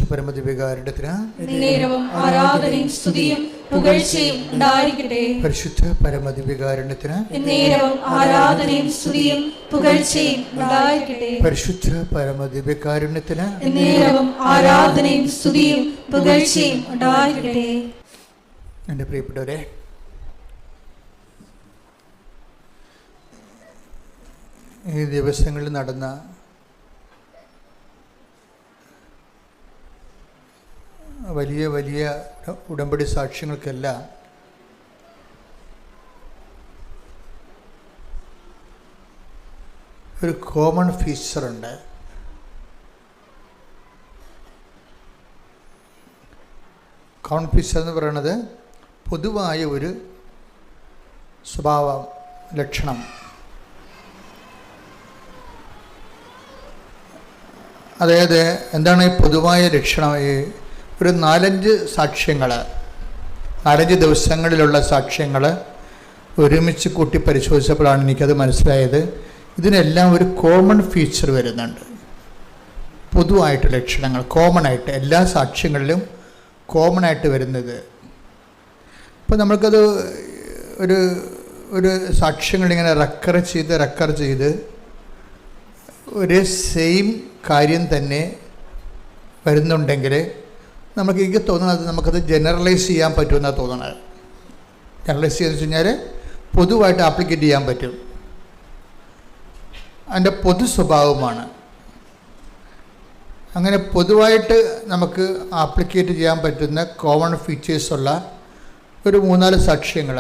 പരമദിവ്യകാരുണ്യത്തിന് നേരവും ആരാധനയും സ്തുതിയും പുകഴ്ചയും ഉണ്ടായിരിക്കട്ടെ. പരിശുദ്ധ പരമദിവ്യകാരുണ്യത്തിന് നേരവും ആരാധനയും സ്തുതിയും പുകഴ്ചയും ഉണ്ടായിരിക്കട്ടെ. പരിശുദ്ധ പരമദിവ്യകാരുണ്യത്തിന് നേരവും ആരാധനയും സ്തുതിയും പുകഴ്ചയും ഉണ്ടായിരിക്കട്ടെ. എൻ്റെ പ്രിയപ്പെട്ടവരെ, ഈ ദിവസങ്ങളിൽ നടന്ന വലിയ വലിയ ഉടമ്പടി സാക്ഷ്യങ്ങൾക്കെല്ലാം ഒരു കോമൺ ഫീച്ചറുണ്ട്. കോമൺ ഫീച്ചർ എന്ന് പറയുന്നത് പൊതുവായ ഒരു സ്വഭാവ ലക്ഷണം. അതായത് എന്താണ് ഈ പൊതുവായ ലക്ഷണം? ഈ ഒരു 4-5 സാക്ഷ്യങ്ങൾ, 4-5 ദിവസങ്ങളിലുള്ള സാക്ഷ്യങ്ങൾ ഒരുമിച്ച് കൂട്ടി പരിശോധിച്ചപ്പോഴാണ് എനിക്കത് മനസ്സിലായത്. ഇതിനെല്ലാം ഒരു കോമൺ ഫീച്ചർ വരുന്നുണ്ട്. പൊതുവായിട്ട് ലക്ഷണങ്ങൾ കോമണായിട്ട് എല്ലാ സാക്ഷ്യങ്ങളിലും കോമണായിട്ട് വരുന്നത്. അപ്പോൾ നമ്മൾക്കത് ഒരു സാക്ഷ്യങ്ങളിങ്ങനെ റെക്കർ ചെയ്ത് ഒരേ സെയിം കാര്യം തന്നെ വരുന്നുണ്ടെങ്കിൽ എനിക്ക് തോന്നുന്നത് നമുക്കത് ജനറലൈസ് ചെയ്യാൻ പറ്റുമെന്നാണ് തോന്നുന്നത്. ജനറലൈസ് ചെയ്തെന്ന് വെച്ച് കഴിഞ്ഞാൽ പൊതുവായിട്ട് ആപ്ലിക്കേറ്റ് ചെയ്യാൻ പറ്റും. അതിൻ്റെ പൊതു സ്വഭാവമാണ്. അങ്ങനെ പൊതുവായിട്ട് നമുക്ക് ആപ്ലിക്കേറ്റ് ചെയ്യാൻ പറ്റുന്ന കോമൺ ഫീച്ചേഴ്സുള്ള ഒരു 3-4 സാക്ഷ്യങ്ങൾ.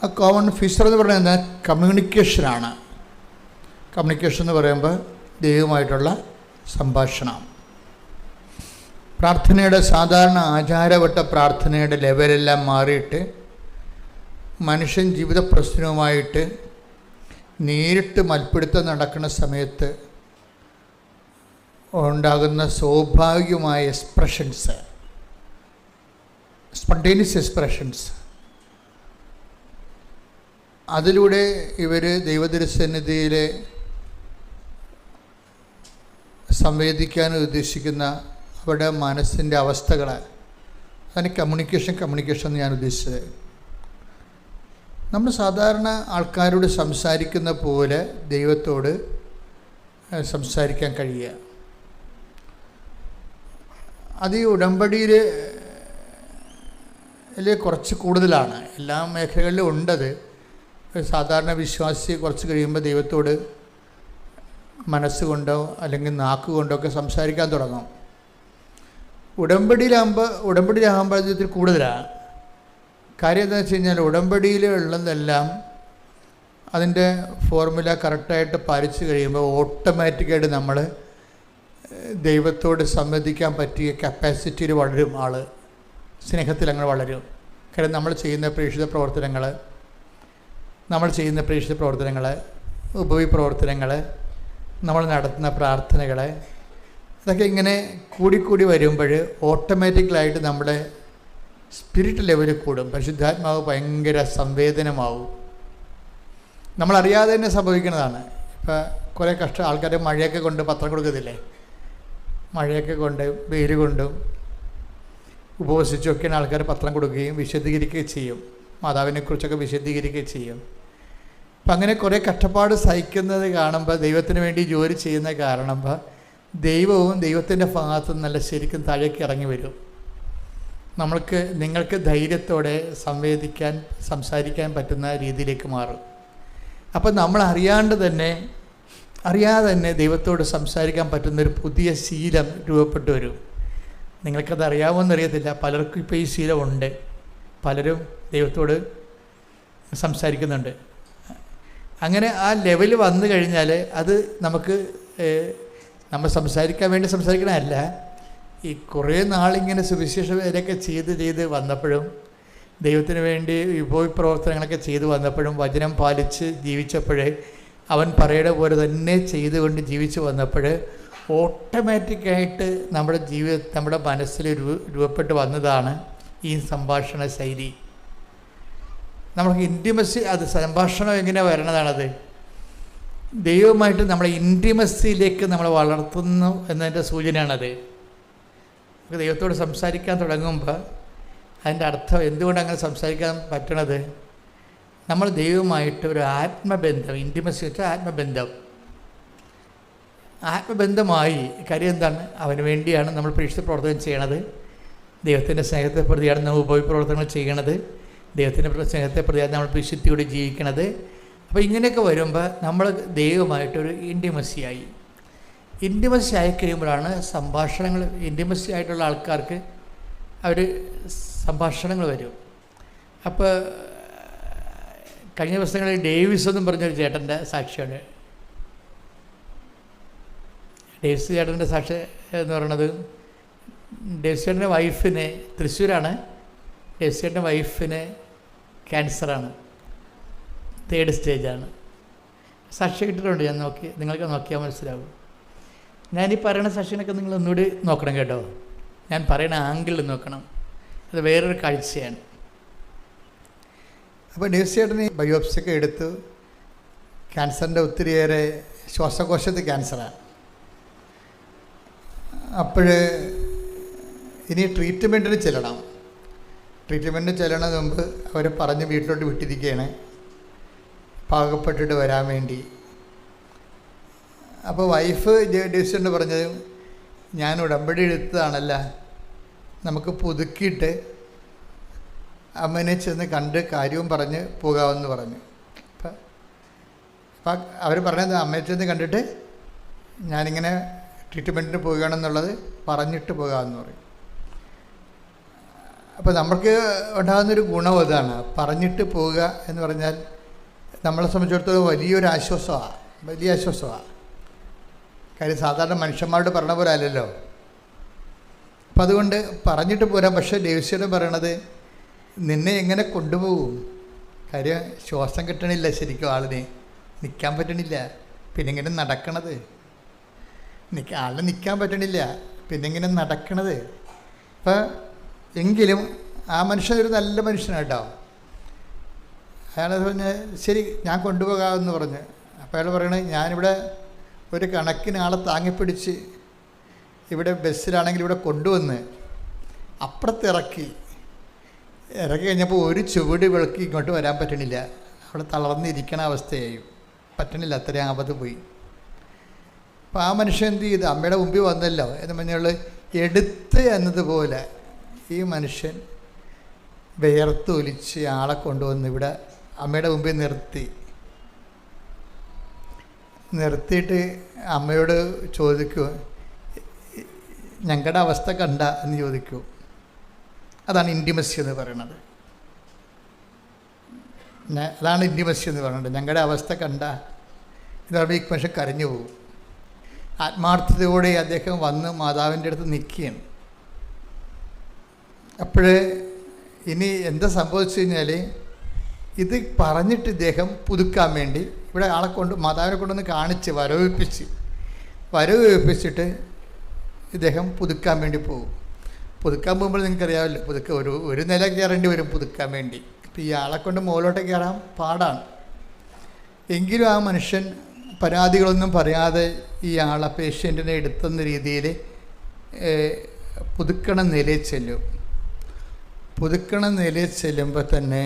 ആ കോമൺ ഫീച്ചർ എന്ന് പറയുന്നത് കമ്മ്യൂണിക്കേഷനാണ്. കമ്മ്യൂണിക്കേഷൻ എന്ന് പറയുമ്പോൾ ദൈവമായിട്ടുള്ള സംഭാഷണം. പ്രാർത്ഥനയുടെ സാധാരണ ആചാരവട്ട പ്രാർത്ഥനയുടെ ലെവലെല്ലാം മാറിയിട്ട് മനുഷ്യൻ ജീവിത പ്രശ്നവുമായിട്ട് നേരിട്ട് മൽപ്പിടുത്തം നടക്കുന്ന സമയത്ത് ഉണ്ടാകുന്ന സ്വാഭാവികമായ എക്സ്പ്രഷൻസ്, സ്പോണ്ടേനിയസ് എക്സ്പ്രഷൻസ്, അതിലൂടെ ഇവർ ദൈവതിരുസന്നിധിയിൽ സംവേദിക്കാൻ ഉദ്ദേശിക്കുന്ന അവരുടെ മനസ്സിൻ്റെ അവസ്ഥകൾ, അതിന് കമ്മ്യൂണിക്കേഷൻ എന്ന് ഞാൻ ഉദ്ദേശിച്ചത്. നമ്മൾ സാധാരണ ആൾക്കാരോട് സംസാരിക്കുന്ന പോലെ ദൈവത്തോട് സംസാരിക്കാൻ കഴിയുക. അത് ഈ ഉടമ്പടിയിൽ കുറച്ച് കൂടുതലാണ്. എല്ലാ മേഖലകളിലും ഉണ്ടത്. സാധാരണ വിശ്വാസി കുറച്ച് കഴിയുമ്പോൾ ദൈവത്തോട് മനസ്സുകൊണ്ടോ അല്ലെങ്കിൽ നാക്കുകൊണ്ടോ ഒക്കെ സംസാരിക്കാൻ തുടങ്ങും. ഉടമ്പടിയിലാകുമ്പോൾ ഇതിൽ കൂടുതലാണ്. കാര്യം എന്താണെന്ന് വെച്ച് കഴിഞ്ഞാൽ ഉടമ്പടിയിലുള്ളതെല്ലാം അതിൻ്റെ ഫോർമുല കറക്റ്റായിട്ട് പാലിച്ച് കഴിയുമ്പോൾ ഓട്ടോമാറ്റിക്കായിട്ട് നമ്മൾ ദൈവത്തോട് സംവദിക്കാൻ പറ്റിയ കപ്പാസിറ്റിയിൽ വളരും. സ്നേഹത്തിൽ അങ്ങനെ വളരും. കാര്യം നമ്മൾ ചെയ്യുന്ന പ്രേക്ഷിത പ്രവർത്തനങ്ങൾ, ഉപവിപ്രവർത്തനങ്ങൾ, നമ്മൾ നടത്തുന്ന പ്രാർത്ഥനകൾ, അതൊക്കെ ഇങ്ങനെ കൂടിക്കൂടി വരുമ്പോൾ ഓട്ടോമാറ്റിക്കലായിട്ട് നമ്മുടെ സ്പിരിറ്റ് ലെവൽ കൂടും. പരിശുദ്ധാത്മാവ് ഭയങ്കര സംവേദനമാവും. നമ്മളറിയാതെ തന്നെ സംഭവിക്കുന്നതാണ്. ഇപ്പോൾ കുറേ ആൾക്കാർ മഴയൊക്കെ കൊണ്ട് പത്രം കൊടുക്കത്തില്ലേ? മഴയൊക്കെ കൊണ്ട് വെയിൽ കൊണ്ടും ഉപവസിച്ചൊക്കെയാണ് ആൾക്കാർ പത്രം കൊടുക്കുകയും വിശദീകരിക്കുകയും ചെയ്യും. മാതാവിനെക്കുറിച്ചൊക്കെ വിശദീകരിക്കുകയും ചെയ്യും. അപ്പം അങ്ങനെ കുറേ കഷ്ടപ്പാട് സഹിക്കുന്നത് കാണുമ്പോൾ, ദൈവത്തിന് വേണ്ടി ജോലി ചെയ്യുന്ന കാണുമ്പോൾ ദൈവവും ദൈവത്തിൻ്റെ ഭാഗത്ത് നല്ല ശരിക്കും താഴേക്ക് ഇറങ്ങി വരും. നിങ്ങൾക്ക് ധൈര്യത്തോടെ സംസാരിക്കാൻ പറ്റുന്ന രീതിയിലേക്ക് മാറും. അപ്പം നമ്മൾ അറിയാതെ തന്നെ ദൈവത്തോട് സംസാരിക്കാൻ പറ്റുന്നൊരു പുതിയ ശീലം രൂപപ്പെട്ടു വരും. നിങ്ങൾക്കത് അറിയാമോയെന്നറിയത്തില്ല, പലർക്കും ഇപ്പോൾ ഈ ശീലമുണ്ട്. പലരും ദൈവത്തോട് സംസാരിക്കുന്നുണ്ട്. അങ്ങനെ ആ ലെവൽ വന്നു കഴിഞ്ഞാൽ അത് നമ്മൾ സംസാരിക്കാൻ വേണ്ടി സംസാരിക്കണമല്ല, ഈ കുറേ നാളിങ്ങനെ സുവിശേഷ വേലയൊക്കെ ചെയ്ത് വന്നപ്പോഴും, ദൈവത്തിന് വേണ്ടി വിഭവപ്രവർത്തനങ്ങളൊക്കെ ചെയ്തു വന്നപ്പോഴും, വചനം പാലിച്ച് ജീവിച്ചപ്പോഴേ, അവൻ പറയുന്ന പോലെ തന്നെ ചെയ്തുകൊണ്ട് ജീവിച്ചു വന്നപ്പോൾ ഓട്ടോമാറ്റിക്കായിട്ട് നമ്മുടെ മനസ്സിൽ രൂപപ്പെട്ട് വന്നതാണ് ഈ സംഭാഷണ ശൈലി. നമുക്ക് ഇൻറ്റിമസി, അത് സംഭാഷണം എങ്ങനെ വരണതാണത്? ദൈവമായിട്ട് നമ്മളെ ഇൻറ്റിമസിയിലേക്ക് നമ്മളെ വളർത്തുന്നു എന്നതിൻ്റെ സൂചനയാണത്. ദൈവത്തോട് സംസാരിക്കാൻ തുടങ്ങുമ്പോൾ അതിൻ്റെ അർത്ഥം എന്തുകൊണ്ട് അങ്ങനെ സംസാരിക്കാൻ പറ്റണത്, നമ്മൾ ദൈവമായിട്ട് ഒരു ആത്മബന്ധം, ഇൻറ്റിമസി വെച്ചാൽ ആത്മബന്ധമായി. കാര്യം എന്താണ്? അവന് വേണ്ടിയാണ് നമ്മൾ പ്രേക്ഷിത പ്രവർത്തനം ചെയ്യണത്. ദൈവത്തിൻ്റെ സ്നേഹത്തെ പ്രതിയാണ് നമ്മൾ ഉപയോഗപ്രവർത്തനങ്ങൾ ചെയ്യണത്. ദൈവത്തിൻ്റെ സ്നേഹത്തെ പ്രതിയാണ് നമ്മൾ വിശുദ്ധിയോടെ ജീവിക്കണത്. അപ്പോൾ ഇങ്ങനെയൊക്കെ വരുമ്പോൾ നമ്മൾ ദൈവമായിട്ടൊരു ഇൻറ്റിമസി ആയി കഴിയുമ്പോഴാണ് സംഭാഷണങ്ങൾ, ഇൻറ്റിമസി ആയിട്ടുള്ള ആൾക്കാർക്ക് അവർ സംഭാഷണങ്ങൾ വരും. അപ്പോൾ കഴിഞ്ഞ ദിവസങ്ങളിൽ ഡേവിസ് എന്നും പറഞ്ഞൊരു ചേട്ടൻ്റെ സാക്ഷിയാണ്. ഡേവിസ് ചേട്ടൻ്റെ സാക്ഷി എന്ന് പറയുന്നത്, ഡേവിസ് ചേട്ടൻ്റെ വൈഫിന്, തൃശ്ശൂരാണ്, ഡേവിസ് ചേട്ടൻ്റെ വൈഫിന് ക്യാൻസറാണ്, 3rd സ്റ്റേജാണ്. സാക്ഷി കിട്ടിയിട്ടുണ്ട്, ഞാൻ നിങ്ങൾക്ക് നോക്കിയാൽ മനസ്സിലാവും. ഞാനീ പറയുന്ന സാക്ഷിനൊക്കെ നിങ്ങൾ ഒന്നുകൂടി നോക്കണം കേട്ടോ. ഞാൻ പറയുന്ന ആംഗിളിൽ നോക്കണം, അത് വേറൊരു കാഴ്ചയാണ്. അപ്പോൾ ഡേവിസ് ചേട്ടന് ബയോപ്സിയൊക്കെ എടുത്തു. ക്യാൻസറിൻ്റെ ഒത്തിരിയേറെ, ശ്വാസകോശത്ത് ക്യാൻസറാണ്. അപ്പോൾ ഇനി ട്രീറ്റ്മെൻറ്റിന് ചെല്ലണം. ട്രീറ്റ്മെൻറ്റിന് ചെല്ലണത് മുമ്പ് അവർ പറഞ്ഞ് വീട്ടിലോട്ട് വിട്ടിരിക്കുകയാണ്, പാകപ്പെട്ടിട്ട് വരാൻ വേണ്ടി. അപ്പോൾ വൈഫ് ഡേവിസിനോട് പറഞ്ഞത്, ഞാൻ ഉടമ്പടി എടുത്തതാണല്ല, നമുക്ക് പുതുക്കിയിട്ട് അമ്മനെ ചെന്ന് കണ്ട് കാര്യവും പറഞ്ഞ് പോകാമെന്ന് പറഞ്ഞു. അപ്പം അവർ പറഞ്ഞത്, അമ്മയെ ചെന്ന് കണ്ടിട്ട് ഞാനിങ്ങനെ ട്രീറ്റ്മെൻറ്റിന് പോവുകയാണെന്നുള്ളത് പറഞ്ഞിട്ട് പോകാമെന്ന് പറയും. അപ്പോൾ നമുക്ക് ഉണ്ടാകുന്നൊരു ഗുണം അതാണ്, പറഞ്ഞിട്ട് പോവുക എന്ന് പറഞ്ഞാൽ നമ്മളെ സംബന്ധിച്ചിടത്തോളം വലിയൊരു ആശ്വാസമാണ്, വലിയ ആശ്വാസമാണ്. കാര്യം സാധാരണ മനുഷ്യന്മാരോട് പറഞ്ഞ പോലെ അല്ലല്ലോ. അപ്പം അതുകൊണ്ട് പറഞ്ഞിട്ട് പോരാം. പക്ഷേ ഡേവിസിയോട് പറയണത്, നിന്നെ എങ്ങനെ കൊണ്ടുപോകും? കാര്യം ശ്വാസം കിട്ടണില്ല, ശരിക്കും ആളിന് നിൽക്കാൻ പറ്റണില്ല, പിന്നെ ഇങ്ങനെ നടക്കണത്, ആളിന് നിൽക്കാൻ പറ്റണില്ല, പിന്നെ ഇങ്ങനെ നടക്കണത്. അപ്പം എങ്കിലും ആ മനുഷ്യൻ ഒരു നല്ല മനുഷ്യനാണ് കേട്ടോ. അയാൾ പറഞ്ഞ് ശരി ഞാൻ കൊണ്ടുപോകാമെന്ന് പറഞ്ഞ്. അപ്പോൾ അയാൾ പറയണേ, ഞാനിവിടെ ഒരു കണക്കിന് ആളെ താങ്ങിപ്പിടിച്ച് ഇവിടെ ബസ്സിലാണെങ്കിൽ ഇവിടെ കൊണ്ടുവന്ന് അപ്പുറത്തിറക്കി കഴിഞ്ഞപ്പോൾ ഒരു ചുവട് വിളക്കി ഇങ്ങോട്ട് വരാൻ പറ്റണില്ല, അവിടെ തളർന്നിരിക്കണ അവസ്ഥയായി, പറ്റണില്ല, അത്രയും ആപത്ത് പോയി. അപ്പോൾ ആ മനുഷ്യൻ എന്ത് ചെയ്തു? അമ്മയുടെ മുമ്പിൽ വന്നല്ലോ എന്ന് പറഞ്ഞുള്ള എടുത്ത് എന്നതുപോലെ ഈ മനുഷ്യൻ വിയർത്തൊലിച്ച് ആളെ കൊണ്ടുവന്ന് ഇവിടെ അമ്മയുടെ മുമ്പിൽ നിർത്തിയിട്ട് അമ്മയോട് ചോദിക്കൂ, ഞങ്ങളുടെ അവസ്ഥ കണ്ട എന്ന് ചോദിക്കൂ. അതാണ് ഇൻറ്റിമസി എന്ന് പറയുന്നത്. അതാണ് ഇൻറ്റിമസി എന്ന് പറയുന്നത്. ഞങ്ങളുടെ അവസ്ഥ കണ്ട എന്ന് പറയുമ്പോൾ ഈ മനുഷ്യൻ കരഞ്ഞു പോകും. ആത്മാർത്ഥതയോടെ അദ്ദേഹം വന്ന് മാതാവിൻ്റെ അടുത്ത് നിൽക്കുകയാണ്. അപ്പോൾ ഇനി എന്താ സംഭവിച്ചു കഴിഞ്ഞാൽ, ഇത് പറഞ്ഞിട്ട് ഇദ്ദേഹം പുതുക്കാൻ വേണ്ടി ഇവിടെ ആളെ കൊണ്ട് മാതാവിനെ കൊണ്ടൊന്ന് കാണിച്ച് വരവേൽപ്പിച്ചിട്ട് ഇദ്ദേഹം പുതുക്കാൻ വേണ്ടി പോകും. പുതുക്കാൻ പോകുമ്പോൾ നിങ്ങൾക്കറിയാമല്ലോ, ഒരു നില കയറേണ്ടി വരും പുതുക്കാൻ വേണ്ടി. അപ്പോൾ ഈ ആളെ കൊണ്ട് മുകളിലോട്ട് കയറാൻ പാടാണ്. എങ്കിലും ആ മനുഷ്യൻ പരാതികളൊന്നും പറയാതെ ഈ ആളെ പേഷ്യൻറ്റിനെ എടുത്തുന്ന രീതിയിൽ പുതുക്കണ നിലയിൽ ചെല്ലും. പുതുക്കണ നിലയിൽ ചെല്ലുമ്പോൾ തന്നെ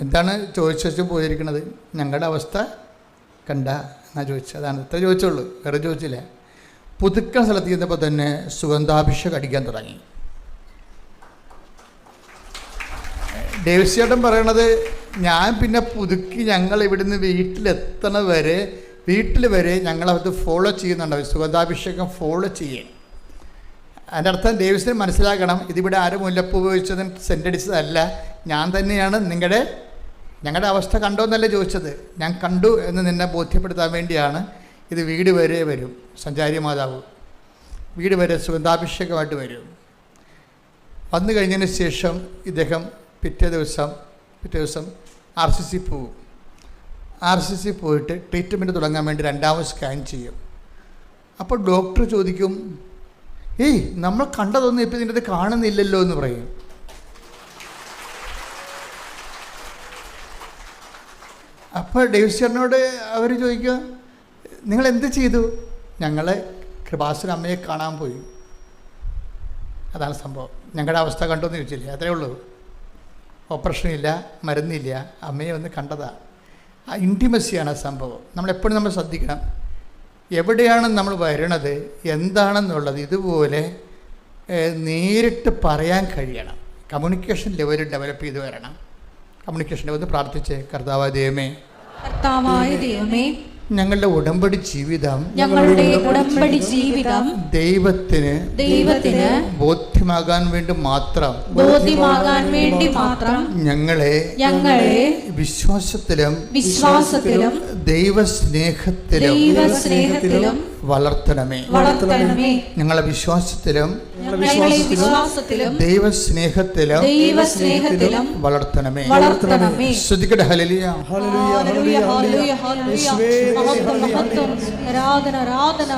എന്താണ് ചോദിച്ചു പോയിരിക്കണത്? ഞങ്ങളുടെ അവസ്ഥ കണ്ട എന്നാ ചോദിച്ചത്. അതാണ് ഇത്ര ചോദിച്ചുള്ളൂ, വേറെ ചോദിച്ചില്ല. പുതുക്കണ സ്ഥലത്ത് ചെന്നപ്പോൾ തന്നെ സുഗന്ധാഭിഷേകം അടിക്കാൻ തുടങ്ങി. ഡേവിസ് ചേട്ടൻ പറയണത്, ഞാൻ പിന്നെ പുതുക്കി ഞങ്ങൾ ഇവിടുന്ന് വീട്ടിൽ വരെ ഞങ്ങളത് ഫോളോ ചെയ്യുന്നുണ്ട്, സുഗന്ധാഭിഷേകം ഫോളോ ചെയ്യാൻ. അതിൻ്റെ അർത്ഥം ഡേവിസിന് മനസ്സിലാക്കണം, ഇതിവിടെ ആരും മുല്ലപ്പൂ ഉപയോഗിച്ചതും സെൻ്റടിച്ചതല്ല, ഞാൻ തന്നെയാണ് ഞങ്ങളുടെ അവസ്ഥ കണ്ടോന്നല്ല ചോദിച്ചത്, ഞാൻ കണ്ടു എന്ന് നിന്നെ ബോധ്യപ്പെടുത്താൻ വേണ്ടിയാണ്. ഇത് വീട് വരെ വരും, സഞ്ചാരി മാതാവ് വീട് വരെ സുഗന്ധാഭിഷേകമായിട്ട് വരും. വന്നു കഴിഞ്ഞതിന് ശേഷം ഇദ്ദേഹം പിറ്റേ ദിവസം RCC പോവും. RCC പോയിട്ട് ട്രീറ്റ്മെൻറ്റ് തുടങ്ങാൻ വേണ്ടി 2ാമത് സ്കാൻ ചെയ്യും. അപ്പോൾ ഡോക്ടർ ചോദിക്കും, നമ്മൾ കണ്ടതൊന്നും ഇപ്പം ഇതിൻ്റെ അത് കാണുന്നില്ലല്ലോ എന്ന് പറയും. അപ്പോൾ ഡേവിസ്ചറിനോട് അവർ ചോദിക്കുക, നിങ്ങൾ എന്ത് ചെയ്തു? ഞങ്ങൾ കൃപാസന അമ്മയെ കാണാൻ പോയി. അതാണ് സംഭവം. ഞങ്ങളുടെ അവസ്ഥ കണ്ടോന്ന് ചോദിച്ചില്ലേ, അത്രേ ഉള്ളൂ. ഓപ്പറേഷനില്ല, മരുന്നില്ല, അമ്മയെ ഒന്ന് കണ്ടതാണ്. ആ ഇൻറ്റിമസിയാണ് ആ സംഭവം. നമ്മളെപ്പോഴും നമ്മൾ ശ്രദ്ധിക്കണം, എവിടെയാണ് നമ്മൾ വരണത്, എന്താണെന്നുള്ളത് ഇതുപോലെ നേരിട്ട് പറയാൻ കഴിയണം. കമ്മ്യൂണിക്കേഷൻ ലെവൽ ഡെവലപ്പ് ചെയ്ത് വരണം. കമ്മ്യൂണിക്കേഷൻ ലെവൽ പ്രാർത്ഥിച്ച്, കർത്താവായ ദൈവമേ, ഞങ്ങളുടെ ഉടമ്പടി ജീവിതം ദൈവത്തിന് ബോധ്യമാകാൻ വേണ്ടി മാത്രം ഞങ്ങളെ വിശ്വാസത്തിലും ദൈവസ്നേഹത്തിലും വളർത്തണമേ. ഞങ്ങളെ വിശ്വാസത്തിലും ദൈവസ്നേഹത്തിലും വളർത്തണമേ. ശ്രദ്ധിക്കട്ടെ. ഹല്ലേലൂയ, ഹല്ലേലൂയ, ഹല്ലേലൂയ, ഹല്ലേലൂയ. ആരാധന, ആരാധന.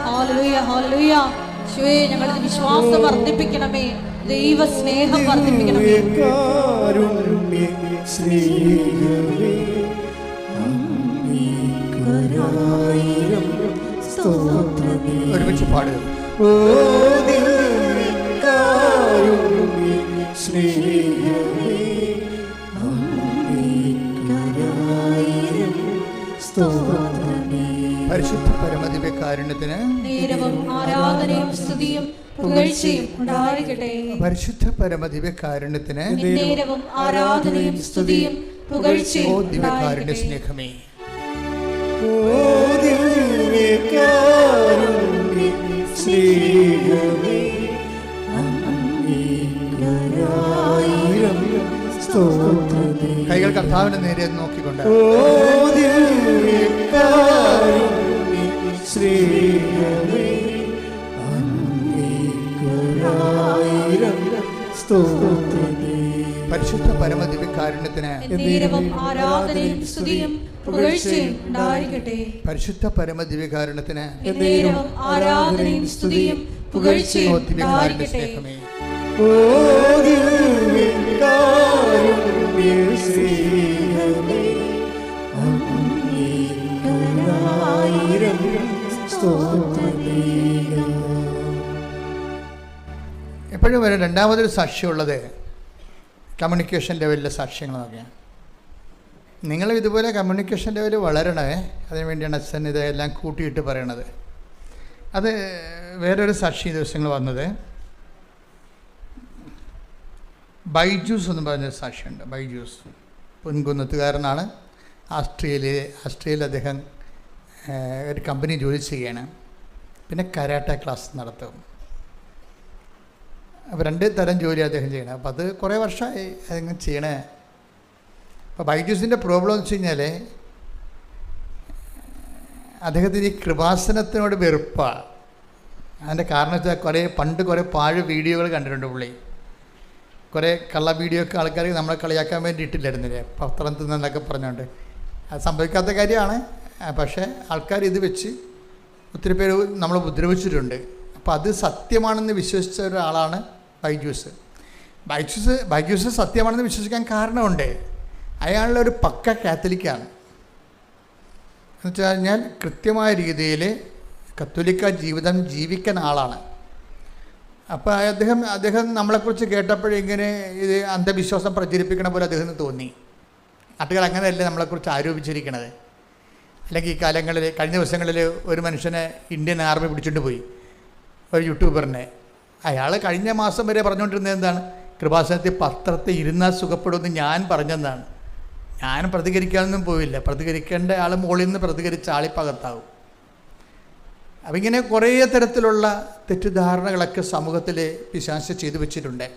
ഹല്ലേലൂയ, ഹല്ലേലൂയ. യേശുവേ, ഞങ്ങളുടെ വിശ്വാസം വർദ്ധിപ്പിക്കണമേ, ദൈവസ്നേഹം വർദ്ധിപ്പിക്കണമേ. ഒരുമിച്ച് പാടുക. പരിശുദ്ധ പരമദിവ്യകാരുണ്യത്തിന് നേരവും ആരാധനയും സ്തുതിയും പുകഴ്ചയും ഉണ്ടായിരിക്കട്ടെ. പരിശുദ്ധ പരമദിവ്യകാരുണ്യത്തിന് നേരവും ആരാധനയും സ്തുതിയും പുകഴ്ചയും ദിവ്യകാരുണ്യ സ്നേഹമേ. കൈകൾ കർത്താവിന്റെ നേരെ നോക്കിക്കൊണ്ട് പരിശുദ്ധ പരമദിവ്യകാരുണ്യത്തിന് ആരാധനയും സ്തുതിയും പുകഴ്ചയും ഉണ്ടായിരിക്കട്ടെ. പരിശുദ്ധ പരമദിവ്യകാരുണ്യത്തിന് ആരാധനയും സ്തുതിയും പുകഴ്ചയും ഉണ്ടായിരിക്കട്ടെ. സ്നേഹമേ. എപ്പോഴും വരെ രണ്ടാമതൊരു സാക്ഷ്യമുള്ളത് കമ്മ്യൂണിക്കേഷൻ ലെവലിലെ സാക്ഷ്യങ്ങളൊക്കെയാണ്. നിങ്ങൾ ഇതുപോലെ കമ്മ്യൂണിക്കേഷൻ ലെവൽ വളരണേ, അതിനു വേണ്ടിയാണ് അച്ഛൻ ഇതെല്ലാം കൂട്ടിയിട്ട് പറയണത്. അത് വേറൊരു സാക്ഷി ദിവസങ്ങൾ വന്നത് ബൈജൂസ് എന്ന് പറഞ്ഞൊരു സാക്ഷിയുണ്ട്. ബൈജൂസ് പൊൻകുന്നത്തുകാരനാണ്. ആസ്ട്രേലിയയിൽ അദ്ദേഹം ഒരു കമ്പനി ജോലി ചെയ്യുകയാണ്. പിന്നെ കരാട്ട ക്ലാസ് നടത്തും. അപ്പോൾ 2 തരം ജോലി അദ്ദേഹം ചെയ്യണം. അപ്പോൾ അത് കുറേ വർഷമായി അതിങ്ങനെ ചെയ്യണേ. അപ്പോൾ ബൈജൂസിൻ്റെ പ്രോബ്ലം എന്ന് വെച്ച് കഴിഞ്ഞാൽ അദ്ദേഹത്തിന് ഈ കൃപാസനത്തിനോട് വെറുപ്പാണ്. അതിൻ്റെ കാരണം വെച്ചാൽ കുറേ പാഴ് വീഡിയോകൾ കണ്ടിട്ടുണ്ട് പുള്ളി. കുറേ കള്ള വീഡിയോ ഒക്കെ ആൾക്കാർ നമ്മളെ കളിയാക്കാൻ വേണ്ടി ഇട്ടില്ലായിരുന്നില്ലേ, പത്രം തിന്നൊക്കെ പറഞ്ഞുകൊണ്ട്. അത് സംഭവിക്കാത്ത കാര്യമാണ്. പക്ഷേ ആൾക്കാർ ഇത് വെച്ച് ഒത്തിരി പേര് നമ്മളെ ഉപദ്രവിച്ചിട്ടുണ്ട്. അപ്പോൾ അത് സത്യമാണെന്ന് വിശ്വസിച്ച ഒരാളാണ് ബൈജൂസ്. ബൈജൂസ് സത്യമാണെന്ന് വിശ്വസിക്കാൻ കാരണമുണ്ട്. അയാളൊരു പക്ക കാത്തലിക്കാണ്. എന്ന് വെച്ച് കഴിഞ്ഞാൽ കൃത്യമായ രീതിയിൽ കത്തോലിക്ക ജീവിതം ജീവിക്കുന്ന ആളാണ്. അപ്പോൾ അദ്ദേഹം നമ്മളെക്കുറിച്ച് കേട്ടപ്പോഴിങ്ങനെ ഇത് അന്ധവിശ്വാസം പ്രചരിപ്പിക്കണ പോലെ അദ്ദേഹത്തിന് തോന്നി. നാട്ടുകാർ അങ്ങനെയല്ലേ നമ്മളെക്കുറിച്ച് ആരോപിച്ചിരിക്കണത്. അല്ലെങ്കിൽ ഈ കാലങ്ങളിൽ കഴിഞ്ഞ ദിവസങ്ങളിൽ ഒരു മനുഷ്യനെ ഇന്ത്യൻ ആർമി പിടിച്ചുകൊണ്ട് പോയി, ഒരു യൂട്യൂബറിനെ. അയാൾ കഴിഞ്ഞ മാസം വരെ പറഞ്ഞുകൊണ്ടിരുന്നത് എന്താണ്? കൃപാസനത്തിൽ പത്രത്തിൽ ഇരുന്നാൽ സുഖപ്പെടുമെന്ന് ഞാൻ പറഞ്ഞെന്നാണ്. ഞാൻ പ്രതികരിക്കാനൊന്നും പോയില്ല. പ്രതികരിക്കേണ്ട ആൾ മുകളിൽ നിന്ന് പ്രതികരിച്ച ആളിപ്പകത്താവും. അപ്പം ഇങ്ങനെ കുറേ തരത്തിലുള്ള തെറ്റിദ്ധാരണകളൊക്കെ സമൂഹത്തിൽ പിശാച് ചെയ്തു വെച്ചിട്ടുണ്ട്.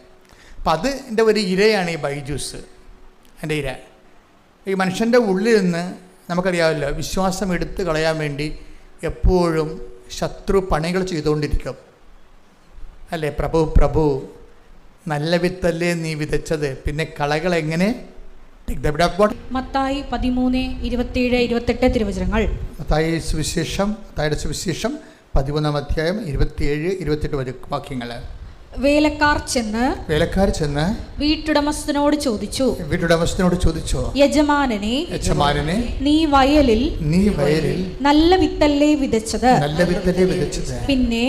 അപ്പം അതിൻ്റെ ഒരു ഇരയാണ് ഈ ബൈജൂസ്. എൻ്റെ ഇര ഈ മനുഷ്യൻ്റെ ഉള്ളിൽ നിന്ന് നമുക്കറിയാമല്ലോ, വിശ്വാസം എടുത്തു കളയാൻ വേണ്ടി എപ്പോഴും ശത്രു പണികൾ ചെയ്തുകൊണ്ടിരിക്കും അല്ലേ. പ്രഭു നല്ല വിത്തല്ലേ നീ വിതച്ചത്, പിന്നെ കളകൾ എങ്ങനെ? മത്തായി 13:27-28 തിരുവചനങ്ങൾ. മത്തായിയുടെ സുവിശേഷം 13-27 27-28 വാക്യങ്ങൾ. വേലക്കാർ ചെന്ന് വീട്ടുടമസ്ഥനോട് ചോദിച്ചു, യജമാനനെ, നീ വയലിൽ നല്ല വിത്തല്ലേ വിതച്ചത്? പിന്നെ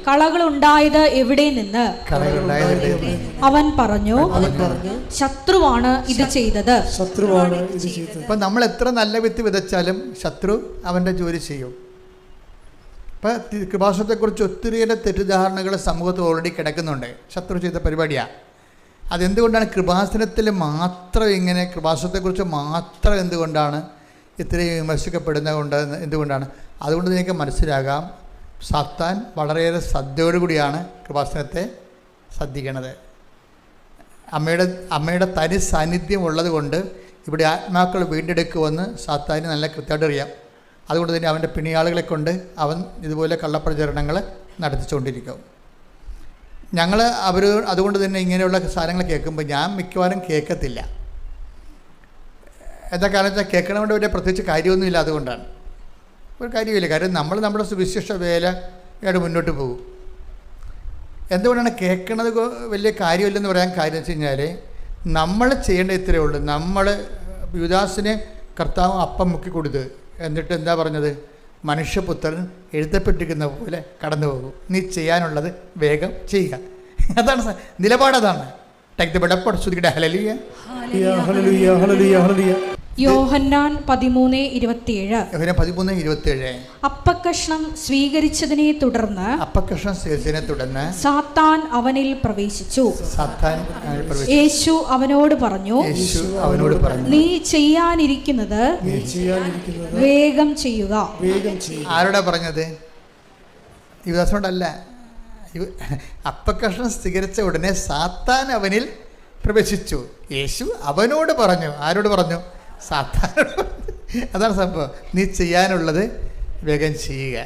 കളകളുണ്ടായത് എവിടെ നിന്ന്? അവൻ പറഞ്ഞു, ശത്രുവാണ് ഇത് ചെയ്തത്. അപ്പൊ നമ്മൾ എത്ര നല്ല വിത്ത് വിതച്ചാലും ശത്രു അവന്റെ ജോലി ചെയ്യും. ഇപ്പം കൃപാസനത്തെക്കുറിച്ച് ഒത്തിരിയേറെ തെറ്റിദ്ധാരണകൾ സമൂഹത്തിൽ ഓൾറെഡി കിടക്കുന്നുണ്ട്. ശത്രു ചെയ്ത പരിപാടിയാണ്. അതെന്തുകൊണ്ടാണ് കൃപാസനത്തിൽ മാത്രം ഇങ്ങനെ, കൃപാസനത്തെക്കുറിച്ച് മാത്രം എന്തുകൊണ്ടാണ് ഇത്രയും വിമർശിക്കപ്പെടുന്നത് എന്തുകൊണ്ടാണ്? അതുകൊണ്ട് നിങ്ങൾക്ക് മനസ്സിലാകാം, സാത്താൻ വളരെയേറെ ശ്രദ്ധയോടുകൂടിയാണ് കൃപാസനത്തെ ശ്രദ്ധിക്കണത്. അമ്മയുടെ തനി സാന്നിധ്യം ഉള്ളത് കൊണ്ട് ഇവിടെ ആത്മാക്കൾ വീണ്ടെടുക്കുമെന്ന് സാത്താന് നല്ല കൃത്യമായിട്ട് അറിയാം. അതുകൊണ്ട് തന്നെ അവൻ്റെ പിണിയാളുകളെ കൊണ്ട് അവൻ ഇതുപോലെ കള്ളപ്രചരണങ്ങൾ നടത്തിച്ചുകൊണ്ടിരിക്കും. അതുകൊണ്ട് തന്നെ ഇങ്ങനെയുള്ള സാധനങ്ങൾ കേൾക്കുമ്പോൾ ഞാൻ മിക്കവാറും കേൾക്കത്തില്ല. എന്താ കാരണം വെച്ചാൽ കേൾക്കണമെങ്കിൽ വലിയ പ്രത്യേകിച്ച് കാര്യമൊന്നുമില്ല. അതുകൊണ്ടാണ് ഒരു കാര്യമില്ല. കാര്യം നമ്മൾ നമ്മുടെ സുവിശേഷ വേലയായിട്ട് മുന്നോട്ട് പോകും. എന്തുകൊണ്ടാണ് കേൾക്കണത് വലിയ കാര്യമില്ലെന്ന് പറയാൻ കാര്യം വെച്ച് കഴിഞ്ഞാൽ, നമ്മൾ ചെയ്യേണ്ട ഇത്രയേ ഉള്ളൂ. നമ്മൾ യൂദാസിന് കർത്താവ് അപ്പം മുക്കി കൊടുത്ത്, എന്നിട്ട് എന്താ പറഞ്ഞത്? മനുഷ്യപുത്രൻ എഴുതപ്പെട്ടിരിക്കുന്ന പോലെ കടന്നു പോകും, നീ ചെയ്യാനുള്ളത് വേഗം ചെയ്യുക. അതാണ് നിലപാടതാണ്. യോഹന്നാൻ 13:27. അപ്പക്കഷ്ണം സ്വീകരിച്ചതിനെ തുടർന്ന് സാത്താൻ അവനിൽ പ്രവേശിച്ചു. യേശു അവനോട് പറഞ്ഞു, നീ ചെയ്യാനിരിക്കുന്നത് വേഗം ചെയ്യുക. ആരോടാ പറഞ്ഞത്? യുവദാസനോടല്ല. അപ്പക്കഷ്ണം സ്വീകരിച്ച ഉടനെ സാത്താൻ അവനിൽ പ്രവേശിച്ചു. യേശു അവനോട് പറഞ്ഞു. ആരോട് പറഞ്ഞു? സാത്താനോട്. അതാണ് സംഭവം. നീ ചെയ്യാനുള്ളത് വേഗം ചെയ്യുക.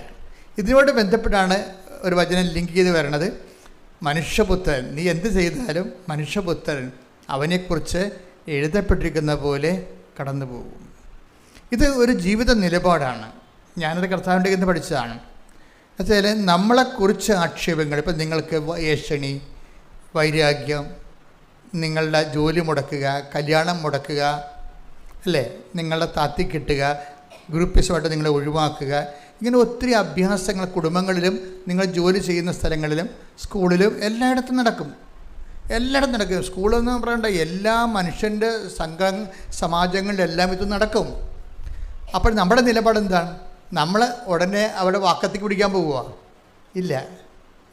ഇതിനോട് ബന്ധപ്പെട്ടാണ് ഒരു വചനം ലിങ്ക് ചെയ്ത് വരണത്. മനുഷ്യപുത്രൻ, നീ എന്ത് ചെയ്താലും മനുഷ്യപുത്രൻ അവനെക്കുറിച്ച് എഴുതപ്പെട്ടിരിക്കുന്ന പോലെ കടന്നു പോകും. ഇത് ഒരു ജീവിത നിലപാടാണ്. ഞാനത് കർത്താവിൻ്റെ കയ്യിൽ നിന്ന് പഠിച്ചതാണ്. എന്നുവെച്ചാൽ നമ്മളെക്കുറിച്ച് ആക്ഷേപങ്ങൾ, ഇപ്പം നിങ്ങൾക്ക് ഏഷണി, വൈരാഗ്യം, നിങ്ങളുടെ ജോലി മുടക്കുക, കല്യാണം മുടക്കുക, അല്ലേ, നിങ്ങളുടെ താത്തിക്കിട്ടുക, ഗ്രൂപ്പിസമായിട്ട് നിങ്ങളെ ഒഴിവാക്കുക, ഇങ്ങനെ ഒത്തിരി അഭ്യാസങ്ങൾ കുടുംബങ്ങളിലും നിങ്ങൾ ജോലി ചെയ്യുന്ന സ്ഥലങ്ങളിലും സ്കൂളിലും എല്ലായിടത്തും നടക്കും. സ്കൂളെന്ന് പറയേണ്ട എല്ലാ മനുഷ്യൻ്റെ സമാജങ്ങളിലെല്ലാം ഇത് നടക്കും. അപ്പോൾ നമ്മുടെ നിലപാട് എന്താണ്? നമ്മൾ ഉടനെ അവിടെ വാക്കത്തേക്ക് പിടിക്കാൻ പോവുക? ഇല്ല.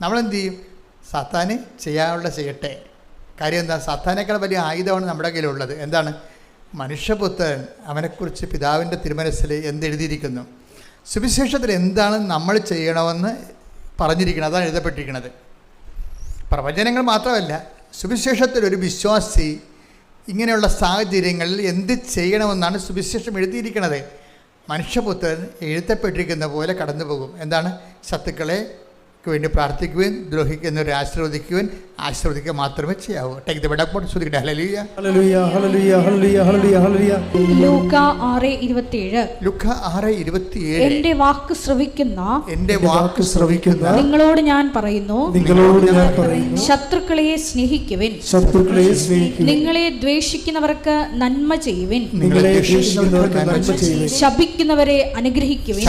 നമ്മളെന്ത് ചെയ്യും? സാത്താന് ചെയ്യാനുള്ള ചെയ്യട്ടെ. കാര്യം എന്താ? സാത്താനേക്കാൾ വലിയ ആയുധമാണ് നമ്മുടെ കയ്യിലുള്ളത്. എന്താണ്? മനുഷ്യപുത്രൻ. അവനെക്കുറിച്ച് പിതാവിൻ്റെ തിരുമനസ്സിൽ എന്തെഴുതിയിരിക്കുന്നു, സുവിശേഷത്തിൽ എന്താണ് നമ്മൾ ചെയ്യണമെന്ന് പറഞ്ഞിരിക്കുന്നത്, അതാണ് എഴുതപ്പെട്ടിരിക്കുന്നത്. പ്രവചനങ്ങൾ മാത്രമല്ല, സുവിശേഷത്തിൽ ഒരു വിശ്വാസി ഇങ്ങനെയുള്ള സാഹചര്യങ്ങളിൽ എന്ത് ചെയ്യണമെന്നാണ് സുവിശേഷം എഴുതിയിരിക്കുന്നത്. മനുഷ്യപുത്രൻ എഴുതപ്പെട്ടിരിക്കുന്ന പോലെ കടന്നു പോകും. എന്താണ്? ശത്രുക്കളെ വേണ്ടി പ്രാർത്ഥിക്കുവാൻ, ദ്രോഹിക്കുന്നവരെ ആശീർവദിക്കുക മാത്രമേ ചെയ്യാവൂ. ലൂക്കാ 6:27. എന്റെ വാക്ക് ശ്രവിക്കുന്ന നിങ്ങളോട് ഞാൻ പറയുന്നു, ശത്രുക്കളെ സ്നേഹിക്കുവിൻ, നിങ്ങളെ ദ്വേഷിക്കുന്നവർക്ക് നന്മ ചെയ്യുവിൻ, ശപിക്കുന്നവരെ അനുഗ്രഹിക്കുവിൻ,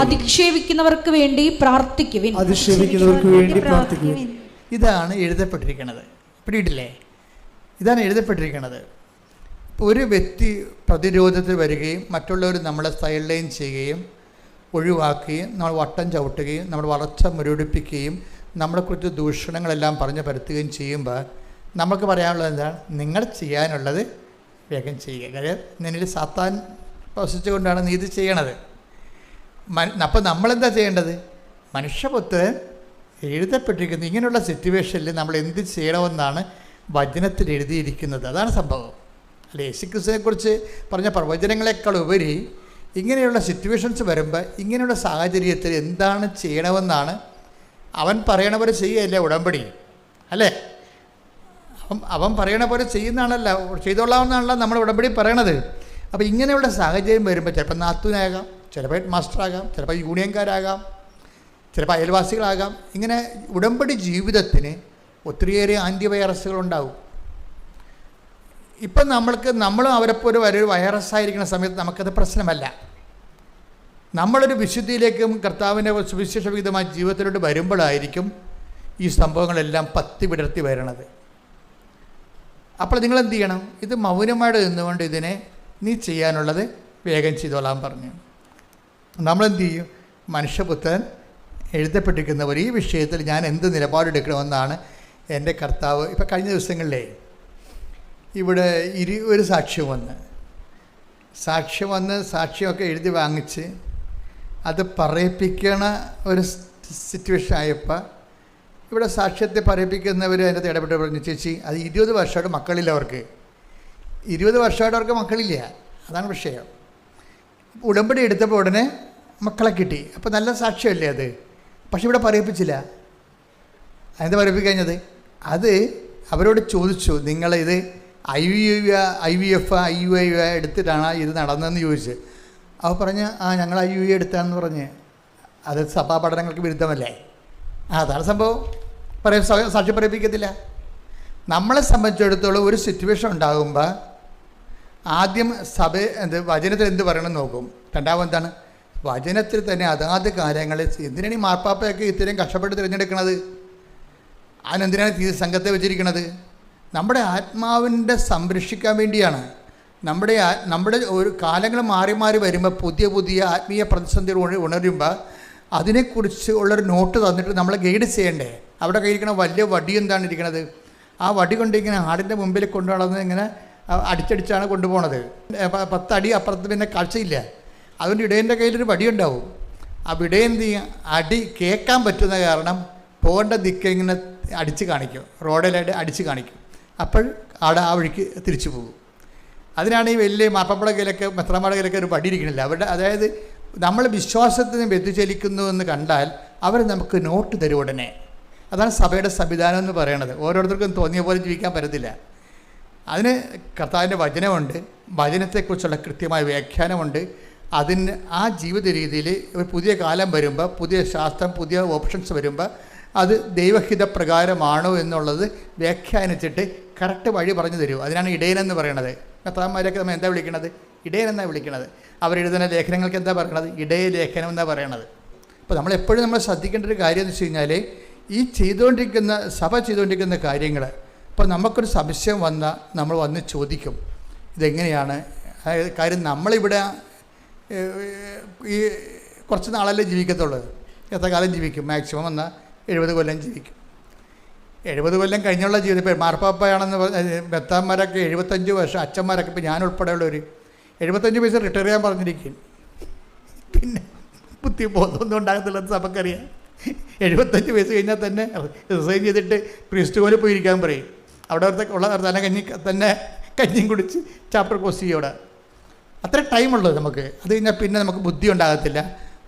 അധിക്ഷേപിക്കുന്നവർക്ക് വേണ്ടി പ്രാർത്ഥിക്കുവിൻ. ഇതാണ് എഴുതപ്പെട്ടിരിക്കുന്നത്. പിടിയിട്ടില്ലേ? ഇതാണ് എഴുതപ്പെട്ടിരിക്കുന്നത്. ഒരു വ്യക്തി പ്രതിരോധത്തിൽ വരികയും മറ്റുള്ളവർ നമ്മളെ സൈഡ്ലൈൻ ചെയ്യുകയും ഒഴിവാക്കുകയും നമ്മൾ വട്ടം ചവിട്ടുകയും നമ്മൾ വളർച്ച മുരടിപ്പിക്കുകയും നമ്മളെക്കുറിച്ച് ദൂഷണങ്ങളെല്ലാം പറഞ്ഞു പരത്തുകയും ചെയ്യുമ്പോൾ നമുക്ക് പറയാനുള്ളത് എന്താണ്? നിങ്ങൾ ചെയ്യാനുള്ളത് വേഗം ചെയ്യുക. കാര്യം നിന്നിൽ സാത്താൻ പ്രവശിച്ചുകൊണ്ടാണ് നീ ഇത് ചെയ്യണത്. അപ്പോൾ നമ്മളെന്താ ചെയ്യേണ്ടത്? മനുഷ്യപുത്രൻ എഴുതപ്പെട്ടിരിക്കുന്നത്. ഇങ്ങനെയുള്ള സിറ്റുവേഷനിൽ നമ്മൾ എന്ത് ചെയ്യണമെന്നാണ് വചനത്തിൽ എഴുതിയിരിക്കുന്നത്. അതാണ് സംഭവം. അല്ലെ, യേശുക്രിസ്തുവിനെക്കുറിച്ച് പറഞ്ഞ പ്രവചനങ്ങളെക്കാൾ ഉപരി ഇങ്ങനെയുള്ള സിറ്റുവേഷൻസ് വരുമ്പോൾ ഇങ്ങനെയുള്ള സാഹചര്യത്തിൽ എന്താണ് ചെയ്യണമെന്നാണ് അവൻ പറയണ പോലെ ചെയ്യുകയല്ലേ ഉടമ്പടി, അല്ലേ? അവൻ പറയണ പോലെ ചെയ്യുന്നതാണല്ലോ, ചെയ്തോളാമെന്നാണല്ലോ നമ്മൾ ഉടമ്പടി പറയണത്. അപ്പോൾ ഇങ്ങനെയുള്ള സാഹചര്യം വരുമ്പോൾ ചിലപ്പോൾ നാത്തൂനാകാം, ചിലപ്പോൾ ഹെഡ് മാസ്റ്ററാകാം, ചിലപ്പോൾ യൂണിയൻകാരാകാം, ചിലപ്പോൾ അയൽവാസികളാകാം. ഇങ്ങനെ ഉടമ്പടി ജീവിതത്തിന് ഒത്തിരിയേറെ ആൻറ്റിവൈറസുകളുണ്ടാവും. ഇപ്പം നമ്മളും അവരെപ്പോലെ ഒരു വൈറസായിരിക്കുന്ന സമയത്ത് നമുക്കത് പ്രശ്നമല്ല. നമ്മളൊരു വിശുദ്ധിയിലേക്കും കർത്താവിൻ്റെ സുവിശേഷ വിഹിതമായ ജീവിതത്തിലോട്ട് വരുമ്പോഴായിരിക്കും ഈ സംഭവങ്ങളെല്ലാം പത്തി വിടർത്തി വരണത്. അപ്പോൾ നിങ്ങളെന്ത് ചെയ്യണം? ഇത് മൗനമായിട്ട് നിന്നുകൊണ്ട് ഇതിനെ നീ ചെയ്യാനുള്ളത് വേഗം ചെയ്തോളാൻ പറഞ്ഞു. നമ്മളെന്ത് ചെയ്യും? മനുഷ്യപുത്രൻ എഴുതപ്പെട്ടിരിക്കുന്നവർ ഈ വിഷയത്തിൽ ഞാൻ എന്ത് നിലപാടെടുക്കണമെന്നാണ് എൻ്റെ കർത്താവ്. ഇപ്പം കഴിഞ്ഞ ദിവസങ്ങളിലേ ഇവിടെ ഒരു സാക്ഷ്യം വന്ന് സാക്ഷ്യമൊക്കെ എഴുതി വാങ്ങിച്ച് അത് പറയിപ്പിക്കണ ഒരു സിറ്റുവേഷൻ ആയപ്പോൾ ഇവിടെ സാക്ഷ്യത്തെ പറയിപ്പിക്കുന്നവർ അതിനകത്ത് ഇടപെട്ട് പറഞ്ഞു, ചേച്ചി അത് 20 വർഷമായിട്ട് മക്കളില്ല അവർക്ക്. 20 വർഷമായിട്ട് അവർക്ക് മക്കളില്ല. അതാണ് വിഷയം. ഉടമ്പടി എടുത്തപ്പോൾ ഉടനെ മക്കളെ കിട്ടി. അപ്പോൾ നല്ല സാക്ഷ്യമല്ലേ അത്? പക്ഷെ ഇവിടെ പറയിപ്പിച്ചില്ല. അതെന്താ പറയിപ്പിക്കഴിഞ്ഞത്? അത് അവരോട് ചോദിച്ചു, നിങ്ങളിത് IVF എടുത്തിട്ടാണ് ഇത് നടന്നതെന്ന് ചോദിച്ച്. അവർ പറഞ്ഞ് ഞങ്ങൾ IUI എടുത്താണെന്ന് പറഞ്ഞ്. അത് സഭാ പഠനങ്ങൾക്ക് വിരുദ്ധമല്ലേ? അതാണ് സംഭവം. സാക്ഷി പറയിപ്പിക്കത്തില്ല. നമ്മളെ സംബന്ധിച്ചിടത്തോളം ഒരു സിറ്റുവേഷൻ ഉണ്ടാകുമ്പോൾ ആദ്യം വചനത്തിൽ എന്ത് പറയണം നോക്കും. രണ്ടാമതാണ് വചനത്തിൽ തന്നെ അതാത് കാര്യങ്ങൾ. എന്തിനാണ് ഈ മാർപ്പാപ്പയൊക്കെ ഇത്രയും കഷ്ടപ്പെട്ട് തിരഞ്ഞെടുക്കണത്? അതിനെന്തിനാണ് സംഘത്തെ വെച്ചിരിക്കണത്? നമ്മുടെ ആത്മാവിൻ്റെ സംരക്ഷിക്കാൻ വേണ്ടിയാണ്. നമ്മുടെ ഒരു കാലങ്ങൾ മാറി മാറി വരുമ്പോൾ പുതിയ ആത്മീയ പ്രതിസന്ധി ഉണരുമ്പോൾ അതിനെക്കുറിച്ച് ഉള്ളൊരു നോട്ട് തന്നിട്ട് നമ്മളെ ഗൈഡ് ചെയ്യണ്ടേ? അവിടെ കയ്യിരിക്കണ വലിയ വടി എന്താണ് ഇരിക്കണത്? ആ വടി കൊണ്ട് ഇങ്ങനെ ആടിൻ്റെ മുമ്പിൽ കൊണ്ടു നടന്ന് ഇങ്ങനെ അടിച്ചടിച്ചാണ് കൊണ്ടുപോകണത്. 10 അടി അപ്പുറത്ത് പിന്നെ കാഴ്ചയില്ല. അതുകൊണ്ട് ഇടയൻ്റെ കയ്യിലൊരു വടിയുണ്ടാവും. ആ ഇടയൻ എന്ത് ചെയ്യും? അടി കേൾക്കാൻ പറ്റുന്ന കാരണം പോകേണ്ട ദിക്ക് ഇങ്ങനെ അടിച്ച് കാണിക്കും, റോഡിലായിട്ട് അടിച്ച് കാണിക്കും. അപ്പോൾ ആടെ ആ വഴിക്ക് തിരിച്ചു പോകും. അതിനാണ് ഈ വലിയ മാപ്പപ്പട കയ്യിലൊക്കെ മെത്രാമാടെ കയ്യിലൊക്കെ ഒരു വടി ഇരിക്കണില്ല. അവരുടെ അതായത് നമ്മൾ വിശ്വാസത്തിന് വ്യതിചലിക്കുന്നു എന്ന് കണ്ടാൽ അവർ നമുക്ക് നോട്ട് തരും ഉടനെ. അതാണ് സഭയുടെ സംവിധാനം എന്ന് പറയണത്. ഓരോരുത്തർക്കും തോന്നിയ പോലെ ജീവിക്കാൻ പറ്റത്തില്ല. അതിന് കർത്താവിൻ്റെ വചനമുണ്ട്, വചനത്തെക്കുറിച്ചുള്ള കൃത്യമായ വ്യാഖ്യാനമുണ്ട്. അതിന് ആ ജീവിത രീതിയിൽ ഒരു പുതിയ കാലം വരുമ്പോൾ, പുതിയ ശാസ്ത്രം, പുതിയ ഓപ്ഷൻസ് വരുമ്പോൾ അത് ദൈവഹിത പ്രകാരമാണോ എന്നുള്ളത് വ്യാഖ്യാനിച്ചിട്ട് കറക്റ്റ് വഴി പറഞ്ഞു തരും. അതിനാണ് ഇടയനെന്ന് പറയണത്. കർത്താന്മാരെയൊക്കെ നമ്മൾ എന്താ വിളിക്കണത്? ഇടയനെന്നാണ് വിളിക്കണത്. അവരെഴുതുന്ന ലേഖനങ്ങൾക്ക് എന്താ പറയണത്? ഇടയ ലേഖനം എന്നാണ് പറയണത്. അപ്പോൾ നമ്മളെപ്പോഴും നമ്മൾ ശ്രദ്ധിക്കേണ്ട ഒരു കാര്യം എന്ന് വെച്ച് കഴിഞ്ഞാൽ ഈ സഭ ചെയ്തുകൊണ്ടിരിക്കുന്ന കാര്യങ്ങൾ ഇപ്പോൾ നമുക്കൊരു സംശയം വന്നാൽ നമ്മൾ വന്ന് ചോദിക്കും, ഇതെങ്ങനെയാണ് കാര്യം. നമ്മളിവിടെ ഈ കുറച്ച് നാളല്ലേ ജീവിക്കത്തുള്ളൂ. എത്ര കാലം ജീവിക്കും? മാക്സിമം വന്നാൽ 70 കൊല്ലം ജീവിക്കും. 70 കൊല്ലം കഴിഞ്ഞുള്ള ജീവിതം. ഇപ്പോൾ മാർപ്പാപ്പയാണെന്ന് മെത്താന്മാരൊക്കെ 75 വർഷം, അച്ഛന്മാരൊക്കെ ഇപ്പോൾ ഞാനുൾപ്പെടെയുള്ളവർ 75 വയസ്സ് റിട്ടയർ ചെയ്യാൻ പറഞ്ഞിരിക്കും. പിന്നെ ബുദ്ധി ബോധമൊന്നും ഉണ്ടാകത്തില്ലെന്ന് നമുക്കറിയാം. 75 വയസ്സ് കഴിഞ്ഞാൽ തന്നെ റിസൈൻ ചെയ്തിട്ട് പ്രീസ്റ്റ് പോലെ പോയിരിക്കാൻ പറയും. അവിടെ ഉള്ള തന്നെ കഞ്ഞിയും കുടിച്ച് ചാപ്റ്റർ കോസിയോടെ അത്ര ടൈമുള്ളത് നമുക്ക്. അത് കഴിഞ്ഞാൽ പിന്നെ നമുക്ക് ബുദ്ധി ഉണ്ടാകത്തില്ല,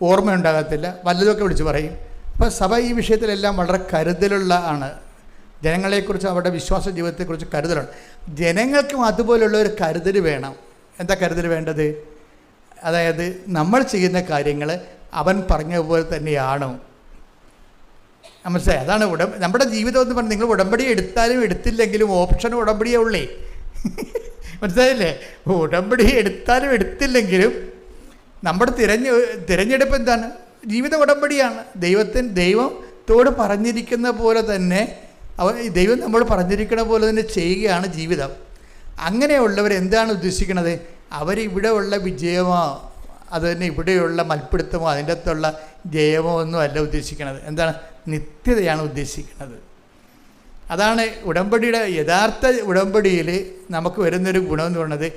ഓർമ്മ ഉണ്ടാകത്തില്ല, വല്ലതൊക്കെ വിളിച്ച് പറയും. അപ്പോൾ സഭ ഈ വിഷയത്തിലെല്ലാം വളരെ കരുതലുള്ള ആണ്. ജനങ്ങളെക്കുറിച്ച് അവരുടെ വിശ്വാസ ജീവിതത്തെക്കുറിച്ച് കരുതലാണ്. ജനങ്ങൾക്കും അതുപോലുള്ള ഒരു കരുതൽ വേണം. എന്താ കരുതൽ വേണ്ടത്? അതായത് നമ്മൾ ചെയ്യുന്ന കാര്യങ്ങൾ അവൻ പറഞ്ഞ പോലെ തന്നെയാണോ? മനസ്സിലായി? അതാണ് നമ്മുടെ ജീവിതം എന്ന് പറഞ്ഞാൽ നിങ്ങൾ ഉടമ്പടി എടുത്താലും എടുത്തില്ലെങ്കിലും ഓപ്ഷൻ ഉടമ്പടിയേ ഉള്ളേ. മനസ്സിലായില്ലേ? ഉടമ്പടി എടുത്താലും എടുത്തില്ലെങ്കിലും നമ്മുടെ തിരഞ്ഞെടുപ്പ് എന്താണ്? ജീവിത ഉടമ്പടിയാണ്. ദൈവത്തോട് പറഞ്ഞിരിക്കുന്ന പോലെ തന്നെ ദൈവം നമ്മൾ പറഞ്ഞിരിക്കുന്ന പോലെ തന്നെ ചെയ്യുകയാണ് ജീവിതം. അങ്ങനെയുള്ളവർ എന്താണ് ഉദ്ദേശിക്കുന്നത്? അവരിവിടെ ഉള്ള വിജയമോ അത് തന്നെ ഇവിടെയുള്ള മൽപ്പിടുത്തമോ അതിൻ്റെ അകത്തുള്ള ജയമോ ഒന്നും അല്ല ഉദ്ദേശിക്കുന്നത്. എന്താണ്? നിത്യതയാണ് ഉദ്ദേശിക്കുന്നത്. അതാണ് ഉടമ്പടിയുടെ യഥാർത്ഥ ഉടമ്പടിയിൽ നമുക്ക് വരുന്നൊരു ഗുണമെന്ന് പറയുന്നത്.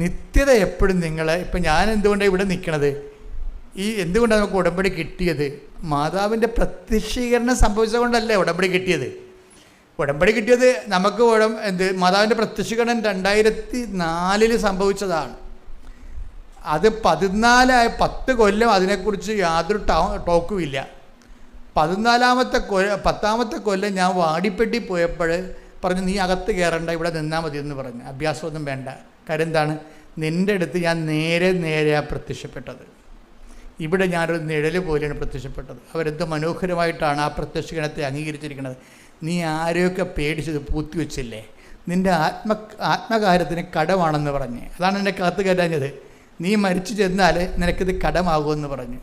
നിത്യത എപ്പോഴും നിങ്ങളെ ഇപ്പം ഞാൻ എന്തുകൊണ്ടാണ് ഇവിടെ നിൽക്കണത്? എന്തുകൊണ്ടാണ് നമുക്ക് ഉടമ്പടി കിട്ടിയത്? മാതാവിൻ്റെ പ്രത്യക്ഷീകരണം സംഭവിച്ചതുകൊണ്ടല്ലേ ഉടമ്പടി കിട്ടിയത്. ഉടമ്പടി കിട്ടിയത് നമുക്ക് മാതാവിൻ്റെ പ്രത്യക്ഷീകരണം 2004 സംഭവിച്ചതാണ്. അത് 10 കൊല്ലം അതിനെക്കുറിച്ച് യാതൊരു ടോക്കും ഇല്ല. 10ാമത്തെ കൊല്ലം ഞാൻ വാടിപ്പെട്ടി പോയപ്പോൾ പറഞ്ഞു, നീ അകത്ത് കയറണ്ട, ഇവിടെ നിന്നാൽ മതി എന്ന് പറഞ്ഞു. അഭ്യാസമൊന്നും വേണ്ട. കാര്യം എന്താണ്? നിൻ്റെ അടുത്ത് ഞാൻ നേരെയാണ് പ്രത്യക്ഷപ്പെട്ടത്. ഇവിടെ ഞാനൊരു നിഴൽ പോലെയാണ് പ്രത്യക്ഷപ്പെട്ടത്. അവരെന്ത് മനോഹരമായിട്ടാണ് ആ പ്രത്യക്ഷീകരണത്തെ അംഗീകരിച്ചിരിക്കുന്നത്. നീ ആരെയൊക്കെ പേടിച്ചത് പൂത്തിവെച്ചില്ലേ, നിൻ്റെ ആത്മകാര്യത്തിന് കടമാണെന്ന് പറഞ്ഞ്. അതാണ് എന്നെ കാത്തു കയറ്റാഞ്ഞത്. നീ മരിച്ചു ചെന്നാൽ നിനക്കിത് കടമാകുമെന്ന് പറഞ്ഞു.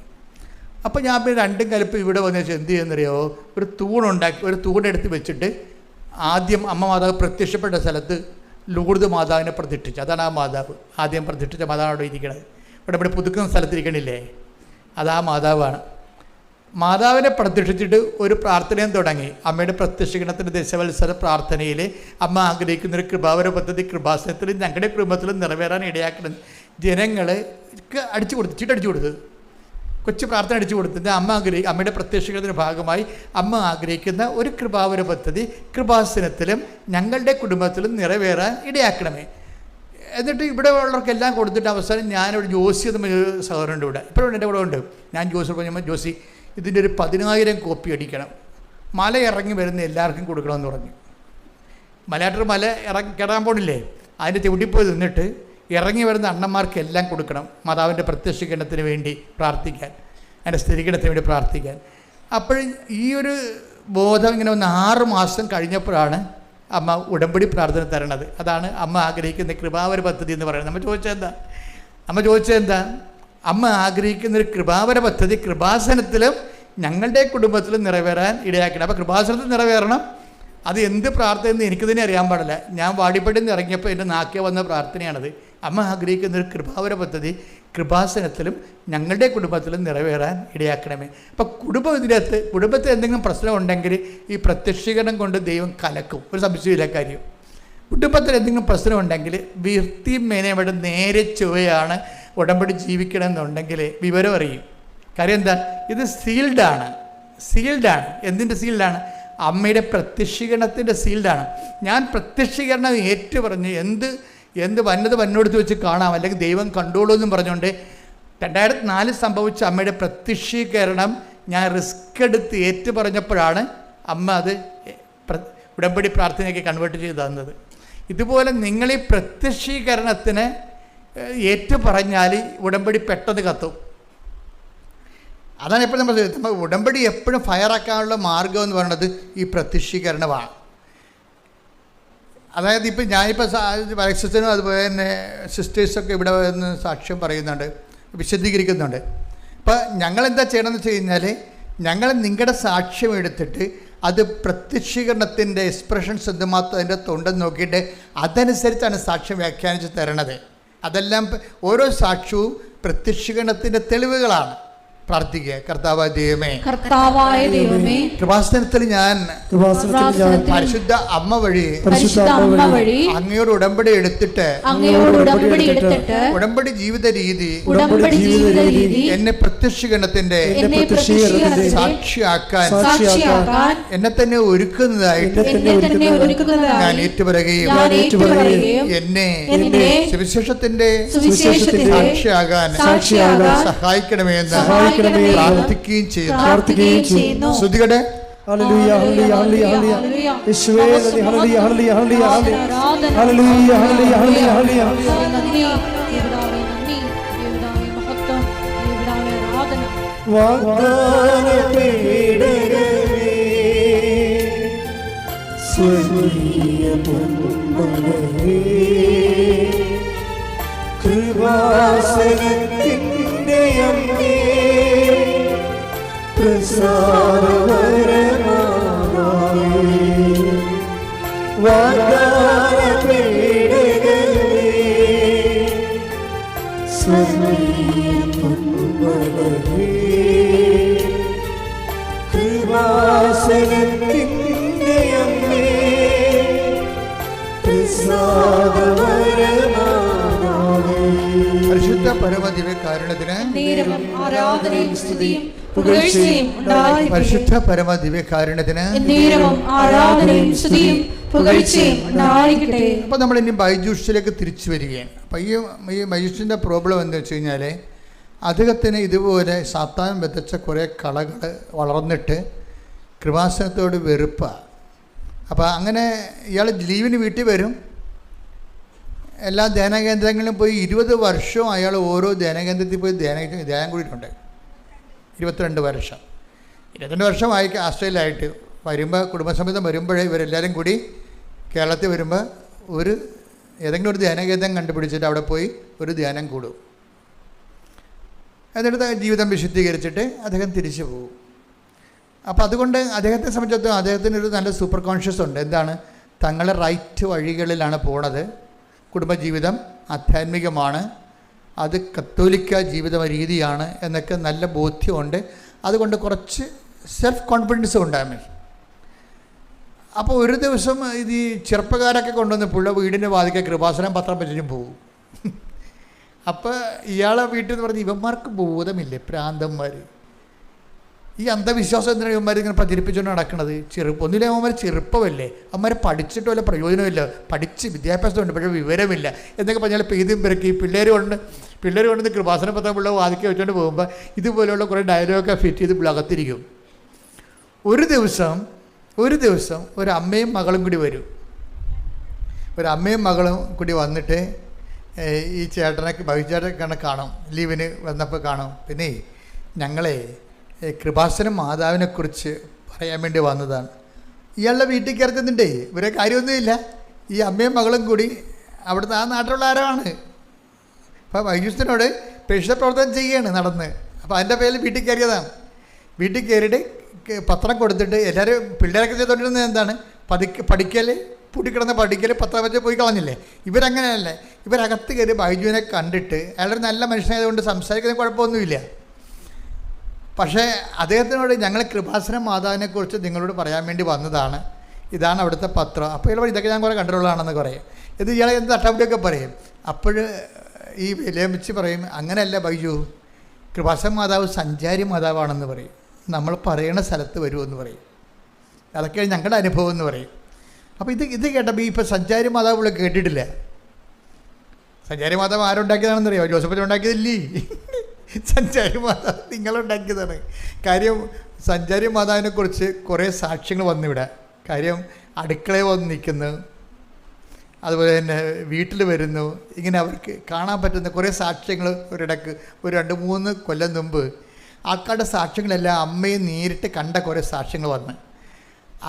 അപ്പോൾ ഞാൻ പിന്നെ രണ്ടും കലപ്പ് ഇവിടെ വന്നു വെച്ചാൽ എന്ത് ചെയ്യുന്നറിയോ, ഒരു തൂണുണ്ടാക്കി, ഒരു തൂണെടുത്ത് വെച്ചിട്ട് ആദ്യം അമ്മ മാതാവ് പ്രത്യക്ഷപ്പെട്ട സ്ഥലത്ത് ലൂർദ് മാതാവിനെ പ്രതിഷ്ഠിച്ചു. അതാണ് ആ മാതാവ്, ആദ്യം പ്രതിഷ്ഠിച്ച മാതാവ് അവിടെ ഇരിക്കണത്. ഇവിടെ പുതുക്കുന്ന സ്ഥലത്തിരിക്കണില്ലേ, അതാ മാതാവാണ്. മാതാവിനെ പ്രതിഷ്ഠിച്ചിട്ട് ഒരു പ്രാർത്ഥനയും തുടങ്ങി. അമ്മയുടെ പ്രത്യക്ഷീകരണത്തിൻ്റെ ദശവത്സര പ്രാർത്ഥനയിൽ അമ്മ ആഗ്രഹിക്കുന്നൊരു കൃപാവര പദ്ധതി കൃപാസനത്തിലും ഞങ്ങളുടെ കുടുംബത്തിലും നിറവേറാൻ ഇടയാക്കണം. ജനങ്ങൾക്ക് അടിച്ചു കൊടുത്തു, ചീട്ടടിച്ചു കൊടുത്ത്, കൊച്ചു പ്രാർത്ഥന അടിച്ചു കൊടുത്തിട്ട് അമ്മയുടെ പ്രത്യക്ഷീകരണത്തിൻ്റെ ഭാഗമായി അമ്മ ആഗ്രഹിക്കുന്ന ഒരു കൃപാവര പദ്ധതി കൃപാസനത്തിലും ഞങ്ങളുടെ കുടുംബത്തിലും നിറവേറാൻ ഇടയാക്കണമേ. എന്നിട്ട് ഇവിടെ ഉള്ളവർക്കെല്ലാം കൊടുത്തിട്ട് അവസാനം ഞാനൊരു ജോസി എന്ന് സഹോദരൻ്റെ ഇവിടെ ഇപ്പോഴും എൻ്റെ കൂടെ ഉണ്ട്. ഞാൻ ജോസി പറഞ്ഞപ്പോൾ ജോസി ഇതിൻ്റെ ഒരു 10,000 കോപ്പി അടിക്കണം, മല ഇറങ്ങി വരുന്ന എല്ലാവർക്കും കൊടുക്കണമെന്ന് പറഞ്ഞു. മലയാറ്റർ മല കയറാൻ പോണില്ലേ, അതിൻ്റെ ചവിട്ടിപ്പോയി നിന്നിട്ട് ഇറങ്ങി വരുന്ന അണ്ണന്മാർക്കെല്ലാം കൊടുക്കണം, മാതാവിൻ്റെ പ്രത്യക്ഷീകരണത്തിന് വേണ്ടി പ്രാർത്ഥിക്കാൻ, അതിൻ്റെ സ്ഥിരീകരണത്തിന് വേണ്ടി പ്രാർത്ഥിക്കാൻ. അപ്പോഴും ഈ ഒരു ബോധം ഇങ്ങനെ 6 മാസം കഴിഞ്ഞപ്പോഴാണ് അമ്മ ഉടമ്പടി പ്രാർത്ഥന തരണത്. അതാണ് അമ്മ ആഗ്രഹിക്കുന്ന കൃപാവര പദ്ധതി എന്ന് പറയുന്നത്. അമ്മ ചോദിച്ചതെന്താ, അമ്മ ആഗ്രഹിക്കുന്നൊരു കൃപാവര പദ്ധതി കൃപാസനത്തിലും ഞങ്ങളുടെ കുടുംബത്തിലും നിറവേറാൻ ഇടയാക്കണം. അപ്പോൾ കൃപാസനത്തിൽ നിറവേറണം. അത് എന്ത് പ്രാർത്ഥനയെന്ന് എനിക്ക് തന്നെ അറിയാൻ പാടില്ല. ഞാൻ വാടിപ്പടിയിൽ നിന്ന് ഇറങ്ങിയപ്പോൾ എൻ്റെ നാക്കിൽ വന്ന പ്രാർത്ഥനയാണത്. അമ്മ ആഗ്രഹിക്കുന്നൊരു കൃപാവര പദ്ധതി കൃപാസനത്തിലും ഞങ്ങളുടെ കുടുംബത്തിലും നിറവേറാൻ ഇടയാക്കണമേ. അപ്പോൾ കുടുംബത്തിൽ എന്തെങ്കിലും പ്രശ്നം ഉണ്ടെങ്കിൽ ഈ പ്രത്യക്ഷീകരണം കൊണ്ട് ദൈവം കലക്കും, ഒരു സംശയമില്ല കാര്യം. കുടുംബത്തിൽ എന്തെങ്കിലും പ്രശ്നം ഉണ്ടെങ്കിൽ വൃത്തിയും മേനയുടെ നേരെ ചുവയാണ് ഉടമ്പടി ജീവിക്കണമെന്നുണ്ടെങ്കിൽ വിവരം അറിയും. കാര്യം എന്താ, ഇത് സീൽഡാണ്. എന്തിൻ്റെ സീൽഡാണ്? അമ്മയുടെ പ്രത്യക്ഷീകരണത്തിൻ്റെ സീൽഡാണ്. ഞാൻ പ്രത്യക്ഷീകരണം ഏറ്റു പറഞ്ഞ് എന്ത് വന്നത് വന്നോടുത്ത് വെച്ച് കാണാം, അല്ലെങ്കിൽ ദൈവം കണ്ടോളൂ എന്നും പറഞ്ഞുകൊണ്ട് 2004 സംഭവിച്ച അമ്മയുടെ പ്രത്യക്ഷീകരണം ഞാൻ റിസ്ക് എടുത്ത് ഏറ്റു പറഞ്ഞപ്പോഴാണ് അമ്മ അത് ഉടമ്പടി പ്രാർത്ഥനയൊക്കെ കൺവേർട്ട് ചെയ്ത് തന്നത്. ഇതുപോലെ നിങ്ങൾ ഈ പ്രത്യക്ഷീകരണത്തിന് ഏറ്റു പറഞ്ഞാൽ ഉടമ്പടി പെട്ടെന്ന് കത്തും. അതാണ് എപ്പോഴും നമ്മൾ ഉടമ്പടി എപ്പോഴും ഫയറാക്കാനുള്ള മാർഗം എന്ന് പറയുന്നത് ഈ പ്രത്യക്ഷീകരണമാണ്. അതായത് ഇപ്പം ഞാനിപ്പോൾ വൈക്സത്തിനും അതുപോലെ തന്നെ സിസ്റ്റേഴ്സൊക്കെ ഇവിടെ വന്ന് സാക്ഷ്യം പറയുന്നുണ്ട്, വിശദീകരിക്കുന്നുണ്ട്. അപ്പം ഞങ്ങളെന്താ ചെയ്യണമെന്ന് വെച്ച് കഴിഞ്ഞാൽ, ഞങ്ങൾ നിങ്ങളുടെ സാക്ഷ്യം എടുത്തിട്ട് അത് പ്രത്യക്ഷീകരണത്തിൻ്റെ എക്സ്പ്രഷൻസ് എന്തുമാത്രം അതിൻ്റെ തൊണ്ടെന്ന് നോക്കിയിട്ട് അതനുസരിച്ചാണ് സാക്ഷ്യം വ്യാഖ്യാനിച്ച് തരണത്. അതെല്ലാം ഓരോ സാക്ഷ്യവും പ്രത്യക്ഷീകരണത്തിൻ്റെ തെളിവുകളാണ്. പ്രാർത്ഥിക്കുക. കർത്താവായ ദൈവമേ, കൃപാസനത്തിൽ ഞാൻ പരിശുദ്ധ അമ്മ വഴി അങ്ങയോട് ഉടമ്പടി എടുത്തിട്ട് ഉടമ്പടി ജീവിത രീതി എന്നെ പ്രത്യക്ഷീകരണത്തിന്റെ സാക്ഷിയാക്കാൻ എന്നെ തന്നെ ഒരുക്കുന്നതായിട്ട് ഞാൻ ഏറ്റുപറയുകയും എന്നെ സുവിശേഷത്തിന്റെ സാക്ഷിയാകാൻ സഹായിക്കണമെന്ന് പ്രാർത്ഥിക്കുകയും ചെയ്യുന്നു. ശ്രുതികടെ ഹല്ലേലൂയ ഹല്ലേലൂയ ഹല്ലേലൂയ ഹല്ലേലൂയ യേശുവേ നന്ദി ഹല്ലേലൂയ ഹല്ലേലൂയ ഹല്ലേലൂയ ഹല്ലേലൂയ ഹല്ലേലൂയ ഹല്ലേലൂയ നന്ദി യേശുവേ നന്ദി യേശുവേ മഹത്വം യേശുവേ ആരാധന വാഗ്ദാന പേടകമേ സ്വർഗീയ പൊന്മലരേ കൃപാസനത്തിൻ്റെ അമ്മേ വാഗ്ദാന പേടകമേ സ്വർഗീയ പൊന്മലരേ കൃപാസനത്തിൻ്റെ അമ്മേ പരിശുദ്ധ പരമദിവ്യകാരുണ്യത്തിന് ആരാധനയും സ്തുതിയും പുകഴ്ചയും ഉണ്ടായിരിക്കട്ടെ. പരിശുദ്ധ പരമദിവ്യകാരുണ്യത്തിന് ആരാധനയും സ്തുതിയും പുകഴ്ചയും ഉണ്ടായിരിക്കട്ടെ. അപ്പോൾ നമ്മൾ ഇനി ബൈജൂഷിലേക്ക് തിരിച്ചു വരികയാണ്. അപ്പോൾ ഈ ബൈജൂഷിൻ്റെ പ്രോബ്ലം എന്താ വെച്ച് കഴിഞ്ഞാൽ, അദ്ദേഹത്തിന് ഇതുപോലെ സാത്താൻ വിതച്ച കുറേ കളകൾ വളർന്നിട്ട് കൃപാസനത്തോട് വെറുപ്പാണ്. അപ്പോൾ അങ്ങനെ ഇയാൾ ലീവിന് വീട്ടിൽ വരും, എല്ലാ ധ്യാനകേന്ദ്രങ്ങളിലും പോയി 20 വർഷവും അയാൾ ഓരോ ധ്യാനകേന്ദ്രത്തിൽ പോയി ധ്യാനം കൂടിയിട്ടുണ്ട്. 22 വർഷം. 22 വർഷമായി ആസ്ട്രേലിയയിലായിട്ട് വരുമ്പോൾ, കുടുംബസമേതം വരുമ്പോഴേ ഇവരെല്ലാവരും കൂടി കേരളത്തിൽ വരുമ്പോൾ ഏതെങ്കിലും ഒരു ധ്യാനകേന്ദ്രം കണ്ടുപിടിച്ചിട്ട് അവിടെ പോയി ഒരു ധ്യാനം കൂടും. എന്നിട്ട് ജീവിതം വിശുദ്ധീകരിച്ചിട്ട് അദ്ദേഹം തിരിച്ചു പോകും. അപ്പോൾ അതുകൊണ്ട് അദ്ദേഹത്തെ സംബന്ധിച്ചിടത്തോളം അദ്ദേഹത്തിനൊരു നല്ല സൂപ്പർ കോൺഷ്യസ് ഉണ്ട്. എന്താണ്? തങ്ങളുടെ റൈറ്റ് വഴികളിലാണ് പോണത്. കുടുംബജീവിതം ആധ്യാത്മികമാണ്, അത് കത്തോലിക്ക ജീവിത രീതിയാണ് എന്നൊക്കെ നല്ല ബോധ്യമുണ്ട്. അതുകൊണ്ട് കുറച്ച് സെൽഫ് കോൺഫിഡൻസ് ഉണ്ടാകും. അപ്പോൾ ഒരു ദിവസം ഇത് ഈ ചെറുപ്പക്കാരൊക്കെ കൊണ്ടുവന്ന് പുള്ള വീടിൻ്റെ വാതിക്കെ കൃപാസനം പത്രം വെച്ചിട്ടും പോകും. അപ്പോൾ ഇയാളെ വീട്ടിൽ നിന്ന് പറഞ്ഞ് ഇവന്മാർക്ക് ബോധമില്ലേ, പ്രാന്തന്മാർ, ഈ അന്ധവിശ്വാസം എന്തിനാണ് ഇവന്മാർ ഇങ്ങനെ പ്രചരിപ്പിച്ചുകൊണ്ട് നടക്കുന്നത്? ഒന്നിലെ അവന്മാർ ചെറുപ്പമല്ലേ, അവന്മാരെ പഠിച്ചിട്ട് വല്ല പ്രയോജനമില്ല, പഠിച്ച് വിദ്യാഭ്യാസമുണ്ട് പക്ഷേ വിവരമില്ല എന്നൊക്കെ പറഞ്ഞാൽ പെയ്തും പെരുക്കി പിള്ളേർ കൊണ്ടുവന്ന് കൃപാസന പത്രം പിള്ളേർ വാതിക്കെ വെച്ചുകൊണ്ട് പോകുമ്പോൾ ഇതുപോലെയുള്ള കുറേ ഡയലോഗൊക്കെ ഫിറ്റ് ചെയ്ത് പിള്ളകത്തിരിക്കും. ഒരു ദിവസം ഒരു അമ്മയും മകളും കൂടി വരും. ഒരു അമ്മയും മകളും കൂടി വന്നിട്ട് ഈ ബൈചേട്ടനെ കാണും, ലീവിന് വന്നപ്പോൾ കാണും. പിന്നെ ഞങ്ങളെ കൃപാസന മാതാവിനെക്കുറിച്ച് പറയാൻ വേണ്ടി വന്നതാണ്. ഇയാളുടെ വീട്ടിൽ കയറുന്നുണ്ടേ, ഇവരെ കാര്യമൊന്നുമില്ല. ഈ അമ്മയും മകളും കൂടി അവിടുത്തെ ആ നാട്ടിലുള്ള ആരാണ്. അപ്പോൾ വൈദ്യുസ്തനോട് പ്രേക്ഷിത പ്രവർത്തനം ചെയ്യുകയാണ് നടന്ന്. അപ്പോൾ അതിൻ്റെ പേരിൽ വീട്ടിൽ കയറിയതാണ്. വീട്ടിൽ കയറിയിട്ട് പത്രം കൊടുത്തിട്ട് എല്ലാവരും പിള്ളേരൊക്കെ ചെയ്തുകൊണ്ടിരുന്നത് എന്താണ്? പഠിക്കൽ, പൂട്ടിക്കിടന്ന് പഠിക്കൽ, പത്രം വെച്ച് പോയി കളഞ്ഞില്ലേ. ഇവരങ്ങനെയല്ലേ, ഇവരകത്ത് കയറി ബൈജുവിനെ കണ്ടിട്ട് അയാളൊരു നല്ല മനുഷ്യനായതുകൊണ്ട് സംസാരിക്കുന്ന കുഴപ്പമൊന്നുമില്ല. പക്ഷേ അദ്ദേഹത്തിനോട് ഞങ്ങൾ കൃപാസന മാതാവിനെക്കുറിച്ച് നിങ്ങളോട് പറയാൻ വേണ്ടി വന്നതാണ്, ഇതാണ് അവിടുത്തെ പത്രം. അപ്പോൾ ഇയാൾ ഇതൊക്കെ ഞാൻ കുറേ കണ്ടിട്ടുള്ളതാണെന്ന് പറയും. ഇത് ഇയാളെ എന്ത് തട്ടപ്പടിയൊക്കെ പറയും. അപ്പോൾ ഈ വിലമിച്ച് പറയും, അങ്ങനെയല്ല ബൈജു, കൃപാസന മാതാവ് സഞ്ചാരി മാതാവാണെന്ന് പറയും. നമ്മൾ പറയുന്ന സ്ഥലത്ത് വരുമെന്ന് പറയും. അതൊക്കെയാണ് ഞങ്ങളുടെ അനുഭവം എന്ന് പറയും. അപ്പോൾ ഇത് കേട്ടപ്പോൾ ഇപ്പോൾ സഞ്ചാരി മാതാവ് ഇവിടെ കേട്ടിട്ടില്ല. സഞ്ചാരി മാതാവ് ആരുണ്ടാക്കിയതാണെന്ന് അറിയാമോ? ജോസഫിനെ ഉണ്ടാക്കിയതില്ലേ? സഞ്ചാരി മാതാവ് നിങ്ങളുണ്ടാക്കിയതാണ്. കാര്യം സഞ്ചാരി മാതാവിനെക്കുറിച്ച് കുറേ സാക്ഷ്യങ്ങൾ വന്നിവിടെ. കാര്യം അടുക്കളയിൽ വന്ന് നിൽക്കുന്നു, അതുപോലെ തന്നെ വീട്ടിൽ വരുന്നു. ഇങ്ങനെ അവർക്ക് കാണാൻ പറ്റുന്ന കുറേ സാക്ഷ്യങ്ങൾ ഒരിടക്ക് ഒരു 2-3 കൊല്ലം മുമ്പ് ആൾക്കാരുടെ സാക്ഷ്യങ്ങളെല്ലാം അമ്മയെ നേരിട്ട് കണ്ട കുറേ സാക്ഷ്യങ്ങൾ വന്ന്.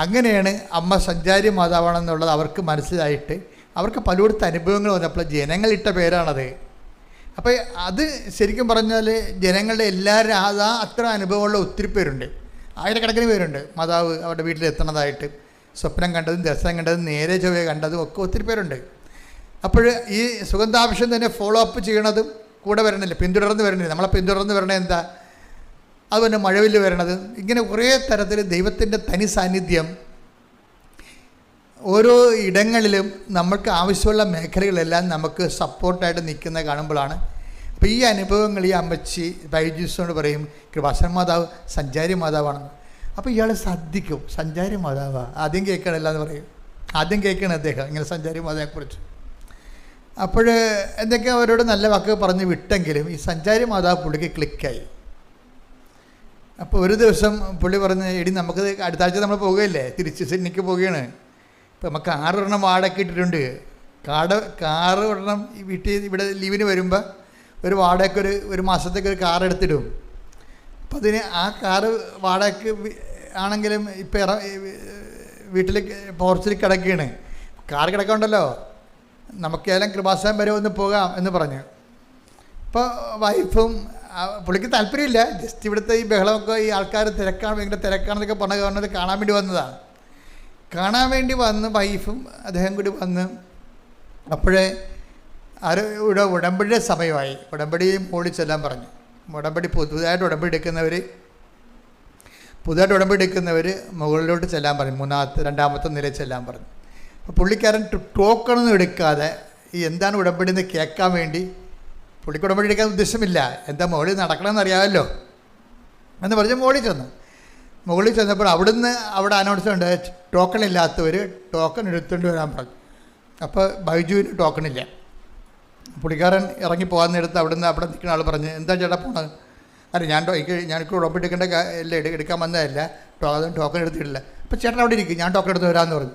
അങ്ങനെയാണ് അമ്മ സഞ്ചാരി മാതാവാണെന്നുള്ളത് അവർക്ക് മനസ്സിലായിട്ട് അവർക്ക് പലയിടത്ത് അനുഭവങ്ങൾ വന്നപ്പോൾ ജനങ്ങളിട്ട പേരാണത്. അപ്പോൾ അത് ശരിക്കും പറഞ്ഞാൽ ജനങ്ങളുടെ എല്ലാവരും അത്ര അനുഭവമുള്ള ഒത്തിരി പേരുണ്ട്, ആയിരക്കണക്കിന് പേരുണ്ട്. മാതാവ് അവരുടെ വീട്ടിലെത്തണതായിട്ട് സ്വപ്നം കണ്ടതും ദർശനം കണ്ടതും നേരെ ചൊവ്വേ കണ്ടതും ഒക്കെ ഒത്തിരി പേരുണ്ട്. അപ്പോൾ ഈ സുഗന്ധാഭിഷേകം തന്നെ ഫോളോ അപ്പ് ചെയ്യണതും കൂടെ വരണില്ല, പിന്തുടർന്ന് വരണില്ല. നമ്മളെ പിന്തുടർന്ന് വരണത് എന്താ? അതുപോലെ മഴവില്ല് വരണത്, ഇങ്ങനെ കുറേ തരത്തിൽ ദൈവത്തിൻ്റെ തനി സാന്നിധ്യം ഓരോ ഇടങ്ങളിലും നമുക്ക് ആവശ്യമുള്ള മേഖലകളെല്ലാം നമുക്ക് സപ്പോർട്ടായിട്ട് നിൽക്കുന്ന കാണുമ്പോഴാണ്. അപ്പോൾ ഈ അനുഭവങ്ങൾ ഈ അമ്മച്ചി ബൈജൂസിനോട് പറയും, കൃപാസന മാതാവ് സഞ്ചാരി മാതാവാണെന്ന്. അപ്പോൾ ഇയാൾ ശ്രദ്ധിക്കും, സഞ്ചാരി മാതാവാ ആദ്യം കേൾക്കണില്ല എന്ന് പറയും. ആദ്യം കേൾക്കണം അദ്ദേഹം ഇങ്ങനെ സഞ്ചാരി മാതാവിനെക്കുറിച്ച്. അപ്പോൾ എന്തൊക്കെ അവരോട് നല്ല വാക്ക് പറഞ്ഞ് വിട്ടെങ്കിലും ഈ സഞ്ചാരി മാതാവ് പുള്ളിക്ക് ക്ലിക്കായി. അപ്പോൾ ഒരു ദിവസം പുള്ളി പറഞ്ഞ്, എടി നമുക്ക് അടുത്ത ആഴ്ച നമ്മൾ പോകുകയല്ലേ, തിരിച്ച് സിഡ്നിക്ക് പോവുകയാണ്. ഇപ്പോൾ നമുക്ക് 6 ഒരെണ്ണം വാടക ഇട്ടിട്ടുണ്ട്. കാറ് ഒരെണ്ണം വീട്ടിൽ ഇവിടെ ലീവിന് വരുമ്പോൾ ഒരു വാടകയ്ക്ക് ഒരു മാസത്തേക്ക് ഒരു കാർ എടുത്തിടും. അപ്പോൾ അതിന് ആ കാറ് വാടകയ്ക്ക് ആണെങ്കിലും ഇപ്പോൾ വീട്ടിൽ പോർച്ചിൽ കിടക്കുകയാണ്. കാർ കിടക്കണ്ടല്ലോ, നമുക്കേലും കൃപാസനം വരെ ഒന്ന് പോകാം എന്ന് പറഞ്ഞു. അപ്പോൾ വൈഫും പുള്ളിക്ക് താല്പര്യമില്ല, ജസ്റ്റ് ഇവിടുത്തെ ഈ ബഹളമൊക്കെ ഈ ആൾക്കാർ ഭയങ്കര തിരക്കാണെന്നൊക്കെ പറഞ്ഞത് കാണാൻ വേണ്ടി വന്നതാണ്. കാണാൻ വേണ്ടി വന്ന് വൈഫും അദ്ദേഹം കൂടി വന്ന് അപ്പോഴേ ഇവിടെ ഉടമ്പടിയുടെ സമയമായി. ഉടമ്പടിയും മോളിൽ ചെല്ലാൻ പറഞ്ഞു. പുതുതായിട്ട് ഉടമ്പടി എടുക്കുന്നവർ മുകളിലോട്ട് ചെല്ലാൻ പറഞ്ഞു, 2ാമത്തെ നിലയിൽ ചെല്ലാൻ പറഞ്ഞു. അപ്പോൾ പുള്ളിക്കാരൻ ടോക്കണൊന്നും എടുക്കാതെ ഈ എന്താണ് ഉടമ്പടി എന്ന് കേൾക്കാൻ വേണ്ടി, പുള്ളിക്ക് ഉടമ്പടി എടുക്കാൻ ഉദ്ദേശമില്ല, എന്താ മുകളിൽ നടക്കണമെന്ന് അറിയാമല്ലോ എന്ന് പറഞ്ഞ് മുകളിൽ ചെന്നപ്പോൾ അവിടെ അനൗൺസ്മെൻ്റ്, ടോക്കൺ ഇല്ലാത്തവർ ടോക്കൺ എടുത്തുകൊണ്ട് വരാൻ പറഞ്ഞു. അപ്പോൾ ബൈജുവിന് ടോക്കണില്ല. പുള്ളിക്കാരൻ ഇറങ്ങി പോകാൻ നേരത്ത് അവിടെ നിൽക്കുന്ന ആൾ പറഞ്ഞ്, എന്താ ചേട്ടാ പോണത്? അല്ല ഞാനിപ്പോൾ ഉടമ്പടി എടുക്കാൻ വന്നതല്ല, ടോക്കൺ എടുത്തിട്ടില്ല. അപ്പോൾ ചേട്ടൻ അവിടെ ഇരിക്കും, ഞാൻ ടോക്കൺ എടുത്ത് വരാമെന്ന് പറഞ്ഞു.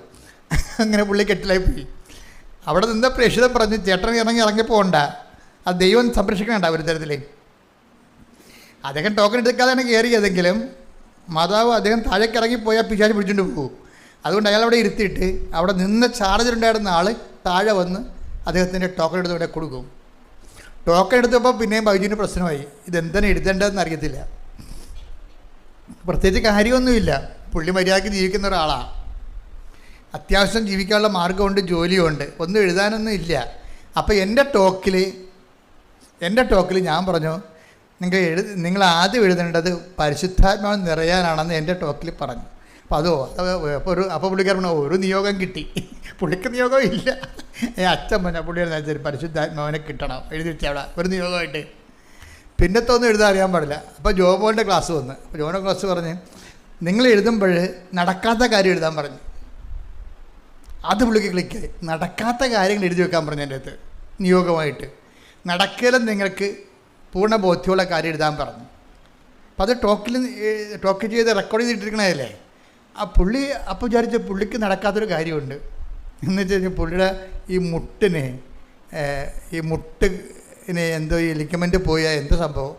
അങ്ങനെ പുള്ളി കെട്ടിലായി പോയി. അവിടെ നിന്ന് പ്രേക്ഷിതം പറഞ്ഞ്, ചേട്ടൻ ഇറങ്ങി പോകണ്ട, അത് ദൈവം സംരക്ഷിക്കണ്ട ഒരു തരത്തിൽ. അദ്ദേഹം ടോക്കൺ എടുക്കാതെയാണ് കയറിയതെങ്കിലും മാതാവ് അദ്ദേഹം താഴേക്ക് ഇറങ്ങിപ്പോയാൽ പിശാച് പിടിച്ചുകൊണ്ട് പോകും. അതുകൊണ്ട് അയാൾ അവിടെ ഇരുത്തിയിട്ട് അവിടെ നിന്ന് ചാർജിലുണ്ടായിരുന്ന ആൾ താഴെ വന്ന് അദ്ദേഹത്തിൻ്റെ ടോക്കൺ എടുത്ത് ഇവിടെ കൊടുക്കും. ടോക്കൺ എടുത്തപ്പോൾ പിന്നെയും ബൈജുവിന് പ്രശ്നമായി. ഇതെന്താണ് എഴുതേണ്ടതെന്ന് അറിയത്തില്ല. പ്രത്യേകിച്ച് കാര്യമൊന്നുമില്ല, പുള്ളി മര്യാദയ്ക്ക് ജീവിക്കുന്ന ഒരാളാണ്. അത്യാവശ്യം ജീവിക്കാനുള്ള മാർഗമുണ്ട്, ജോലിയുണ്ട്, ഒന്നും എഴുതാനൊന്നും ഇല്ല. അപ്പോൾ എൻ്റെ ടോക്കിൽ ഞാൻ പറഞ്ഞു, നിങ്ങൾ ആദ്യം എഴുതേണ്ടത് പരിശുദ്ധാത്മാവ് നിറയാനാണെന്ന് എൻ്റെ ടോക്കിൽ പറഞ്ഞു. അപ്പോൾ പുള്ളിക്കാരൻ പറഞ്ഞു ഒരു നിയോഗം കിട്ടി. പുള്ളിക്ക് നിയോഗം ഇല്ല. അച്ഛൻ പറഞ്ഞാൽ പുള്ളിയുടെ പരിശുദ്ധാത്മാവിനെ കിട്ടണം, എഴുതി വെച്ചാൽ അവിടെ ഒരു നിയോഗമായിട്ട്. പിന്നത്തൊന്നും എഴുതാൻ അറിയാൻ പാടില്ല. അപ്പോൾ ജോബോൻ്റെ ക്ലാസ് വന്ന്, അപ്പോൾ ജോബോൻ്റെ ക്ലാസ് പറഞ്ഞ് നിങ്ങൾ എഴുതുമ്പോൾ നടക്കാത്ത കാര്യം എഴുതാൻ പറഞ്ഞു. അത് പുള്ളിക്ക് ക്ലിക്ക്. നടക്കാത്ത കാര്യങ്ങൾ എഴുതി വെക്കാൻ പറഞ്ഞു എൻ്റെ അടുത്ത് നിയോഗമായിട്ട്. നടക്കലും നിങ്ങൾക്ക് പൂർണ്ണ ബോധ്യമുള്ള കാര്യം എഴുതാൻ പറഞ്ഞു. അപ്പോൾ അത് ടോക്ക് ചെയ്ത് റെക്കോർഡ് ചെയ്തിട്ടിരിക്കണതല്ലേ. പുള്ളി അപ്പോൾ വിചാരിച്ച പുള്ളിക്ക് നടക്കാത്തൊരു കാര്യമുണ്ട്. എന്ന് വെച്ച് കഴിഞ്ഞാൽ പുള്ളിയുടെ ഈ മുട്ടിന് എന്തോ ഈ ലിഗമെൻ്റ് പോയാൽ എന്ത് സംഭവം,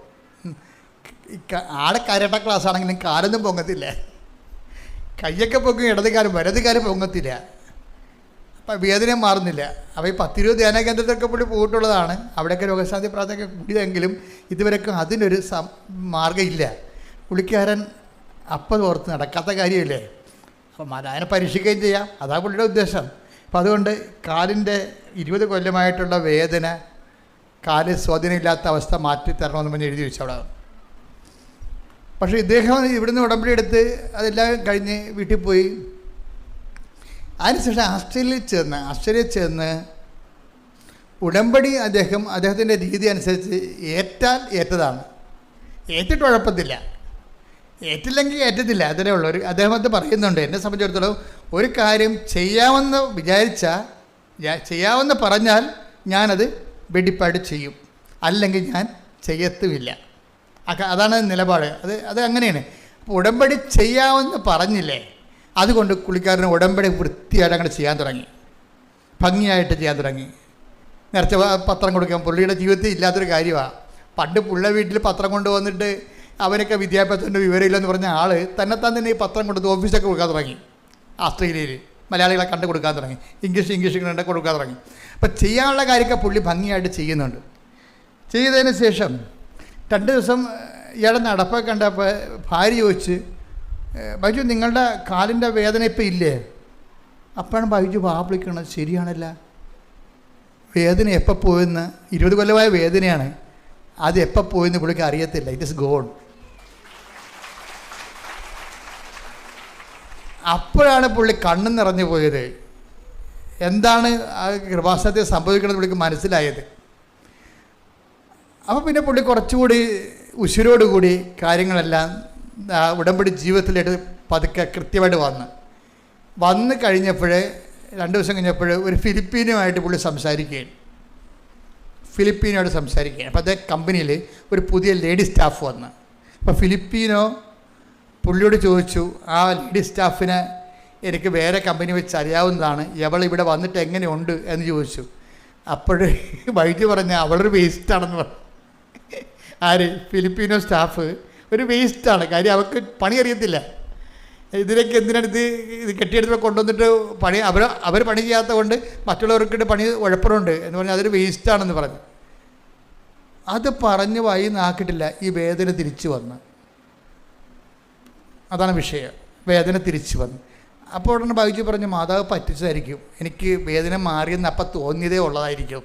ആളെ കരാട്ട ക്ലാസ് ആണെങ്കിലും കാലൊന്നും പൊങ്ങത്തില്ല. കയ്യൊക്കെ പൊങ്ങും, വലതുകാലം പൊങ്ങത്തില്ല. അപ്പം വേദന മാറുന്നില്ല. അപ്പോൾ ഈ 10-20 ധ്യാന കേന്ദ്രത്തൊക്കെ പുള്ളി പോയിട്ടുള്ളതാണ്. അവിടെയൊക്കെ രോഗശാന്തി പ്രാർത്ഥനയൊക്കെ കൂടിയതെങ്കിലും ഇതുവരെയൊക്കെ അതിനൊരു മാർഗ്ഗമില്ല. പുള്ളിക്കാരൻ അപ്പം ഓർത്ത് നടക്കാത്ത കാര്യമില്ലേ. അപ്പം അതിനെ പരീക്ഷിക്കുകയും ചെയ്യാം, അതാണ് പുള്ളിയുടെ ഉദ്ദേശം. അപ്പം അതുകൊണ്ട് കാലിൻ്റെ 20 കൊല്ലമായിട്ടുള്ള വേദന, കാല് സ്വാധീനമില്ലാത്ത അവസ്ഥ മാറ്റിത്തരണമെന്ന് പറഞ്ഞ് എഴുതി വെച്ചു അവിടെ. പക്ഷേ ഇദ്ദേഹം ഇവിടുന്ന് ഉടമ്പടി എടുത്ത് അതെല്ലാം കഴിഞ്ഞ് വീട്ടിൽ പോയി. അതിനുശേഷം ആസ്ട്രേലിയയിൽ ചെന്ന് ഉടമ്പടി അദ്ദേഹത്തിൻ്റെ രീതി അനുസരിച്ച് ഏറ്റാൽ ഏറ്റതാണ്, ഏറ്റിട്ട് കുഴപ്പത്തില്ല, ഏറ്റില്ലെങ്കിൽ ഏറ്റത്തില്ല, അതിലേ ഉള്ളൂ. അദ്ദേഹം അത് പറയുന്നുണ്ട്. എന്നെ സംബന്ധിച്ചിടത്തോളം ഒരു കാര്യം ചെയ്യാമെന്ന് പറഞ്ഞാൽ ഞാനത് വെടിപ്പാട് ചെയ്യും, അല്ലെങ്കിൽ ഞാൻ ചെയ്യത്തുമില്ല. അതാണ് നിലപാട്. അത് അങ്ങനെയാണ്. അപ്പോൾ ഉടമ്പടി ചെയ്യാമെന്ന് പറഞ്ഞില്ലേ, അതുകൊണ്ട് പുള്ളിക്കാരന് ഉടമ്പടി വൃത്തിയായിട്ട് അങ്ങനെ ചെയ്യാൻ തുടങ്ങി, ഭംഗിയായിട്ട് ചെയ്യാൻ തുടങ്ങി. നേരത്തെ പത്രം കൊടുക്കാൻ പുള്ളിയുടെ ജീവിതത്തിൽ ഇല്ലാത്തൊരു കാര്യമാണ്. പണ്ട് പുള്ള വീട്ടിൽ പത്രം കൊണ്ടുവന്നിട്ട് അവനൊക്കെ വിദ്യാഭ്യാസത്തിൻ്റെ വിവരമില്ലെന്ന് പറഞ്ഞ ആൾ തന്നെത്താൻ തന്നെ ഈ പത്രം കൊടുത്ത് ഓഫീസൊക്കെ കൊടുക്കാൻ തുടങ്ങി. ആസ്ട്രേലിയയിൽ മലയാളികളെ കണ്ട് കൊടുക്കാൻ തുടങ്ങി, ഇംഗ്ലീഷ് കണ്ട് കൊടുക്കാൻ തുടങ്ങി. അപ്പം ചെയ്യാനുള്ള കാര്യമൊക്കെ പുള്ളി ഭംഗിയായിട്ട് ചെയ്യുന്നുണ്ട്. ചെയ്തതിന് ശേഷം 2 ദിവസം ഇയാളെ നടപ്പൊക്കെ കണ്ടപ്പോൾ ഭാര്യ ചോദിച്ച്, ബൈജു നിങ്ങളുടെ കാലിൻ്റെ വേദന ഇപ്പം ഇല്ലേ? അപ്പോഴാണ് ബൈജു വിളിക്കണത്, ശരിയാണല്ല, വേദന എപ്പോൾ പോയെന്ന്, 20 കൊല്ലമായ വേദനയാണ്, അത് എപ്പോൾ പോയെന്ന് പുള്ളിക്ക് അറിയത്തില്ല. It is God. അപ്പോഴാണ് പുള്ളി കണ്ണും നിറഞ്ഞു പോയത്. എന്താണ് ആ കൃപാസനത്തിൽ സംഭവിക്കുന്നത് പുള്ളിക്ക് മനസ്സിലായത്. അപ്പോൾ പിന്നെ പുള്ളി കുറച്ചുകൂടി ഉശിരോടുകൂടി കാര്യങ്ങളെല്ലാം ഉടമ്പടി ജീവിതത്തിലേക്ക് പതുക്കെ കൃത്യമായിട്ട് വന്ന് കഴിഞ്ഞപ്പോൾ 2 ദിവസം കഴിഞ്ഞപ്പോൾ ഒരു ഫിലിപ്പീനുമായിട്ട് പുള്ളി സംസാരിക്കുകയാണ്. അപ്പോൾ അതേ കമ്പനിയിൽ ഒരു പുതിയ ലേഡി സ്റ്റാഫ് വന്ന്, അപ്പോൾ ഫിലിപ്പീനോ പുള്ളിയോട് ചോദിച്ചു, ആ ലേഡി സ്റ്റാഫിനെ എനിക്ക് വേറെ കമ്പനി വെച്ച് അറിയാവുന്നതാണ്, ഇവൾ ഇവിടെ വന്നിട്ട് എങ്ങനെയുണ്ട് എന്ന് ചോദിച്ചു. അപ്പോഴേ വൈദ്യു പറഞ്ഞ അവളൊരു വേസ്റ്റാണെന്ന് പറഞ്ഞു. ആര്? ഫിലിപ്പീനോ സ്റ്റാഫ് ഒരു വേസ്റ്റാണ്. കാര്യം അവർക്ക് പണി അറിയത്തില്ല. ഇതിലേക്ക് എന്തിനാണ് ഇത് കെട്ടിയെടുത്ത് കൊണ്ടുവന്നിട്ട് അവർ പണി ചെയ്യാത്ത കൊണ്ട് മറ്റുള്ളവർക്കിട്ട് പണി ഉഴപ്പറുണ്ട് എന്ന് പറഞ്ഞാൽ അതൊരു വേസ്റ്റാണെന്ന് പറഞ്ഞു. അത് പറഞ്ഞ് വായി നാക്കിട്ടില്ല, ഈ വേദന തിരിച്ചു വന്ന്. അതാണ് വിഷയം, വേദന തിരിച്ചു വന്നു. അപ്പോൾ ഉടനെ ബൈജു പറഞ്ഞു, മാതാവ് പറ്റിച്ചതായിരിക്കും, എനിക്ക് വേദന മാറിയെന്ന് അപ്പം തോന്നിയതേ ഉള്ളതായിരിക്കും,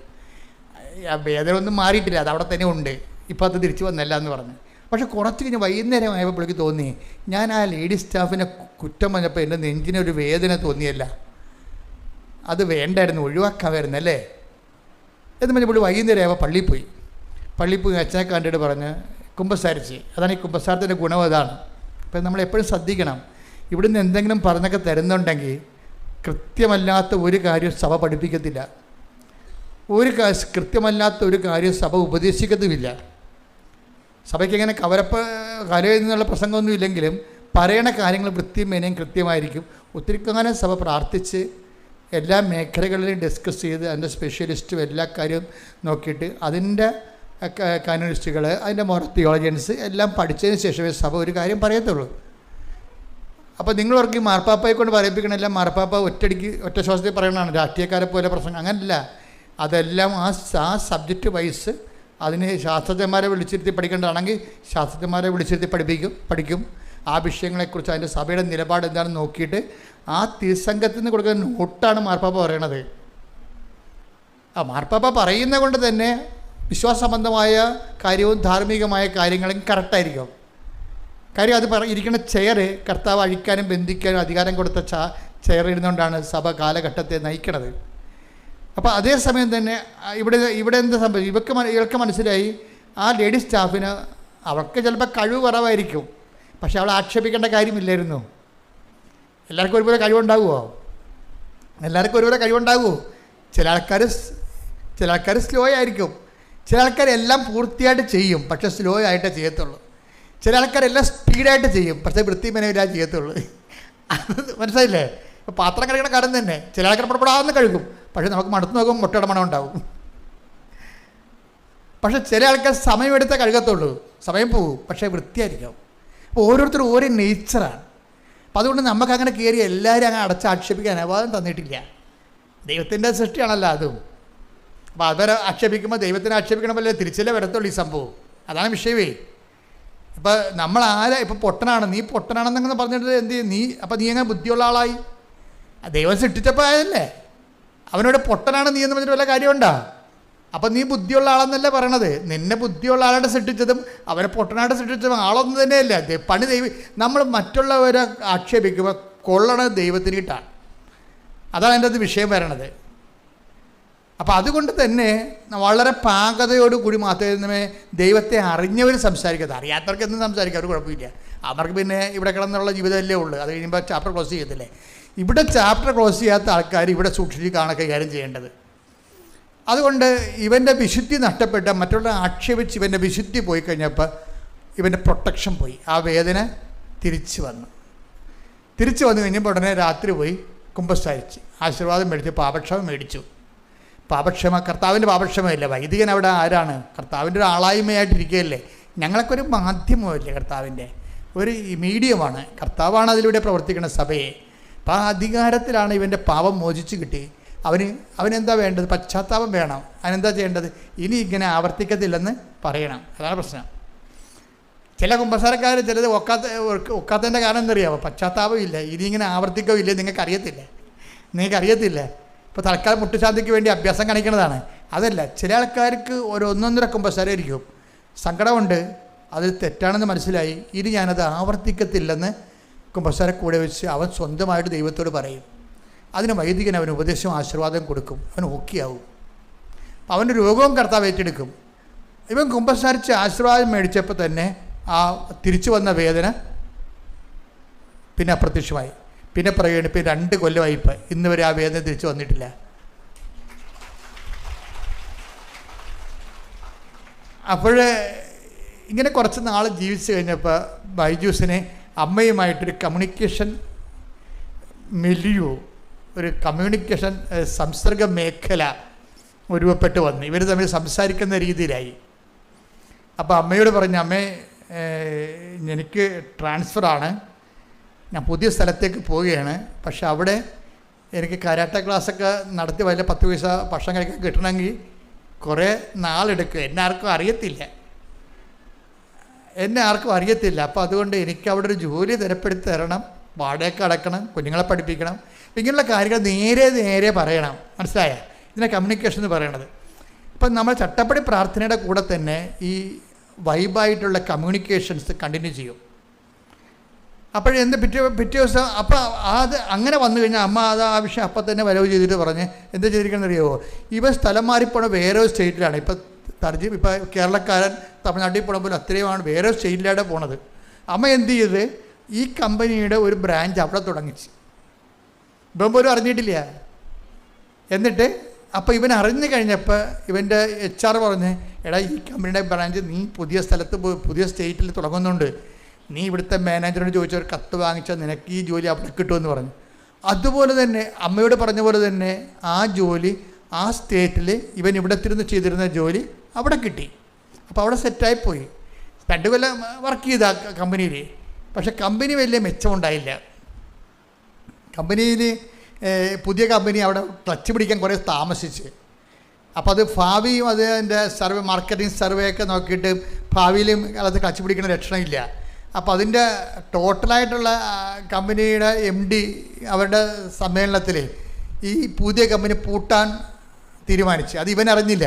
ആ വേദന ഒന്നും മാറിയിട്ടില്ല, അത് അവിടെ തന്നെ ഉണ്ട്, ഇപ്പം അത് തിരിച്ചു വന്നല്ല എന്ന് പറഞ്ഞു. പക്ഷെ കുറച്ച് കഴിഞ്ഞ് വൈകുന്നേരം ആയപ്പോൾ പുള്ളിക്ക് തോന്നി, ഞാൻ ആ ലേഡി സ്റ്റാഫിനെ കുറ്റം പറഞ്ഞപ്പോൾ എൻ്റെ നെഞ്ചിനൊരു വേദന തോന്നിയല്ല, അത് വേണ്ടായിരുന്നു, ഒഴിവാക്കാമായിരുന്നല്ലേ എന്ന് പറഞ്ഞ് പുള്ളി വൈകുന്നേരം ആയപ്പോൾ പള്ളിയിൽ പോയി അച്ഛനെ കണ്ടിട്ട് പറഞ്ഞ് കുമ്പസാരിച്ച്. അതാണ് ഈ കുമ്പസാരത്തിൻ്റെ ഗുണം അതാണ്. അപ്പം നമ്മളെപ്പോഴും ശ്രദ്ധിക്കണം, ഇവിടുന്ന് എന്തെങ്കിലും പറഞ്ഞൊക്കെ തരുന്നുണ്ടെങ്കിൽ കൃത്യമല്ലാത്ത ഒരു കാര്യം സഭ പഠിപ്പിക്കത്തില്ല, കൃത്യമല്ലാത്ത ഒരു കാര്യം സഭ ഉപദേശിക്കത്തുമില്ല. സഭയ്ക്ക് ഇങ്ങനെ കലയിൽ നിന്നുള്ള പ്രസംഗമൊന്നും ഇല്ലെങ്കിലും പറയണ കാര്യങ്ങൾ വൃത്തിയും മേനയും കൃത്യമായിരിക്കും. ഒത്തിരി കാലം സഭ പ്രാർത്ഥിച്ച് എല്ലാ മേഖലകളിലും ഡിസ്കസ് ചെയ്ത് അതിൻ്റെ സ്പെഷ്യലിസ്റ്റും എല്ലാ കാര്യവും നോക്കിയിട്ട് അതിൻ്റെ കാനോനിസ്റ്റുകൾ, അതിൻ്റെ തിയോളജിയൻസ് എല്ലാം പഠിച്ചതിന് ശേഷമേ സഭ ഒരു കാര്യം പറയത്തുള്ളൂ. അപ്പോൾ നിങ്ങളവർക്ക് മാർപ്പാപ്പയെ കൊണ്ട് പറയിപ്പിക്കണമല്ല, മാർപ്പാപ്പ ഒറ്റ ശ്വാസത്തിൽ പറയണതാണ് രാഷ്ട്രീയക്കാരെ പോലെ പ്രസംഗം. അങ്ങനല്ല, അതെല്ലാം ആ സബ്ജക്റ്റ് വൈസ് അതിന് ശാസ്ത്രജ്ഞന്മാരെ വിളിച്ചിരുത്തി പഠിക്കേണ്ടതാണെങ്കിൽ ശാസ്ത്രജ്ഞന്മാരെ വിളിച്ചിരുത്തി പഠിക്കും. ആ വിഷയങ്ങളെക്കുറിച്ച് അതിൻ്റെ സഭയുടെ നിലപാട് എന്താണെന്ന് നോക്കിയിട്ട് ആ തിരുസംഘത്തിൽ നിന്ന് കൊടുക്കുന്ന നോട്ടാണ് മാർപ്പാപ്പ പറയണത്. ആ മാർപ്പാപ്പ പറയുന്ന കൊണ്ട് തന്നെ വിശ്വാസ സംബന്ധമായ കാര്യവും ധാർമ്മികമായ കാര്യങ്ങളും കറക്റ്റായിരിക്കും. കാര്യം അത് ഇരിക്കുന്ന ചെയർ കർത്താവ് അഴിക്കാനും ബന്ധിക്കാനും അധികാരം കൊടുത്ത ചെയർ ഇരുന്നുകൊണ്ടാണ് സഭ കാലഘട്ടത്തെ നയിക്കണത്. അപ്പോൾ അതേസമയം തന്നെ ഇവിടെ എന്താ സംഭവിച്ചു, ഇവർക്ക് മനസ്സിലായി ആ ലേഡീസ് സ്റ്റാഫിന് അവർക്ക് ചിലപ്പോൾ കഴിവ് കുറവായിരിക്കും, പക്ഷെ അവളെ ആക്ഷേപിക്കേണ്ട കാര്യമില്ലായിരുന്നു. എല്ലാവർക്കും ഒരുപോലെ കഴിവുണ്ടാകുമോ? എല്ലാവർക്കും ഒരുപോലെ കഴിവുണ്ടാകുമോ? ചില ആൾക്കാർ സ്ലോ ആയിരിക്കും, ചില ആൾക്കാരെല്ലാം പൂർത്തിയായിട്ട് ചെയ്യും, പക്ഷെ സ്ലോ ആയിട്ടേ ചെയ്യത്തുള്ളൂ. ചില ആൾക്കാരെല്ലാം സ്പീഡായിട്ട് ചെയ്യും, പക്ഷേ വൃത്തിമനയില്ലാതെ ചെയ്യത്തുള്ളൂ. മനസ്സിലായില്ലേ? ഇപ്പോൾ പാത്രം കഴുകണ കാര്യം തന്നെ ചില ആൾക്കാർ പുറപ്പെടാതെ കഴുകും, പക്ഷേ നമുക്ക് മടുത്ത് നോക്കുമ്പോൾ മുട്ടയുടെ മണം ഉണ്ടാവും. പക്ഷേ ചില ആൾക്കാർ സമയമെടുത്തേ കഴുകത്തുള്ളൂ, സമയം പോവും, പക്ഷേ വൃത്തിയായിരിക്കും. അപ്പോൾ ഓരോരുത്തരും ഓരോ നേച്ചറാണ്. അപ്പോൾ അതുകൊണ്ട് നമുക്കങ്ങനെ കയറി എല്ലാവരും അങ്ങനെ ആക്ഷേപിക്കാൻ അനുവാദം തന്നിട്ടില്ല. ദൈവത്തിൻ്റെ സൃഷ്ടിയാണല്ലോ അതും. അപ്പോൾ അവരെ ആക്ഷേപിക്കുമ്പോൾ ദൈവത്തിനെ ആക്ഷേപിക്കണമല്ലേ തിരിച്ചല്ലേ വരത്തുള്ളൂ ഈ സംഭവം. അതാണ് വിഷയമേ. ഇപ്പോൾ ഇപ്പോൾ പൊട്ടനാണ്, നീ പൊട്ടനാണെന്നങ്ങനെ പറഞ്ഞിട്ട് എന്ത് ചെയ്യും നീ? അപ്പോൾ നീ അങ്ങനെ ബുദ്ധിയുള്ള ആളായി? ദൈവം സൃഷ്ടിച്ചപ്പോൾ ആയതല്ലേ. അവനോട് പൊട്ടനാണ് നീ എന്ന് പറഞ്ഞിട്ട് വല്ല കാര്യമുണ്ടോ? അപ്പം നീ ബുദ്ധിയുള്ള ആളെന്നല്ലേ പറയണത്. നിന്നെ ബുദ്ധിയുള്ള ആളായിട്ട് സൃഷ്ടിച്ചതും അവരെ പൊട്ടനായിട്ട് സൃഷ്ടിച്ചതും ആളൊന്നും തന്നെയല്ലേ. പണി നമ്മൾ മറ്റുള്ളവരെ ആക്ഷേപിക്കുമ്പോൾ കൊള്ളണത് ദൈവത്തിന് കിട്ടാണ്. അതാണ് എൻ്റെ അത് വിഷയം വരണത്. അപ്പോൾ അതുകൊണ്ട് തന്നെ വളരെ പാകതയോടുകൂടി മാത്രമേ ദൈവത്തെ അറിഞ്ഞവർ സംസാരിക്കരുത്. അറിയാത്തവർക്ക് എന്തും സംസാരിക്കാം, അവർ കുഴപ്പമില്ല. അവർക്ക് പിന്നെ ഇവിടെ കിടന്നുള്ള ജീവിതമല്ലേ ഉള്ളൂ. അത് കഴിയുമ്പോൾ ചാപ്റ്റർ ക്ലോസ് ചെയ്യത്തില്ലേ. ഇവിടെ ചാപ്റ്റർ ക്ലോസ് ചെയ്യാത്ത ആൾക്കാർ ഇവിടെ സൂക്ഷിച്ച് കൈകാര്യം ചെയ്യേണ്ടത്. അതുകൊണ്ട് ഇവൻ്റെ വിശുദ്ധി നഷ്ടപ്പെട്ട മറ്റുള്ള ആക്ഷേപിച്ച് ഇവൻ്റെ വിശുദ്ധി പോയി കഴിഞ്ഞപ്പോൾ ഇവൻ്റെ പ്രൊട്ടക്ഷൻ പോയി. ആ വേദന തിരിച്ചു വന്നു കഴിഞ്ഞപ്പോൾ ഉടനെ രാത്രി പോയി കുമ്പസാരിച്ച് ആശീർവാദം മേടിച്ച് പാപക്ഷമം മേടിച്ചു. കർത്താവിൻ്റെ പാപക്ഷമയില്ല. വൈദികൻ അവിടെ ആരാണ്? കർത്താവിൻ്റെ ഒരു ആളായ്മയായിട്ടിരിക്കുകയല്ലേ. ഞങ്ങളൊക്കെ ഒരു മാധ്യമമല്ലേ, കർത്താവിൻ്റെ ഒരു മീഡിയമാണ്. കർത്താവാണ് അതിലൂടെ പ്രവർത്തിക്കുന്ന സഭയെ. അപ്പോൾ ആ അധികാരത്തിലാണ് ഇവൻ്റെ പാപം മോചിച്ച് കിട്ടി. അവനെന്താ വേണ്ടത്? പശ്ചാത്താപം വേണം. അവനെന്താ ചെയ്യേണ്ടത്? ഇനി ഇങ്ങനെ ആവർത്തിക്കത്തില്ലെന്ന് പറയണം. അതാണ് പ്രശ്നം. ചില കുമ്പസാരക്കാർ ചിലത് ഒക്കാത്തതിൻ്റെ കാരണം എന്തറിയാമോ? പശ്ചാത്താപം ഇല്ല. ഇനി ഇങ്ങനെ ആവർത്തിക്കോ ഇല്ലേ നിങ്ങൾക്കറിയത്തില്ല. ഇപ്പോൾ തൽക്കാലം മുട്ടുശാന്തിക്ക് വേണ്ടി അഭ്യാസം കാണിക്കുന്നതാണ്. അതല്ല, ചില ആൾക്കാർക്ക് ഒരു 1-1.5 കുമ്പസാരമായിരിക്കും. സങ്കടമുണ്ട്, അത് തെറ്റാണെന്ന് മനസ്സിലായി, ഇനി ഞാനത് ആവർത്തിക്കത്തില്ലെന്ന് കുമ്പസാര കൂടെ വെച്ച് അവൻ സ്വന്തമായിട്ട് ദൈവത്തോട് പറയും. അതിന് വൈദികൻ അവന് ഉപദേശവും ആശീർവാദം കൊടുക്കും. അവൻ ഓക്കെയാവും. അവൻ്റെ രോഗവും കർത്താവ് ഏറ്റെടുക്കും. ഇവൻ കുമ്പസാരിച്ച് ആശീർവാദം മേടിച്ചപ്പോൾ തന്നെ ആ തിരിച്ചു വന്ന വേദന പിന്നെ അപ്രത്യക്ഷമായി. പിന്നെ പറയുകയാണ്, ഇപ്പം 2 കൊല്ലമായിപ്പോൾ ഇന്ന് വരെ ആ വേദന തിരിച്ചു വന്നിട്ടില്ല. അപ്പോൾ ഇങ്ങനെ കുറച്ച് നാൾ ജീവിച്ചു കഴിഞ്ഞപ്പോൾ ബൈജൂസിനെ അമ്മയുമായിട്ടൊരു കമ്മ്യൂണിക്കേഷൻ ഒരു കമ്മ്യൂണിക്കേഷൻ സംസർഗ മേഖല രൂപപ്പെട്ട് വന്നു. ഇവർ തമ്മിൽ സംസാരിക്കുന്ന രീതിയിലായി. അപ്പോൾ അമ്മയോട് പറഞ്ഞു, അമ്മേ എനിക്ക് ട്രാൻസ്ഫറാണ്, ഞാൻ പുതിയ സ്ഥലത്തേക്ക് പോവുകയാണ്. പക്ഷെ അവിടെ എനിക്ക് കരാട്ട ക്ലാസ്സൊക്കെ നടത്തി വല്ല 10 പൈസ ഭക്ഷണം കഴിക്കാൻ കിട്ടണമെങ്കിൽ കുറേ നാളെടുക്കും. എന്നെ ആർക്കും അറിയത്തില്ല. അപ്പോൾ അതുകൊണ്ട് എനിക്ക് അവിടെ ഒരു ജോലി തരപ്പെടുത്തി തരണം, വാടകയൊക്കെ അടക്കണം, കുഞ്ഞുങ്ങളെ പഠിപ്പിക്കണം. ഇങ്ങനെയുള്ള കാര്യങ്ങൾ നേരെ പറയണം. മനസ്സിലായ? ഇതിനെ കമ്മ്യൂണിക്കേഷൻ എന്ന് പറയണത്. ഇപ്പം നമ്മൾ ചട്ടപ്പടി പ്രാർത്ഥനയുടെ കൂടെ തന്നെ ഈ വൈബായിട്ടുള്ള കമ്മ്യൂണിക്കേഷൻസ് കണ്ടിന്യൂ ചെയ്യും. അപ്പോഴെന്ത് പിറ്റേ ദിവസം അപ്പോൾ അത് അങ്ങനെ വന്നു കഴിഞ്ഞാൽ അമ്മ അത് ആ വിഷയം അപ്പം തന്നെ വരവ് ചെയ്തിട്ട് പറഞ്ഞ് എന്താ ചെയ്തിരിക്കണമെന്ന് അറിയാമോ? ഇവ സ്ഥലം മാറിപ്പോണ വേറെ ഒരു സ്റ്റേറ്റിലാണ്. ഇപ്പോൾ കേരളക്കാരൻ തമിഴ്നാട്ടിൽ പോണ പോലെ അത്രയുമാണ് വേറെ സ്റ്റേറ്റിലാണ് പോണത്. അമ്മ എന്ത് ചെയ്ത് ഈ കമ്പനിയുടെ ഒരു ബ്രാഞ്ച് അവിടെ തുടങ്ങിച്ച്. ഇവൻ പോലും അറിഞ്ഞിട്ടില്ല. എന്നിട്ട് അപ്പോൾ ഇവൻ അറിഞ്ഞു കഴിഞ്ഞപ്പോൾ ഇവൻ്റെ HR പറഞ്ഞ്, എടാ ഈ കമ്പനിയുടെ ബ്രാഞ്ച് നീ പുതിയ സ്ഥലത്ത് പുതിയ സ്റ്റേറ്റിൽ തുടങ്ങുന്നുണ്ട്, നീ ഇവിടുത്തെ മാനേജറിനോട് ചോദിച്ച ഒരു കത്ത് വാങ്ങിച്ചാൽ നിനക്ക് ഈ ജോലി അവിടെ കിട്ടുമെന്ന് പറഞ്ഞു. അതുപോലെ തന്നെ അമ്മയോട് പറഞ്ഞ പോലെ തന്നെ ആ ജോലി ആ സ്റ്റേറ്റിൽ ഇവൻ ഇവിടെ ചെയ്തിരുന്ന ജോലി അവിടെ കിട്ടി. അപ്പോൾ അവിടെ സെറ്റായിപ്പോയി. 2 കൊല്ലം വർക്ക് ചെയ്ത കമ്പനിയിൽ. പക്ഷെ കമ്പനി വലിയ മെച്ചമുണ്ടായില്ല. കമ്പനിയിൽ പുതിയ കമ്പനി അവിടെ ക്ലച്ച് പിടിക്കാൻ കുറേ താമസിച്ച്. അപ്പോൾ അത് ഭാവിയും അത് എൻ്റെ സർവേ മാർക്കറ്റിംഗ് സർവേ ഒക്കെ നോക്കിയിട്ട് ഭാവിയിലും അത് ക്ലച്ച് പിടിക്കുന്ന ലക്ഷണമില്ല. അപ്പോൾ അതിൻ്റെ ടോട്ടലായിട്ടുള്ള കമ്പനിയുടെ MD അവരുടെ സമ്മേളനത്തിൽ ഈ പുതിയ കമ്പനി പൂട്ടാൻ തീരുമാനിച്ചു. അത് ഇവനറിഞ്ഞില്ല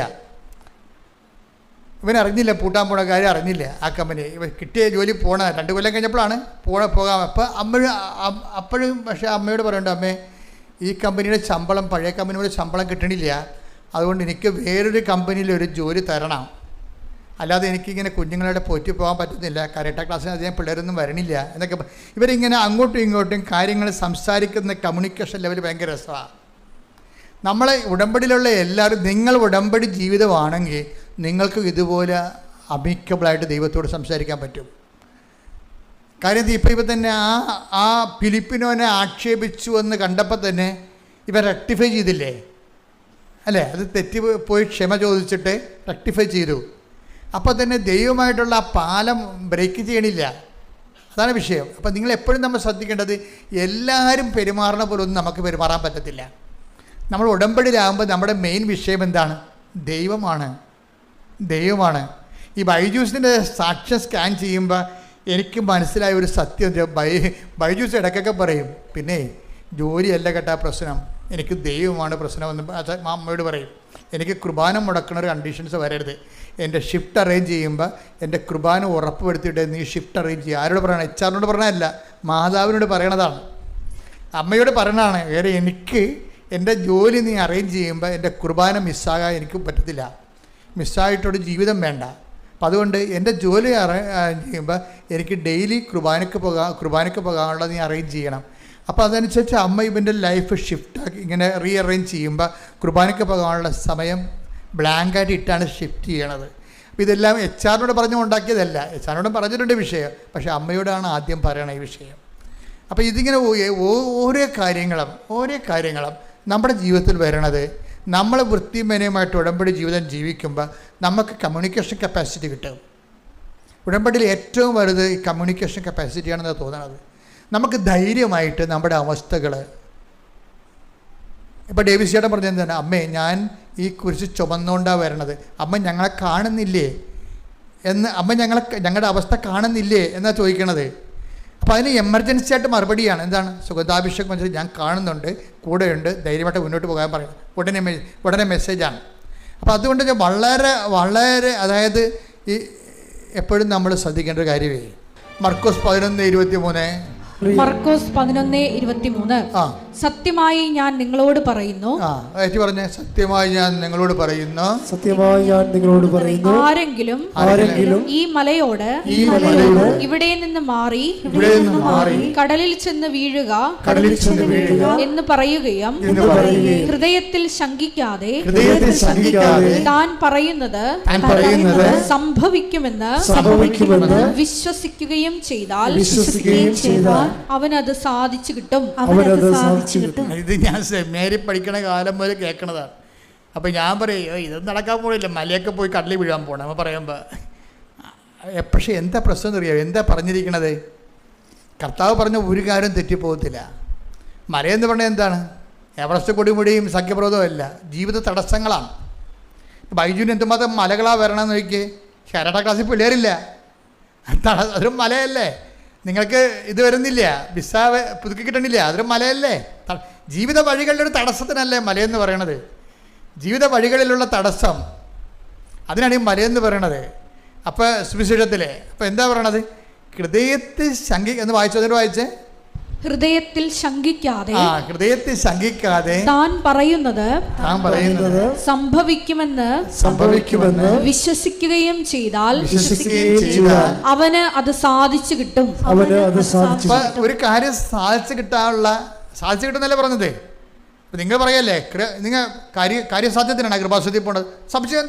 പൂട്ടാൻ പോണ കാര്യം അറിഞ്ഞില്ല. ആ കമ്പനി കിട്ടിയ ജോലി പോണ 2 കൊല്ലം കഴിഞ്ഞപ്പോഴാണ് പോകാം. അപ്പോൾ അപ്പോഴും പക്ഷേ അമ്മയോട് പറയണ്ട, അമ്മേ ഈ കമ്പനിയുടെ ശമ്പളം പഴയ കമ്പനിയുടെ ശമ്പളം കിട്ടണില്ല, അതുകൊണ്ട് എനിക്ക് വേറൊരു കമ്പനിയിൽ ഒരു ജോലി തരണം, അല്ലാതെ എനിക്കിങ്ങനെ കുഞ്ഞുങ്ങളെ പോറ്റി പോകാൻ പറ്റുന്നില്ല, കരാട്ട ക്ലാസ്സിന് അധികം പിള്ളേരൊന്നും വരണില്ല എന്നൊക്കെ. ഇവരിങ്ങനെ അങ്ങോട്ടും ഇങ്ങോട്ടും കാര്യങ്ങൾ സംസാരിക്കുന്ന കമ്മ്യൂണിക്കേഷൻ ലെവൽ ഭയങ്കര രസമാണ്. നമ്മളെ ഉടമ്പടിയിലുള്ള എല്ലാവരും, നിങ്ങൾ ഉടമ്പടി ജീവിതമാണെങ്കിൽ നിങ്ങൾക്ക് ഇതുപോലെ അമിക്കബിളായിട്ട് ദൈവത്തോട് സംസാരിക്കാൻ പറ്റും. കാര്യം ഇപ്പം തന്നെ ആ ഫിലിപ്പിനോനെ ആക്ഷേപിച്ചു എന്ന് കണ്ടപ്പോൾ തന്നെ ഇവൻ റെക്ടിഫൈ ചെയ്തില്ലേ, അല്ലേ? അത് തെറ്റി പോയി ക്ഷമ ചോദിച്ചിട്ട് റെക്ടിഫൈ ചെയ്തു. അപ്പോൾ തന്നെ ദൈവമായിട്ടുള്ള ആ പാലം ബ്രേക്ക് ചെയ്യണില്ല. അതാണ് വിഷയം. അപ്പോൾ നിങ്ങൾ എപ്പോഴും നമ്മൾ ശ്രദ്ധിക്കേണ്ടത്, എല്ലാവരും പെരുമാറുന്ന പോലെ ഒന്നും നമുക്ക് പെരുമാറാൻ പറ്റത്തില്ല. നമ്മൾ ഉടമ്പടിയിലാകുമ്പോൾ നമ്മുടെ മെയിൻ വിഷയം എന്താണ്? ദൈവമാണ്. ഈ ബൈജൂസിൻ്റെ സാക്ഷ്യം സ്കാൻ ചെയ്യുമ്പോൾ എനിക്ക് മനസ്സിലായ ഒരു സത്യം, ബൈജൂസ് ഇടയ്ക്കൊക്കെ പറയും, പിന്നെ ജോലിയല്ല കേട്ടാ പ്രശ്നം, എനിക്ക് ദൈവമാണ് പ്രശ്നമെന്ന് അമ്മയോട് പറയും. എനിക്ക് കുർബാന മുടക്കുന്ന ഒരു കണ്ടീഷൻസ് വരരുത്. എൻ്റെ ഷിഫ്റ്റ് അറേഞ്ച് ചെയ്യുമ്പോൾ എൻ്റെ കുർബാന ഉറപ്പ് വരുത്തിയിട്ട് നീ ഷിഫ്റ്റ് അറേഞ്ച് ചെയ്യുക. ആരോട് പറയണം? HR പറഞ്ഞതല്ല, മാതാവിനോട് പറയണതാണ്, അമ്മയോട് പറയണതാണ്. വേറെ എനിക്ക് എൻ്റെ ജോലി നീ അറേഞ്ച് ചെയ്യുമ്പോൾ എൻ്റെ കുർബാന മിസ്സാകാൻ എനിക്ക് പറ്റത്തില്ല, മിസ്സായിട്ടൊരു ജീവിതം വേണ്ട. അപ്പം അതുകൊണ്ട് എൻ്റെ ജോലി ചെയ്യുമ്പോൾ എനിക്ക് ഡെയിലി കുർബാനയ്ക്ക് പോകാനുള്ള നീ അറേഞ്ച് ചെയ്യണം. അപ്പോൾ അതനുസരിച്ച് അമ്മ ഇവൻ്റെ ലൈഫ് ഷിഫ്റ്റാക്കി ഇങ്ങനെ റീഅറേഞ്ച് ചെയ്യുമ്പോൾ കുർബാനയ്ക്ക് പോകാനുള്ള സമയം ബ്ലാങ്കായിട്ട് ഇട്ടാണ് ഷിഫ്റ്റ് ചെയ്യണത്. അപ്പോൾ ഇതെല്ലാം HR പറഞ്ഞു ഉണ്ടാക്കിയതല്ല, HR പറഞ്ഞിട്ടുണ്ട് വിഷയം, പക്ഷേ അമ്മയോടാണ് ആദ്യം പറയണ ഈ വിഷയം. അപ്പോൾ ഇതിങ്ങനെ ഓരോ കാര്യങ്ങളും നമ്മുടെ ജീവിതത്തിൽ വരണത്, നമ്മൾ വൃത്തിമേനയുമായിട്ട് ഉടമ്പടി ജീവിതം ജീവിക്കുമ്പോൾ നമുക്ക് കമ്മ്യൂണിക്കേഷൻ കപ്പാസിറ്റി കിട്ടും. ഉടമ്പടിയിൽ ഏറ്റവും വലുത് ഈ കമ്മ്യൂണിക്കേഷൻ കപ്പാസിറ്റിയാണെന്ന് തോന്നുന്നത്. നമുക്ക് ധൈര്യമായിട്ട് നമ്മുടെ അവസ്ഥകൾ, ഇപ്പോൾ ഡേവിസ് ചേട്ടൻ പറഞ്ഞത് എന്താണ്, അമ്മേ ഞാൻ ഈ കുരിശ് ചുമന്നുകൊണ്ടാണ് വരണത്, അമ്മ ഞങ്ങളെ കാണുന്നില്ലേ എന്ന്, അമ്മ ഞങ്ങളുടെ അവസ്ഥ കാണുന്നില്ലേ എന്നാണ് ചോദിക്കണത്. അപ്പോൾ അതിന് എമർജൻസി ആയിട്ട് മറുപടിയാണ് എന്താണ്? സുഗന്ധാഭിഷേകം വെച്ചാൽ ഞാൻ കാണുന്നുണ്ട്, കൂടെയുണ്ട്, ധൈര്യമായിട്ട് മുന്നോട്ട് പോകാൻ പറയും. ഉടനെ മെസ്സേജാണ്. അപ്പോൾ അതുകൊണ്ട് ഞാൻ വളരെ അതായത് ഈ എപ്പോഴും നമ്മൾ ശ്രദ്ധിക്കേണ്ട ഒരു കാര്യമേ. മർക്കോസ് 11:23. മർക്കോസ് 11:23. സത്യമായി ഞാൻ നിങ്ങളോട് പറയുന്നു. പറഞ്ഞേ, സത്യമായി ഞാൻ നിങ്ങളോട് പറയുന്നു, ആരെങ്കിലും ഈ മലയോട് ഇവിടെ നിന്ന് മാറി കടലിൽ ചെന്ന് വീഴുക എന്ന് പറയുകയും ഹൃദയത്തിൽ ശങ്കിക്കാതെ താൻ പറയുന്നത് സംഭവിക്കുമെന്ന് വിശ്വസിക്കുകയും ചെയ്താൽ അവനത് സാധിച്ചു കിട്ടും. ഇത് ഞാൻ സെമിനാരി പഠിക്കണ കാലം മുതൽ കേൾക്കണതാണ്. അപ്പോൾ ഞാൻ പറയും ഇതൊന്നും നടക്കാൻ പോണില്ല, മലയൊക്കെ പോയി കടലിൽ വീഴാൻ പോകണം നമ്മൾ പറയുമ്പോൾ. പക്ഷേ എന്താ പ്രശ്നം എന്നറിയാം? എന്താ പറഞ്ഞിരിക്കണത്? കർത്താവ് പറഞ്ഞ ഒരു കാര്യം തെറ്റിപ്പോകത്തില്ല. മലയെന്ന് പറഞ്ഞാൽ എന്താണ്? എവറസ്റ്റ് കൊടിമുടിയും സഖ്യപ്രദവും അല്ല, ജീവിത തടസ്സങ്ങളാണ്. ബൈജുവിന് എന്തുമാത്രം മലകളാണ് വരണമെന്ന് നോക്കിയേ. കരാട്ട ക്ലാസ്സിൽ പിള്ളേരില്ല, അതൊരു മലയല്ലേ. നിങ്ങൾക്ക് ഇത് വരുന്നില്ല, വിസ പുതുക്കി കിട്ടണില്ല, അതൊരു മലയല്ലേ. ജീവിത വഴികളുടെ ഒരു തടസ്സത്തിനല്ലേ മലയെന്ന് പറയണത്. ജീവിത വഴികളിലുള്ള തടസ്സം, അതിനാണ് ഈ മലയെന്ന് പറയണത്. അപ്പോൾ സുവിശേഷത്തിലെ അപ്പോൾ എന്താ പറയണത്? ഹൃദയത്തിൽ എന്ന് വായിച്ചേ, ഹൃദയത്തിൽ ശങ്കിക്കാതെ താൻ പറയുന്നത് സംഭവിക്കുമെന്ന് വിശ്വസിക്കുകയും ചെയ്താൽ അവന് അത് സാധിച്ചു കിട്ടും. ഒരു കാര്യം സാധിച്ചു കിട്ടുന്നല്ലേ പറഞ്ഞത്. നിങ്ങൾ പറയല്ലേ, നിങ്ങൾ കാര്യസാധ്യത്തിനാണ് കൃപാസത്യത്തിൽ പോണത്. സംശയം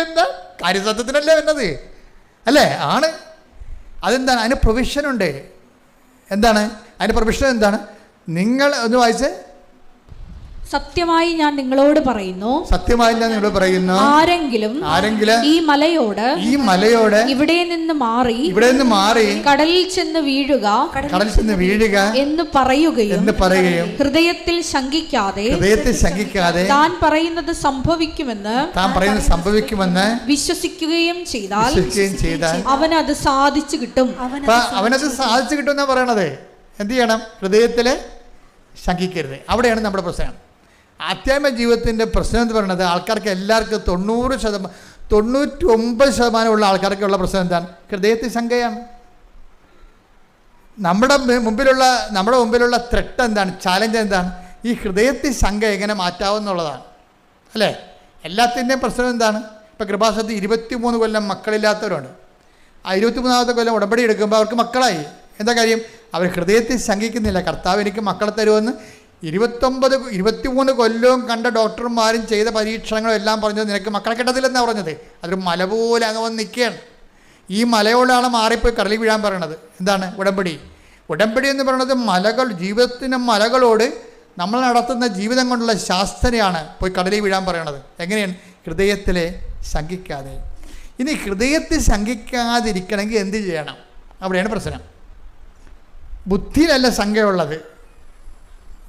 എന്താ? കാര്യസാധ്യത്തിനല്ലേ വരുന്നത് അല്ലേ? ആണ്. അതെന്താണ്? അതിന് പ്രൊവിഷനുണ്ട്. എന്താണ് അതിൻ്റെ പ്രൊവിഷൻ? എന്താണ്? നിങ്ങൾ ഒന്ന് വായിച്ച്, സത്യമായി ഞാൻ നിങ്ങളോട് പറയുന്നു, സത്യമായി ഞാൻ നിങ്ങളോട് പറയുന്നു, ആരെങ്കിലും ഈ മലയോട് ഇവിടെ നിന്ന് മാറി കടലിൽ ചെന്ന് വീഴുക എന്ന് പറയുകയും ഹൃദയത്തിൽ ശങ്കിക്കാതെ താൻ പറയുന്നത് സംഭവിക്കുമെന്ന് വിശ്വസിക്കുകയും ചെയ്താൽ അവനത് സാധിച്ചു കിട്ടും. എന്നാ പറയണത്. എന്ത് ചെയ്യണം? ഹൃദയത്തില് ശങ്കിക്കരുത്. അവിടെയാണ് നമ്മുടെ പ്രശ്നം. ആധ്യാത്മിക ജീവിതത്തിൻ്റെ പ്രശ്നം എന്ന് പറയുന്നത് ആൾക്കാർക്ക് എല്ലാവർക്കും 99% ആൾക്കാർക്കുള്ള പ്രശ്നം എന്താണ്? ഹൃദയത്തിൽ ശങ്കയാണ്. നമ്മുടെ മുമ്പിലുള്ള ത്രെട്ട് എന്താണ്? ചാലഞ്ച് എന്താണ്? ഈ ഹൃദയത്തിൽ ശങ്ക എങ്ങനെ മാറ്റാവുന്നുള്ളതാണ് അല്ലേ? എല്ലാത്തിൻ്റെയും പ്രശ്നം എന്താണ്? ഇപ്പം കൃപാസനത്തിൽ 23 കൊല്ലം മക്കളില്ലാത്തവരുണ്ട്. ആ 23ാമത്തെ കൊല്ലം ഉടമ്പടി എടുക്കുമ്പോൾ അവർക്ക് മക്കളായി. എന്താ കാര്യം? അവർ ഹൃദയത്തിൽ ശങ്കിക്കുന്നില്ല. കർത്താവ് എനിക്ക് മക്കളെ തരുമെന്ന് 23 കൊല്ലവും കണ്ട ഡോക്ടർമാരും ചെയ്ത പരീക്ഷണങ്ങളും എല്ലാം പറഞ്ഞത് നിനക്ക് മക്കളെ കിട്ടത്തില്ലെന്നാണ് പറഞ്ഞത്. അതൊരു മല പോലെ അങ്ങ് വന്ന് നിൽക്കുകയാണ്. ഈ മലയോടാണ് മാറിപ്പോയി കടലിൽ വീഴാൻ പറയണത്. എന്താണ്? ഉടമ്പടി എന്ന് പറയുന്നത് മലകൾ, ജീവിതത്തിൻ്റെ മലകളോട് നമ്മൾ നടത്തുന്ന ജീവിതം കൊണ്ടുള്ള ശാസ്ത്രയാണ് പോയി കടലിൽ വീഴാൻ പറയണത്. എങ്ങനെയാണ്? ഹൃദയത്തിലെ ശങ്കിക്കാതെ. ഇനി ഹൃദയത്തിൽ ശങ്കിക്കാതിരിക്കണമെങ്കിൽ എന്ത് ചെയ്യണം? അവിടെയാണ് പ്രശ്നം. ബുദ്ധിയിലല്ല ശങ്കയുള്ളത്.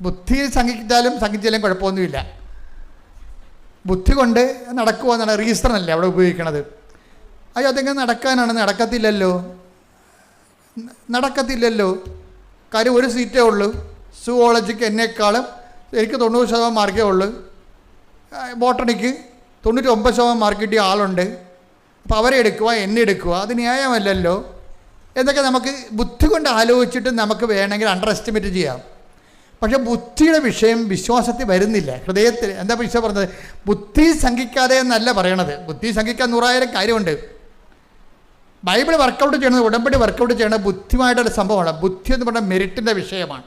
ബുദ്ധിയിൽ ശങ്കിച്ചാലും കുഴപ്പമൊന്നുമില്ല. ബുദ്ധി കൊണ്ട് നടക്കുക എന്നാണ് റീസണല്ലേ അവിടെ ഉപയോഗിക്കണത്. അയ്യോ അതെങ്ങനെ നടക്കാനാണ്? നടക്കത്തില്ലല്ലോ. കാര്യം ഒരു സീറ്റേ ഉള്ളൂ. സുവോളജിക്ക് എന്നെക്കാളും എനിക്ക് 90% മാർക്കേ ഉള്ളൂ. ബോട്ടണിക്ക് 99% മാർക്ക് കിട്ടിയ ആളുണ്ട്. അപ്പോൾ അവരെ എടുക്കുക, എന്നെ എടുക്കുക, അത് ന്യായമല്ലല്ലോ എന്നൊക്കെ നമുക്ക് ബുദ്ധി കൊണ്ട് ആലോചിച്ചിട്ട് നമുക്ക് വേണമെങ്കിൽ അണ്ടർ എസ്റ്റിമേറ്റ് ചെയ്യാം. പക്ഷേ ബുദ്ധിയുടെ വിഷയം വിശ്വാസത്തിൽ വരുന്നില്ല. ഹൃദയത്തിൽ എന്താ ഈശോ പറഞ്ഞത്? ബുദ്ധി ശങ്കിക്കാതെ എന്നല്ല പറയണത്. ബുദ്ധി ശങ്കിക്കാൻ 100,000 കാര്യമുണ്ട്. ബൈബിൾ വർക്കൗട്ട് ചെയ്യണത്, ഉടമ്പടി വർക്കൗട്ട് ചെയ്യണത് ബുദ്ധിയുമായിട്ടുള്ള സംഭവമാണ്. ബുദ്ധി എന്ന് പറഞ്ഞാൽ മെറിറ്റിൻ്റെ വിഷയമാണ്.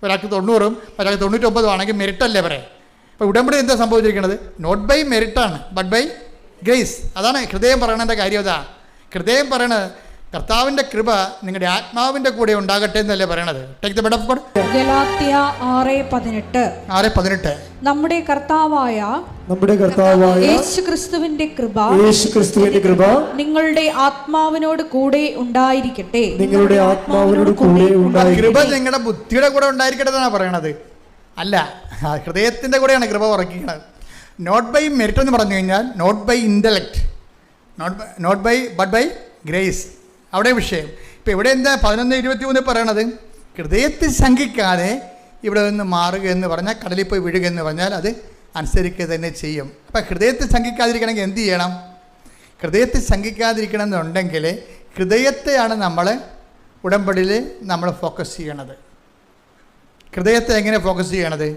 ഒരാൾക്ക് 90 ഒരാൾക്ക് 99 ആണെങ്കിൽ മെറിറ്റല്ലേ പറയാം. അപ്പോൾ ഉടമ്പടി എന്താ സംഭവിച്ചിരിക്കുന്നത്? നോട്ട് ബൈ മെറിറ്റാണ്, ബട്ട് ബൈ ഗ്രേസ്. അതാണ് ഹൃദയം പറയണതിൻ്റെ കാര്യം. അതാ ഹൃദയം പറയണത് കർത്താവിൻ്റെ കൃപ നിങ്ങളുടെ ആത്മാവിൻ്റെ കൂടെ ഉണ്ടാകട്ടെ എന്നല്ലേ പറയണത്. Take the bed of God. Galatia 6:18 നമ്മുടെ കർത്താവായ യേശുക്രിസ്തുവിന്റെ കൃപ നിങ്ങളുടെ ആത്മാവിനോട് കൂടെ ഉണ്ടായിരിക്കട്ടെ. കൃപ നിങ്ങളുടെ ബുദ്ധിയുടെ കൂടെ ഉണ്ടായിരിക്കട്ടെ എന്നാണ് പറയണത്. അല്ല, ഹൃദയത്തിൻ്റെ കൂടെയാണ് കൃപ ഉറക്കുന്നത്. നോട്ട് ബൈ മെറിറ്റ് എന്ന് പറഞ്ഞു കഴിഞ്ഞാൽ not by intellect, not by but by grace. അവിടെ വിഷയം. ഇപ്പം ഇവിടെ എന്താ 11:23 പറയണത്? ഹൃദയത്തിൽ ശങ്കിക്കാതെ ഇവിടെ നിന്ന് മാറുക എന്ന് പറഞ്ഞാൽ, കടലിൽ പോയി വീഴുക എന്ന് പറഞ്ഞാൽ അത് അനുസരിക്കുക തന്നെ ചെയ്യും. അപ്പം ഹൃദയത്തിൽ ശങ്കിക്കാതിരിക്കണമെങ്കിൽ എന്ത് ചെയ്യണം? ഹൃദയത്തിൽ ശങ്കിക്കാതിരിക്കണം എന്നുണ്ടെങ്കിൽ ഹൃദയത്തെയാണ് നമ്മൾ ഉടമ്പടിയിൽ നമ്മൾ ഫോക്കസ് ചെയ്യണത്. ഹൃദയത്തെ എങ്ങനെ ഫോക്കസ് ചെയ്യണത്?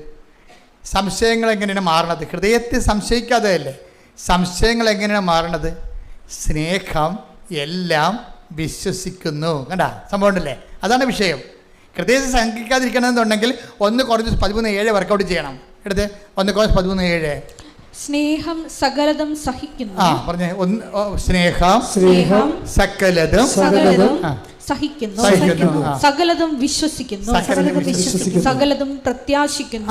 സംശയങ്ങൾ എങ്ങനെയാണ് മാറണത്? ഹൃദയത്തിൽ സംശയിക്കാതെ അല്ലേ സംശയങ്ങൾ എങ്ങനെയാണ് മാറണത്? സ്നേഹം എല്ലാം വിശ്വസിക്കുന്നു. കണ്ടാ സംഭവം ഉണ്ടല്ലേ? അതാണ് വിഷയം. ഹൃദയത്തിൽ ശങ്കിക്കാതിരിക്കണമെന്നുണ്ടെങ്കിൽ 1 Corinthians 13:7 വർക്കൗട്ട് ചെയ്യണം. എടുത്ത് 1 Corinthians 13:7. സ്നേഹം സകലതും സഹിക്കുന്നു. പറഞ്ഞേ. സ്നേഹം സകലതും സഹിക്കുന്നു, സകലതും വിശ്വസിക്കുന്നു, സകലതും പ്രത്യാശിക്കുന്നു,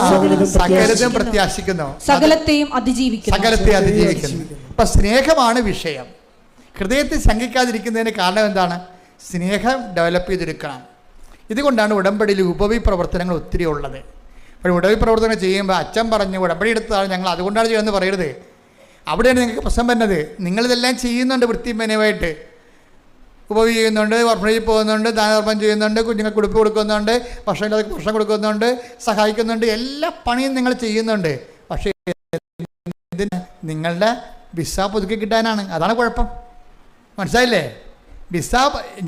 സകലത്തെയും അതിജീവിക്കുന്നു. അപ്പൊ സ്നേഹമാണ് വിഷയം. ഹൃദയത്തിൽ ശങ്കിക്കാതിരിക്കുന്നതിന് കാരണം എന്താണ്? സ്നേഹം ഡെവലപ്പ് ചെയ്തെടുക്കണം. ഇതുകൊണ്ടാണ് ഉടമ്പടിയിൽ ഉപവി പ്രവർത്തനങ്ങൾ ഒത്തിരി ഉള്ളത്. അപ്പോൾ ഉടമ്പടി പ്രവർത്തനം ചെയ്യുമ്പോൾ അച്ഛൻ പറഞ്ഞു ഉടമ്പടി എടുത്തതാണ് ഞങ്ങൾ അതുകൊണ്ടാണ് ചെയ്യുമെന്ന് പറയരുത്. അവിടെയാണ് നിങ്ങൾക്ക് പ്രശ്നം വരുന്നത്. നിങ്ങളിതെല്ലാം ചെയ്യുന്നുണ്ട് വൃത്തിമേനമായിട്ട്. ഉപവി ചെയ്യുന്നുണ്ട്, ഓർഫനേജിൽ പോകുന്നുണ്ട്, ദാനധർമ്മം ചെയ്യുന്നുണ്ട്, കുഞ്ഞുങ്ങൾക്ക് ഉടുപ്പ് കൊടുക്കുന്നുണ്ട്, ഭക്ഷണമില്ലാതെ ഭക്ഷണം കൊടുക്കുന്നുണ്ട്, സഹായിക്കുന്നുണ്ട്, എല്ലാ പണിയും നിങ്ങൾ ചെയ്യുന്നുണ്ട്. പക്ഷേ നിങ്ങളുടെ വിസ പുതുക്കി കിട്ടാനാണ്. അതാണ് കുഴപ്പം. മനസ്സിലായില്ലേ? വിസ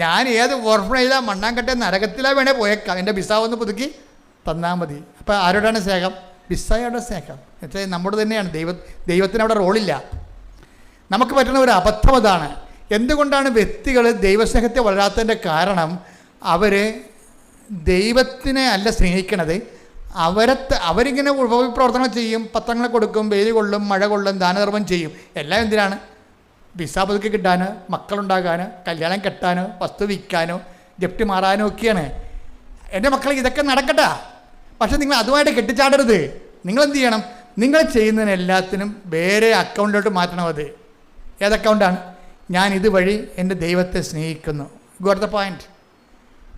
ഞാൻ ഏത് ഓർഫനേജിലാണ് മണ്ണാങ്കട്ടെ നരകത്തിലാണ് വേണേ പോയേക്കാം, എൻ്റെ വിസ ഒന്ന് പുതുക്കി തന്നാൽ മതി. അപ്പോൾ ആരോടാണ് സ്നേഹം? വിസയുടെ സ്നേഹം. എന്നുവെച്ചാൽ നമ്മുടെ തന്നെയാണ്. ദൈവത്തിന് അവിടെ റോളില്ല. നമുക്ക് പറ്റുന്ന ഒരു അബദ്ധം അതാണ്. എന്തുകൊണ്ടാണ് വ്യക്തികൾ ദൈവസ്നേഹത്തെ വളരാത്തതിൻ്റെ കാരണം? അവർ ദൈവത്തിനെ അല്ല സ്നേഹിക്കണത്. അവരിങ്ങനെ ഉപപ്രവർത്തനം ചെയ്യും, പത്രങ്ങൾ കൊടുക്കും, വെയിൽ കൊള്ളും, മഴ കൊള്ളും, ദാനധർമ്മം ചെയ്യും. എല്ലാം എന്തിനാണ്? വിസ പുതുക്കി കിട്ടാനോ, മക്കളുണ്ടാകാനോ, കല്യാണം കെട്ടാനോ, വസ്തു വിൽക്കാനോ, ജപ്തി മാറാനോ ഒക്കെയാണ്. എൻ്റെ മക്കൾ ഇതൊക്കെ നടക്കട്ടെ. പക്ഷെ നിങ്ങൾ അതുമായിട്ട് കെട്ടിച്ചാടരുത്. നിങ്ങളെന്ത് ചെയ്യണം? നിങ്ങൾ ചെയ്യുന്നതിന് എല്ലാത്തിനും വേറെ അക്കൗണ്ടിലോട്ട് മാറ്റണം. അത് ഏത് അക്കൗണ്ടാണ്? ഞാൻ ഇതുവഴി എൻ്റെ ദൈവത്തെ സ്നേഹിക്കുന്നു. Got the point.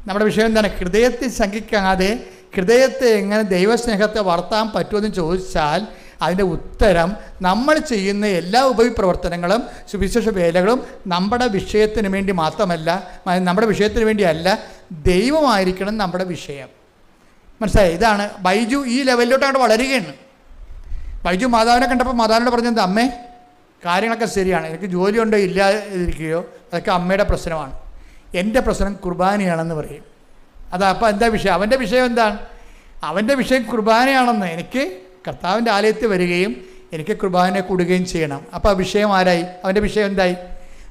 നമ്മുടെ വിഷയം എന്താണ്? ഹൃദയത്തെ ശങ്കിക്കാതെ ഹൃദയത്തെ എങ്ങനെ ദൈവസ്നേഹത്തെ വളർത്താൻ പറ്റുമെന്ന് ചോദിച്ചാൽ അതിൻ്റെ ഉത്തരം നമ്മൾ ചെയ്യുന്ന എല്ലാ ഉപവിപ്രവർത്തനങ്ങളും സുവിശേഷ വേലകളും നമ്മുടെ വിഷയത്തിന് വേണ്ടി മാത്രമല്ല, നമ്മുടെ വിഷയത്തിന് വേണ്ടിയല്ല, ദൈവമായിരിക്കണം നമ്മുടെ വിഷയം. മനസ്സിലായി? ഇതാണ് ബൈജു ഈ ലെവലിലോട്ട് അങ്ങോട്ട് വളരുകയാണ്. ബൈജു മാതാവിനെ കണ്ടപ്പോൾ മാതാവിനോട് പറഞ്ഞത്, അമ്മേ കാര്യങ്ങളൊക്കെ ശരിയാണ്, എനിക്ക് ജോലിയുണ്ടോ ഇല്ലാതിരിക്കുകയോ അതൊക്കെ അമ്മയുടെ പ്രശ്നമാണ്, എൻ്റെ പ്രശ്നം കുർബാനയാണെന്ന് പറയും. അപ്പോൾ എന്താ വിഷയം? അവൻ്റെ വിഷയം എന്താണ്? അവൻ്റെ വിഷയം കുർബാനയാണെന്ന്. എനിക്ക് കർത്താവിൻ്റെ ആലയത്തിൽ വരികയും എനിക്ക് കുർബാനയെ കൂടുകയും ചെയ്യണം. അപ്പോൾ ആ വിഷയം ആരായി? അവൻ്റെ വിഷയം എന്തായി?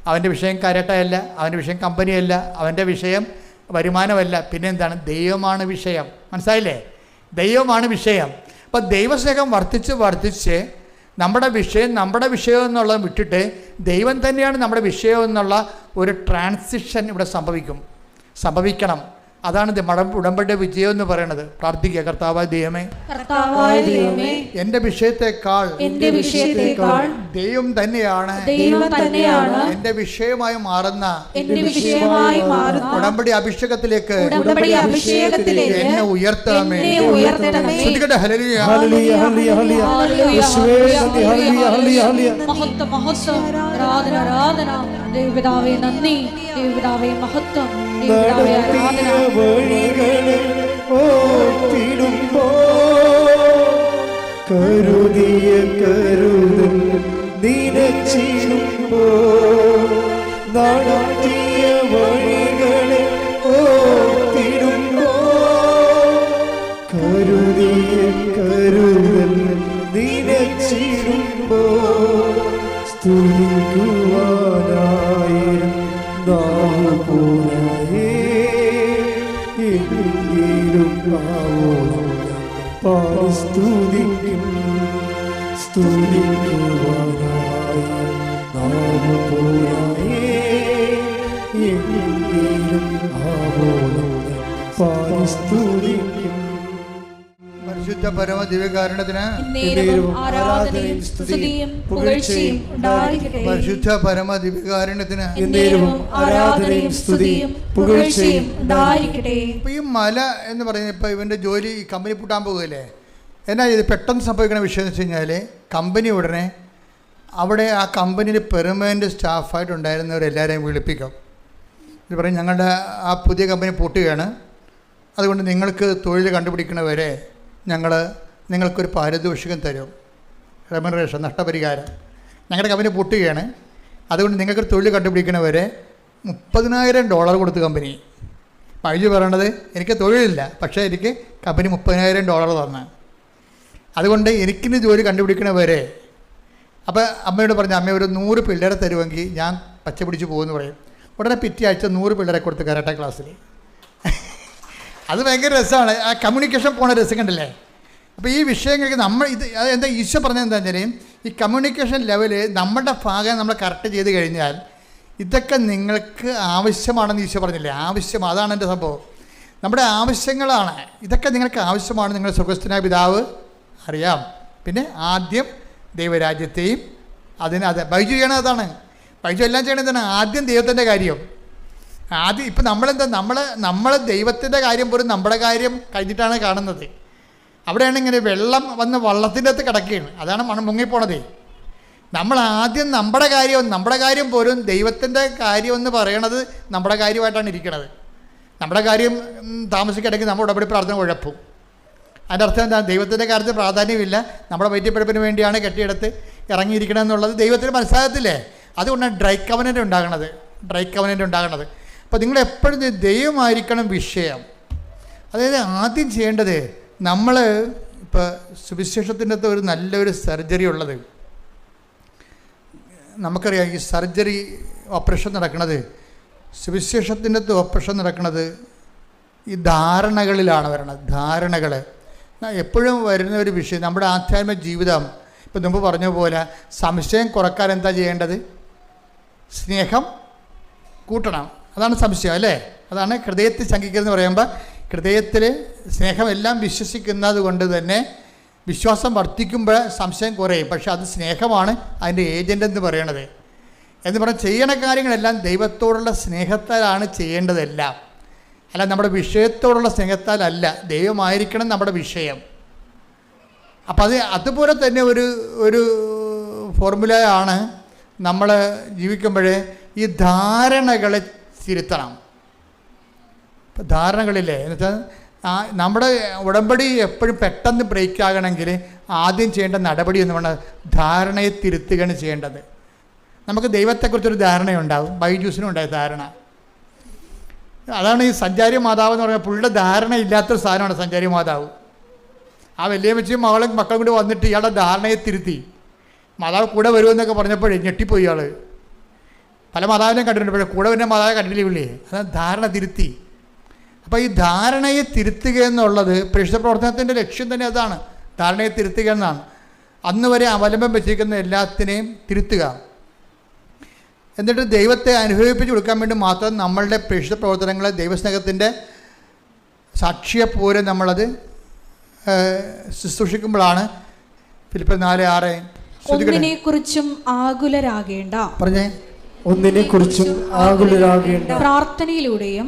അവൻ്റെ വിഷയം കരട്ടയല്ല, അവൻ്റെ വിഷയം കമ്പനിയല്ല, അവൻ്റെ വിഷയം വരുമാനമല്ല, പിന്നെ എന്താണ്? ദൈവമാണ് വിഷയം. മനസ്സിലായില്ലേ? ദൈവമാണ് വിഷയം. അപ്പോൾ ദൈവസ്നേഹം വർദ്ധിച്ച് നമ്മുടെ വിഷയം എന്നുള്ളത് വിട്ടിട്ട് ദൈവം തന്നെയാണ് നമ്മുടെ വിഷയം എന്നുള്ള ഒരു ട്രാൻസിഷൻ ഇവിടെ സംഭവിക്കണം. അതാണ് ഉടമ്പടിയുടെ വിജയം എന്ന് പറയുന്നത്. പ്രാർത്ഥിക്കുക, കർത്താവായ ദൈവമേ, എൻ്റെ വിഷയത്തെക്കാൾ ദൈവം തന്നെയാണ് എൻ്റെ വിഷയമായി മാറുന്ന ഉടമ്പടി അഭിഷേകത്തിലേക്ക് എന്നെ ഉയർത്തണമേ. ശ്രദ്ധിക്കട്ടെ. ഹല്ലേലൂയ, ഹല്ലേലൂയ, ഹല്ലേലൂയ, ദൈവപിതാവേ നന്ദി, ദൈവപിതാവേ മഹത്വം, ദൈവപിതാവേ ആരാധന. വഴികളെ ഓർത്തിടുമ്പോ കരുതിയ കരുതൽ നിനച്ചിടുമ്പോ നടത്തിയ വഴികളെ ഓർത്തിടുമ്പോ കരുതിയ കരുതൽ നിനച്ചിടുമ്പോ സ്തുതിക്കുവാനായിരം നാവുപോരായേ എങ്കിലും നാവോളം സ്തുതിക്കും. സ്തുതിക്കുവാനായിരം നാവുപോരായേ എങ്കിലും നാവോളം സ്തുതിക്കും. പരിശുദ്ധ പരമ ദിവ്യകാരുണ്യത്തിന് ആരാധനയും സ്തുതിയും പുകഴ്ചയും ഉണ്ടായിരിക്കട്ടെ. പരിശുദ്ധ പരമ ദിവ്യകാരുണ്യത്തിന് ആരാധനയും സ്തുതിയും പുകഴ്ചയും ഉണ്ടായിരിക്കട്ടെ. ഇപ്പോൾ ഈ മല എന്ന് പറയുന്നത്, ഇപ്പോൾ ഇവൻ്റെ ജോലി കമ്പനി പൂട്ടാൻ പോകുകയല്ലേ. എന്നാ ഇത് പെട്ടെന്ന് സംഭവിക്കുന്ന വിഷയം എന്ന് വെച്ച് കഴിഞ്ഞാൽ, കമ്പനി ഉടനെ അവിടെ ആ കമ്പനിയിൽ പെർമനൻ്റ് സ്റ്റാഫായിട്ടുണ്ടായിരുന്നവരെല്ലാവരെയും വിളിപ്പിക്കും. ഇത് പറയും, ഞങ്ങളുടെ ആ പുതിയ കമ്പനി പൂട്ടുകയാണ്, അതുകൊണ്ട് നിങ്ങൾക്ക് തൊഴിൽ കണ്ടുപിടിക്കണവരെ നിങ്ങൾക്കൊരു പാരിതോഷികം തരും, റെമ്യൂണറേഷൻ, നഷ്ടപരിഹാരം. ഞങ്ങളുടെ കമ്പനി പൂട്ടുകയാണ്, അതുകൊണ്ട് നിങ്ങൾക്കൊരു തൊഴിൽ കണ്ടുപിടിക്കണവരെ $30,000 കൊടുത്തു കമ്പനി. ബൈജു പറയണത്, എനിക്ക് തൊഴിലില്ല, പക്ഷേ എനിക്ക് കമ്പനി $30,000 തന്ന്, അതുകൊണ്ട് എനിക്കിന്ന് ജോലി കണ്ടുപിടിക്കണവരെ. അപ്പോൾ അമ്മയോട് പറഞ്ഞു, അമ്മ ഒരു 100 പിള്ളേരെ തരുമെങ്കിൽ ഞാൻ പച്ച പിടിച്ച് പോകുമെന്ന് പറയും. ഉടനെ പിറ്റേ ആഴ്ച 100 പിള്ളേരെ കൊടുത്ത് കരാട്ടെ ക്ലാസ്സിൽ. അത് ഭയങ്കര രസമാണ്. ആ കമ്മ്യൂണിക്കേഷൻ പോണ രസം കണ്ടില്ലേ? അപ്പോൾ ഈ വിഷയങ്ങൾക്ക് എന്താ ഈശോ പറഞ്ഞത് എന്താ വെച്ചാൽ, ഈ കമ്മ്യൂണിക്കേഷൻ ലെവല് നമ്മുടെ ഭാഗം നമ്മൾ കറക്റ്റ് ചെയ്ത് കഴിഞ്ഞാൽ ഇതൊക്കെ നിങ്ങൾക്ക് ആവശ്യമാണെന്ന് ഈശോ പറഞ്ഞില്ലേ? അതാണ് എൻ്റെ സംഭവം. നമ്മുടെ ആവശ്യങ്ങളാണ് ഇതൊക്കെ. നിങ്ങൾക്ക് ആവശ്യമാണ്. നിങ്ങൾ സ്വർഗ്ഗസ്ഥനായ പിതാവ് അറിയാം. പിന്നെ ആദ്യം ദൈവരാജ്യത്തെയും ബൈജു ചെയ്യണത് അതാണ്. ബൈജു എല്ലാം ചെയ്യണത് എന്താണ്? ആദ്യം ദൈവത്തിൻ്റെ കാര്യം. ഇപ്പം നമ്മൾ ദൈവത്തിൻ്റെ കാര്യം പോലും നമ്മുടെ കാര്യം കഴിഞ്ഞിട്ടാണ് കാണുന്നത്. അവിടെയാണ് ഇങ്ങനെ വെള്ളം വന്ന് വള്ളത്തിൻ്റെ അകത്ത് കിടക്കുകയാണ്. അതാണ് മുങ്ങിപ്പോണത്. നമ്മൾ ആദ്യം നമ്മുടെ കാര്യം പോലും ദൈവത്തിൻ്റെ കാര്യം എന്ന് പറയണത് നമ്മുടെ കാര്യമായിട്ടാണ് ഇരിക്കുന്നത്. നമ്മുടെ കാര്യം താമസിക്കിടയ്ക്ക് നമ്മുടെ ഉടമ്പടി പ്രാർത്ഥന കുഴപ്പവും. അതിൻ്റെ അർത്ഥം എന്താ? ദൈവത്തിൻ്റെ കാര്യത്തിൽ പ്രാധാന്യമില്ല, നമ്മുടെ വൈദ്യപ്പെടുപ്പിന് വേണ്ടിയാണ് കെട്ടിയെടുത്ത് ഇറങ്ങിയിരിക്കണം എന്നുള്ളത് ദൈവത്തിന് മനസ്സിലാകത്തില്ലേ? അതുകൊണ്ടാണ് ഡ്രൈ കവനൻ്റ് ഉണ്ടാകണത്. അപ്പോൾ നിങ്ങളെപ്പോഴും ദൈവമായിരിക്കണം വിഷയം. അതായത് ആദ്യം ചെയ്യേണ്ടത്, നമ്മൾ ഇപ്പോൾ സുവിശേഷത്തിൻ്റെ അകത്ത് ഒരു നല്ലൊരു സർജറി ഉള്ളത് നമുക്കറിയാം. ഈ സർജറി ഓപ്പറേഷൻ നടക്കുന്നത്, സുവിശേഷത്തിൻ്റെ അകത്ത് ഓപ്പറേഷൻ നടക്കുന്നത് ഈ ധാരണകളിലാണ് വരണത്. ധാരണകൾ എപ്പോഴും വരുന്ന ഒരു വിഷയം. നമ്മുടെ ആധ്യാത്മിക ജീവിതം, ഇപ്പം മുമ്പ് പറഞ്ഞ പോലെ, സംശയം കുറക്കാൻ എന്താ ചെയ്യേണ്ടത്? സ്നേഹം കൂട്ടണം. അതാണ് സംശയം, അല്ലേ? അതാണ് ഹൃദയത്തിൽ ശങ്കിക്കുന്നതെന്ന് പറയുമ്പോൾ, ഹൃദയത്തിൽ സ്നേഹമെല്ലാം വിശ്വസിക്കുന്നത് കൊണ്ട് തന്നെ വിശ്വാസം വർദ്ധിക്കുമ്പോൾ സംശയം കുറയും. പക്ഷെ അത് സ്നേഹമാണ് അതിൻ്റെ ഏജൻ്റ് എന്ന് പറയണത്. എന്ന് പറഞ്ഞാൽ ചെയ്യണ കാര്യങ്ങളെല്ലാം ദൈവത്തോടുള്ള സ്നേഹത്താലാണ് ചെയ്യേണ്ടതെല്ലാം. അല്ല നമ്മുടെ വിഷയത്തോടുള്ള സ്നേഹത്താലല്ല, ദൈവമായിരിക്കണം നമ്മുടെ വിഷയം. അപ്പം അതുപോലെ തന്നെ ഒരു ഫോർമുലയാണ് നമ്മൾ ജീവിക്കുമ്പോൾ ഈ ധാരണകളെ തിരുത്തണം. ഇപ്പം ധാരണകളില്ലേ എന്നുവെച്ചാൽ നമ്മുടെ ഉടമ്പടി എപ്പോഴും പെട്ടെന്ന് ബ്രേക്ക് ആകണമെങ്കിൽ ആദ്യം ചെയ്യേണ്ട നടപടി എന്ന് പറഞ്ഞാൽ ധാരണയെ തിരുത്തുകയാണ് ചെയ്യേണ്ടത്. നമുക്ക് ദൈവത്തെക്കുറിച്ചൊരു ധാരണയുണ്ടാവും. ബൈജൂസിനും ഉണ്ടായ ധാരണ. അതാണ് ഈ സഞ്ചാരി മാതാവ് എന്ന് പറഞ്ഞാൽ പുള്ളിയുടെ ധാരണ ഇല്ലാത്തൊരു സാധനമാണ് സഞ്ചാരി മാതാവ്. ആ വലിയമ്മച്ചിയും മക്കളും കൂടി വന്നിട്ട് ഇയാളുടെ ധാരണയെ തിരുത്തി. മാതാവ് കൂടെ വരുമെന്നൊക്കെ പറഞ്ഞപ്പോഴേ ഞെട്ടിപ്പോയി ഇയാൾ. പല മാതാവിനെയും കണ്ടിട്ടുണ്ട്, പക്ഷേ കൂടെ വരുന്ന മാതാവ് കണ്ടില്ലേ പുള്ളി. അത് ധാരണ തിരുത്തി. അപ്പോൾ ഈ ധാരണയെ തിരുത്തുക എന്നുള്ളത് പരിശുദ്ധ പ്രവർത്തനത്തിൻ്റെ ലക്ഷ്യം തന്നെ അതാണ്, ധാരണയെ തിരുത്തുക എന്നാണ്. അന്ന് വരെ അവലംബം വെച്ചിരിക്കുന്ന എല്ലാത്തിനെയും തിരുത്തുക, എന്നിട്ട് ദൈവത്തെ അനുഭവിപ്പിച്ച് കൊടുക്കാൻ വേണ്ടി മാത്രം നമ്മളുടെ പരിശുദ്ധ പ്രവർത്തനങ്ങളെ ദൈവസ്നേഹത്തിൻ്റെ സാക്ഷ്യപ്പോലെ നമ്മളത് ശുശ്രൂഷിക്കുമ്പോഴാണ് ഫിലിപ്പിയർ 4:6 ഒന്നിനെക്കുറിച്ചും ആകുലരാകേണ്ട. പറഞ്ഞേ. ഒന്നിനെക്കുറിച്ചും ആകുലരാകേണ്ട. പ്രാർത്ഥനയിലൂടെയും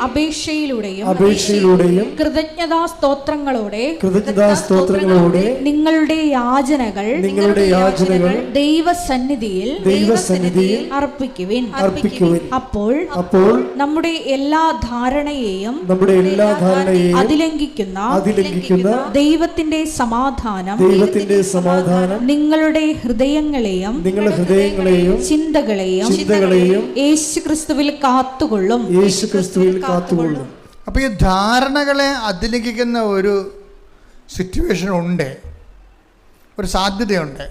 അപേക്ഷയിലൂടെയും കൃതജ്ഞതാസ്തോത്രങ്ങളോടെ നിങ്ങളുടെ യാചനകൾ ദൈവസന്നിധിയിൽ അർപ്പിക്കുവിൻ. അപ്പോൾ നമ്മുടെ എല്ലാ ധാരണയെയും അതിലംഘിക്കുന്ന ദൈവത്തിന്റെ സമാധാനം നിങ്ങളുടെ ഹൃദയങ്ങളെയും ചിന്തകളെയും യേശുക്രിസ്തുവിൽ കാത്തുകൊള്ളും. അപ്പോൾ ഈ ധാരണകളെ അതിലംഘിക്കുന്ന ഒരു സിറ്റുവേഷൻ ഉണ്ട്, ഒരു സാധ്യതയുണ്ട്.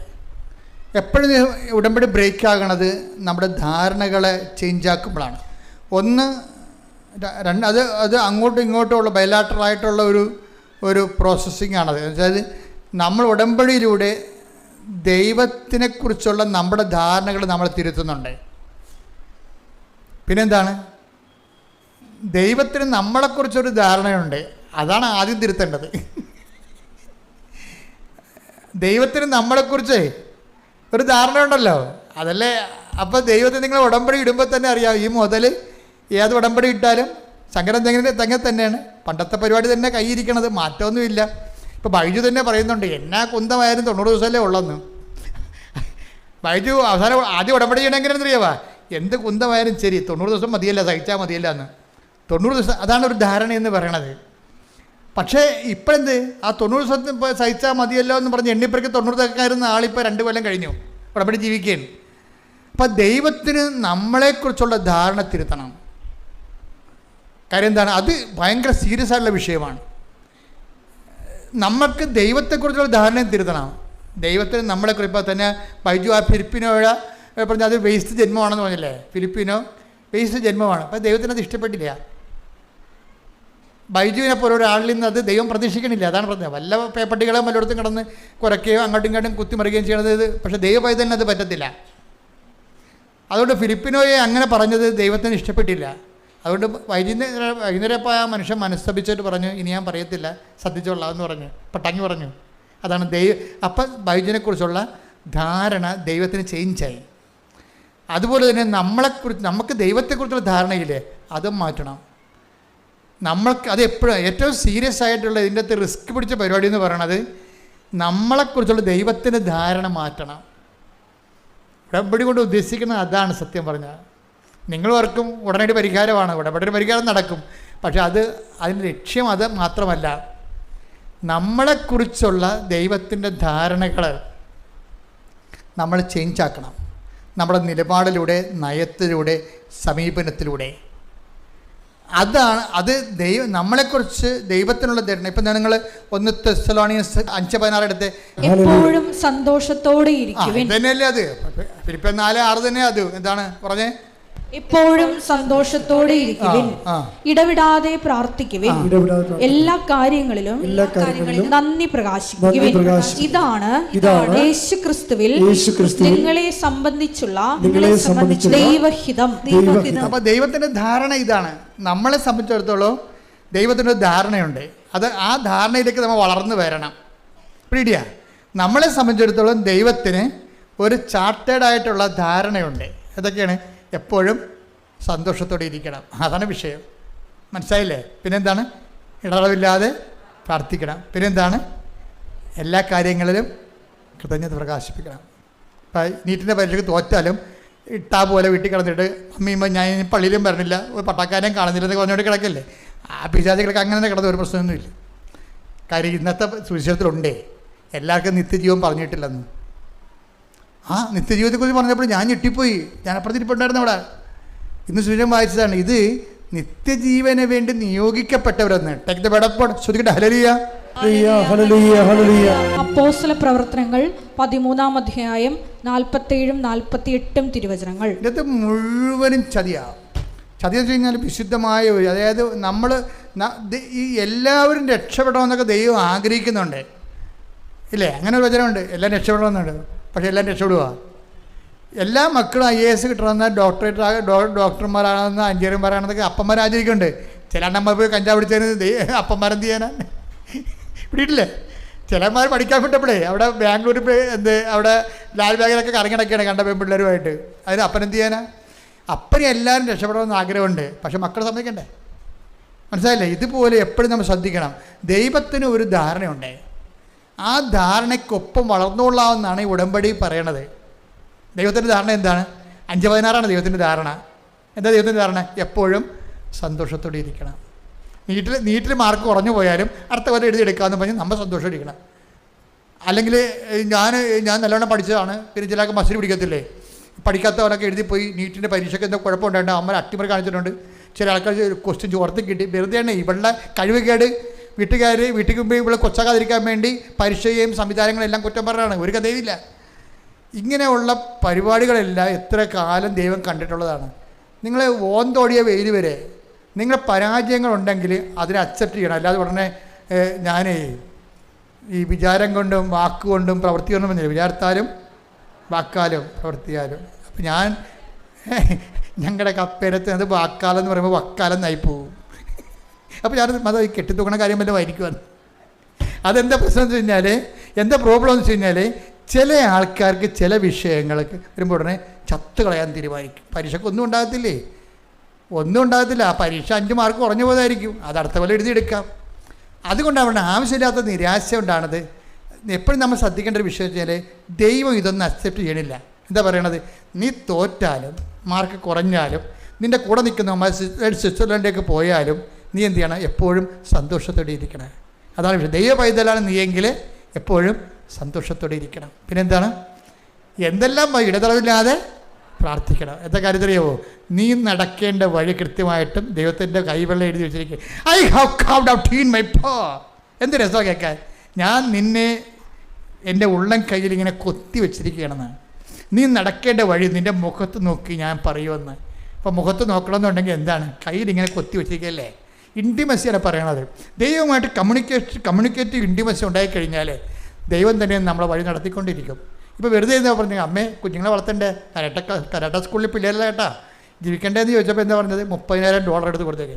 എപ്പോഴും ഉടമ്പടി ബ്രേക്ക് ആകണത് നമ്മുടെ ധാരണകളെ ചേഞ്ച് ആക്കുമ്പോഴാണ്. അത് അങ്ങോട്ടും ഇങ്ങോട്ടും ഉള്ള ബയലാറ്ററലായിട്ടുള്ള ഒരു പ്രോസസ്സിംഗ് ആണത്. അതായത് നമ്മൾ ഉടമ്പടിയിലൂടെ ദൈവത്തിനെക്കുറിച്ചുള്ള നമ്മുടെ ധാരണകൾ നമ്മൾ തിരുത്തുന്നുണ്ട്. പിന്നെന്താണ്, ദൈവത്തിന് നമ്മളെക്കുറിച്ചൊരു ധാരണയുണ്ട്, അതാണ് ആദ്യം തിരുത്തേണ്ടത്. ദൈവത്തിന് നമ്മളെക്കുറിച്ച് ഒരു ധാരണയുണ്ടല്ലോ, അതല്ലേ. അപ്പോൾ ദൈവത്തിന് നിങ്ങൾ ഉടമ്പടി ഇടുമ്പോൾ തന്നെ അറിയാം, ഈ മുതൽ ഏത് ഉടമ്പടി ഇട്ടാലും സങ്കരം തെങ്ങനെ തന്നെയാണ്. പണ്ടത്തെ പരിപാടി തന്നെ കൈയിരിക്കണത്, മാറ്റമൊന്നുമില്ല. ഇപ്പോൾ ബൈജു തന്നെ പറയുന്നുണ്ട്, എന്നാ കുന്തമായാലും 90 ദിവസമല്ലേ ഉള്ളെന്ന്. ബൈജു അവസാനം ആദ്യം ഉടമ്പടി ചെയ്യണമെങ്കിൽ അറിയാവാ, എന്ത് കുന്തമായാലും ശരി 90 ദിവസം മതിയല്ല, സഹിച്ചാൽ മതിയല്ല എന്ന്. 90 ദിവസം അതാണ് ഒരു ധാരണയെന്ന് പറയണത്. പക്ഷേ ഇപ്പോഴെന്ത്, ആ 90 ദിവസത്തിന് ഇപ്പോൾ സഹിച്ചാൽ മതിയല്ലോ എന്ന് പറഞ്ഞ് എണ്ണിപ്പറയ്ക്ക് 90 ദിവസക്കാരുന്ന ആളിപ്പോൾ 2 കൊല്ലം കഴിഞ്ഞു ഉടമ്പടി ജീവിക്കുകയാണ്. അപ്പം ദൈവത്തിന് നമ്മളെക്കുറിച്ചുള്ള ധാരണ തിരുത്തണം. കാര്യം എന്താണ്, അത് ഭയങ്കര സീരിയസ് ആയിട്ടുള്ള വിഷയമാണ്. നമുക്ക് ദൈവത്തെക്കുറിച്ചുള്ള ധാരണയും തിരുത്തണം. ദൈവത്തിന് നമ്മളെക്കുറിച്ച് ഇപ്പോൾ തന്നെ ബൈജു ആ ഫിലിപ്പിനോട് പറഞ്ഞാൽ അത് വേസ്റ്റ് ജന്മമാണെന്ന് പറഞ്ഞില്ലേ. ഫിലിപ്പിനോ വേസ്റ്റ് ജന്മമാണ്. അപ്പോൾ ദൈവത്തിന് അത് ഇഷ്ടപ്പെട്ടില്ല. ബൈജുവിനെ പോലെ ഒരാളിൽ നിന്ന് അത് ദൈവം പ്രതീക്ഷിക്കണില്ല. അതാണ് പറഞ്ഞത്. വല്ല പേപ്പട്ടികളെ പലയിടത്തും കിടന്ന് കുറയ്ക്കുകയോ അങ്ങോട്ടും ഇങ്ങോട്ടും കുത്തിമറിയുകയും ചെയ്യണത്. പക്ഷേ ദൈവപൈതലിന് അത് പറ്റത്തില്ല. അതുകൊണ്ട് ഫിലിപ്പിനോയെ അങ്ങനെ പറഞ്ഞത് ദൈവത്തിന് ഇഷ്ടപ്പെട്ടില്ല. അതുകൊണ്ട് വൈകുന്നേരം ഇപ്പോൾ ആ മനുഷ്യൻ മനസ്തപിച്ചിട്ട് പറഞ്ഞു, ഇനി ഞാൻ പറയത്തില്ല, ശ്രദ്ധിച്ചോളാം എന്ന് പറഞ്ഞു, പട്ടങ്ങി പറഞ്ഞു. അതാണ് അപ്പം ബൈജുവിനെക്കുറിച്ചുള്ള ധാരണ ദൈവത്തിന് ചേഞ്ചായി. അതുപോലെ തന്നെ നമുക്ക് ദൈവത്തെക്കുറിച്ചുള്ള ധാരണയില്ലേ, അതും മാറ്റണം. നമ്മൾക്ക് അത് എപ്പോഴും ഏറ്റവും സീരിയസ് ആയിട്ടുള്ള ഇതിൻ്റെ അകത്ത് റിസ്ക് പിടിച്ച പരിപാടി എന്ന് പറയണത് നമ്മളെക്കുറിച്ചുള്ള ദൈവത്തിൻ്റെ ധാരണ മാറ്റണം. ഉടമ്പടി കൊണ്ട് ഉദ്ദേശിക്കുന്നത് അതാണ്. സത്യം പറഞ്ഞാൽ നിങ്ങൾ ഓർക്കും ഉടനടി പരിഹാരമാണ്, ഉടമ്പടി പരിഹാരം നടക്കും. പക്ഷെ അതിൻ്റെ ലക്ഷ്യം അത് മാത്രമല്ല. നമ്മളെക്കുറിച്ചുള്ള ദൈവത്തിൻ്റെ ധാരണകൾ നമ്മൾ ചേഞ്ച് ആക്കണം. നമ്മുടെ നിലപാടിലൂടെ, നയത്തിലൂടെ, സമീപനത്തിലൂടെ. അത് നമ്മളെക്കുറിച്ച് ദൈവത്തിനുള്ള ധാരണ. ഇപ്പം നിങ്ങൾ 1 തെസ്സലോനിയൻസ് 5:16 എടുത്ത് എപ്പോഴും സന്തോഷത്തോടെ ഇരിക്കുവിൻ. തന്നെയല്ലേ അത്. ഫിലിപ്പിയർ 4:6 തന്നെ അത് എന്താണ് പറഞ്ഞേ, എപ്പോഴും സന്തോഷത്തോടെ ഇരിക്കുവിൻ, ഇടവിടാതെ പ്രാർത്ഥിക്കുവിൻ, എല്ലാ കാര്യങ്ങളിലും നന്ദി പ്രകാശിക്കുവിൻ. ഇതാണ് യേശുക്രിസ്തുവിൽ നിങ്ങളെ സംബന്ധിച്ചുള്ള ദൈവഹിതം. അപ്പൊ ദൈവത്തിന്റെ ധാരണ ഇതാണ്. നമ്മളെ സംബന്ധിച്ചിടത്തോളം ദൈവത്തിൻ്റെ ധാരണയുണ്ട്. ആ ധാരണയിലേക്ക് നമ്മൾ വളർന്നു വരണം. പീഡിയ. നമ്മളെ സംബന്ധിച്ചിടത്തോളം ദൈവത്തിന് ഒരു ചാർട്ടേഡായിട്ടുള്ള ധാരണയുണ്ട്. ഏതൊക്കെയാണ്? എപ്പോഴും സന്തോഷത്തോടെ ഇരിക്കണം, അതാണ് വിഷയം. മനസ്സിലായില്ലേ? പിന്നെന്താണ്? ഇടതടവില്ലാതെ പ്രാർത്ഥിക്കണം. പിന്നെന്താണ്? എല്ലാ കാര്യങ്ങളിലും കൃതജ്ഞത പ്രകാശിപ്പിക്കണം. ഇപ്പം നീറ്റിൻ്റെ പരീക്ഷയ്ക്ക് തോറ്റാലും ഇട്ടാ പോലെ വീട്ടിൽ കിടന്നിട്ട് അമ്മീമ്മ ഞാൻ പള്ളിയിലും വരണില്ല, ഒരു പട്ടാക്കാരെയും കാണുന്നില്ലെന്ന് പറഞ്ഞുകൊണ്ട് കിടക്കല്ലേ. ആ പിശാചുകൾക്ക് അങ്ങനെ തന്നെ കിടന്ന ഒരു പ്രശ്നമൊന്നുമില്ല. കാര്യം ഇന്നത്തെ സുവിശേഷത്തിലുണ്ടേ എല്ലാവർക്കും നിത്യജീവൻ പറഞ്ഞിട്ടില്ലെന്ന്. ആ നിത്യജീവിതത്തെക്കുറിച്ച് പറഞ്ഞപ്പോൾ ഞാൻ ഞെട്ടിപ്പോയി. ഞാൻ അപ്പുറത്തിരിപ്പുണ്ടായിരുന്നു അവിടെ. ഇന്ന് സുവിശേഷം വായിച്ചതാണ്. ഇത് നിത്യജീവന് വേണ്ടി നിയോഗിക്കപ്പെട്ടവരെന്ന്. ടേക്ക് ദ ബെഡ് ഓഫ് ശ്രദ്ധിക്കട്ടെ. ഹല്ലേലൂയ, ഹല്ലേലൂയ, ഹല്ലേലൂയ. അപ്പോസ്തല പ്രവർത്തനങ്ങൾ 13-ാം അധ്യായം 47-48 തിരുവചനങ്ങൾ. ഇതിനകത്ത് മുഴുവനും ചതിയാണ്. ചതി എന്ന് വെച്ച് കഴിഞ്ഞാൽ വിശുദ്ധമായ ഒരു, അതായത് നമ്മൾ ഈ എല്ലാവരും രക്ഷപ്പെടണമെന്നൊക്കെ ദൈവം ആഗ്രഹിക്കുന്നുണ്ട്, ഇല്ലേ? അങ്ങനെ ഒരു വചനമുണ്ട്, എല്ലാം രക്ഷപ്പെടണമെന്നുണ്ട്. പക്ഷേ എല്ലാം രക്ഷപ്പെടുക. എല്ലാ മക്കളും IAS കിട്ടണമെന്ന്, ഡോക്ടർമാരാണെന്ന്, എഞ്ചിനീയർമാരാണെന്നൊക്കെ അപ്പന്മാർ ആചരിക്കുന്നുണ്ട്. ചില അണ്ണന്മാർ പോയി കഞ്ചാവ് പിടിച്ചതിന് അപ്പന്മാരെന്ത് ചെയ്യാനാണ്? പിടിയിട്ടില്ലേ? ചിലന്മാർ പഠിക്കാൻ വിട്ടപ്പോഴേ അവിടെ ബാംഗ്ലൂർ അവിടെ ലാൽ ബാഗിലൊക്കെ കറങ്ങിടക്കുകയാണ് കണ്ട പെൺപിള്ളേരുമായിട്ട്. അതിന് അപ്പനെന്ത് ചെയ്യാനാ? അപ്പനെ എല്ലാവരും രക്ഷപ്പെടണമെന്ന് ആഗ്രഹമുണ്ട്, പക്ഷെ മക്കളെ സമ്മതിക്കണ്ടേ? മനസ്സിലായില്ലേ? ഇതുപോലെ എപ്പോഴും നമ്മൾ ശ്രദ്ധിക്കണം. ദൈവത്തിന് ഒരു ധാരണയുണ്ട്. ആ ധാരണയ്ക്കൊപ്പം വളർന്നുകൊള്ളാമെന്നാണ് ഈ ഉടമ്പടി പറയണത്. ദൈവത്തിൻ്റെ ധാരണ എന്താണ്? 5:16 ദൈവത്തിൻ്റെ ധാരണ. എന്താ ദൈവത്തിൻ്റെ ധാരണ? എപ്പോഴും സന്തോഷത്തോടെ ഇരിക്കണം. നീറ്റിൽ മാർക്ക് കുറഞ്ഞു പോയാലും അടുത്ത കൊല്ലം എഴുതിയെടുക്കാമെന്ന് പറഞ്ഞ് നമ്മൾ സന്തോഷം ഇരിക്കണം. അല്ലെങ്കിൽ ഞാൻ നല്ലവണ്ണം പഠിച്ചതാണ്, പിന്നെ ചിലർക്ക് മസിൽ പിടിക്കത്തില്ലേ? പഠിക്കാത്തവരൊക്കെ എഴുതിപ്പോയി നീറ്റിൻ്റെ പരീക്ഷയ്ക്ക് എന്തോ കുഴപ്പമുണ്ടായിട്ട് അമ്മ അട്ടിമറി കാണിച്ചിട്ടുണ്ട്. ചില ആൾക്കാർ ക്വസ്റ്റ്യൻ ചോർത്തി കിട്ടി. വെറുതെയാണ് ഇവളുടെ കഴിവുകേട്. വീട്ടിൽ മുമ്പ് ഇവിടെ കൊച്ചാകാതിരിക്കാൻ വേണ്ടി പരീക്ഷയും സംവിധാനങ്ങളെല്ലാം കുറ്റം പറഞ്ഞാണ്. ഒരു കഥയുമില്ല. ഇങ്ങനെയുള്ള പരിപാടികളെല്ലാം എത്ര കാലം ദൈവം കണ്ടിട്ടുള്ളതാണ്. നിങ്ങളെ ഓന്തോടിയ വെയിൽ വരെ നിങ്ങൾ പരാജയങ്ങളുണ്ടെങ്കിൽ അതിനെ അക്സെപ്റ്റ് ചെയ്യണം. അല്ലാതെ ഉടനെ ഞാൻ ഈ വിചാരം കൊണ്ടും വാക്കുകൊണ്ടും പ്രവൃത്തി കൊണ്ടും വന്നില്ല. വിചാരത്താലും വാക്കാലും പ്രവൃത്തിയാലും. അപ്പം ഞങ്ങളുടെ കപ്പേരത്ത് അത് വാക്കാലം എന്ന് പറയുമ്പോൾ വക്കാലം എന്നായി പോവും. അപ്പോൾ അത് കെട്ടിത്തൂക്കണ കാര്യം വല്ലതും ആയിരിക്കുമെന്ന്. അതെന്താ പ്രശ്നം എന്ന് വെച്ച് കഴിഞ്ഞാൽ, എന്താ പ്രോബ്ലം എന്ന് വെച്ച് കഴിഞ്ഞാൽ, ചില ആൾക്കാർക്ക് ചില വിഷയങ്ങൾക്ക് വരുമ്പോൾ ഉടനെ ചത്ത് കളയാൻ തീരുമാനിക്കും. പരീക്ഷയ്ക്ക് ഒന്നും ഉണ്ടാകത്തില്ലേ? ഒന്നും ഉണ്ടാകത്തില്ല. ആ പരീക്ഷ 5 മാർക്ക് കുറഞ്ഞു പോയതായിരിക്കും. അത് അടുത്ത പോലെ എഴുതിയെടുക്കാം. അതുകൊണ്ടാണ് ആവശ്യമില്ലാത്ത നിരാശ ഉണ്ടാണത്. എപ്പോഴും നമ്മൾ ശ്രദ്ധിക്കേണ്ട ഒരു വിഷയം വെച്ചാൽ, ദൈവം ഇതൊന്നും അക്സെപ്റ്റ് ചെയ്യണില്ല. എന്താ പറയണത്? നീ തോറ്റാലും മാർക്ക് കുറഞ്ഞാലും നിൻ്റെ കൂടെ നിൽക്കുന്ന സ്വിറ്റ്സർലൻഡിലേക്ക് പോയാലും നീ എന്ത് ചെയ്യണം? എപ്പോഴും സന്തോഷത്തോടെ ഇരിക്കണം. അതാണ് വിഷയം. ദൈവ പൈതലാണ് നീയെങ്കിൽ എപ്പോഴും സന്തോഷത്തോടെ ഇരിക്കണം. പിന്നെന്താണ്? എന്തെല്ലാം ഇടതടവില്ലാതെ പ്രാർത്ഥിക്കണം. എന്താ കാര്യത്തിലറിയാവോ? നീ നടക്കേണ്ട വഴി കൃത്യമായിട്ടും ദൈവത്തിൻ്റെ കൈവെള്ളം എഴുതി വെച്ചിരിക്കുക. I have carved out in my power. എന്ത് രസമാണ് കേൾക്കാൻ. ഞാൻ നിന്നെ എൻ്റെ ഉള്ളം കയ്യിൽ ഇങ്ങനെ കൊത്തി വെച്ചിരിക്കുകയാണെന്ന്. നീ നടക്കേണ്ട വഴി നിൻ്റെ മുഖത്ത് നോക്കി ഞാൻ പറയുമെന്ന്. അപ്പോൾ മുഖത്ത് നോക്കണമെന്നുണ്ടെങ്കിൽ എന്താണ്? കയ്യിൽ ഇങ്ങനെ കൊത്തി വെച്ചിരിക്കുകയല്ലേ? ഇൻറ്റിമസിയാണ് പറയണത്. ദൈവമായിട്ട് കമ്മ്യൂണിക്കേറ്റീവ് ഇൻറ്റിമസി ഉണ്ടായിക്കഴിഞ്ഞാൽ ദൈവം തന്നെ നമ്മളെ വഴി നടത്തിക്കൊണ്ടിരിക്കും. ഇപ്പോൾ വെറുതെ എന്താ പറഞ്ഞത്? അമ്മേ കുഞ്ഞുങ്ങളെ വളർത്തണ്ടേ, കരാട്ട സ്കൂളിൽ പിള്ളേരല്ല കേട്ടാ ജീവിക്കേണ്ടതെന്ന് ചോദിച്ചപ്പോൾ എന്താ പറഞ്ഞത്? $30,000 എടുത്ത് കൊടുത്തേക്ക്.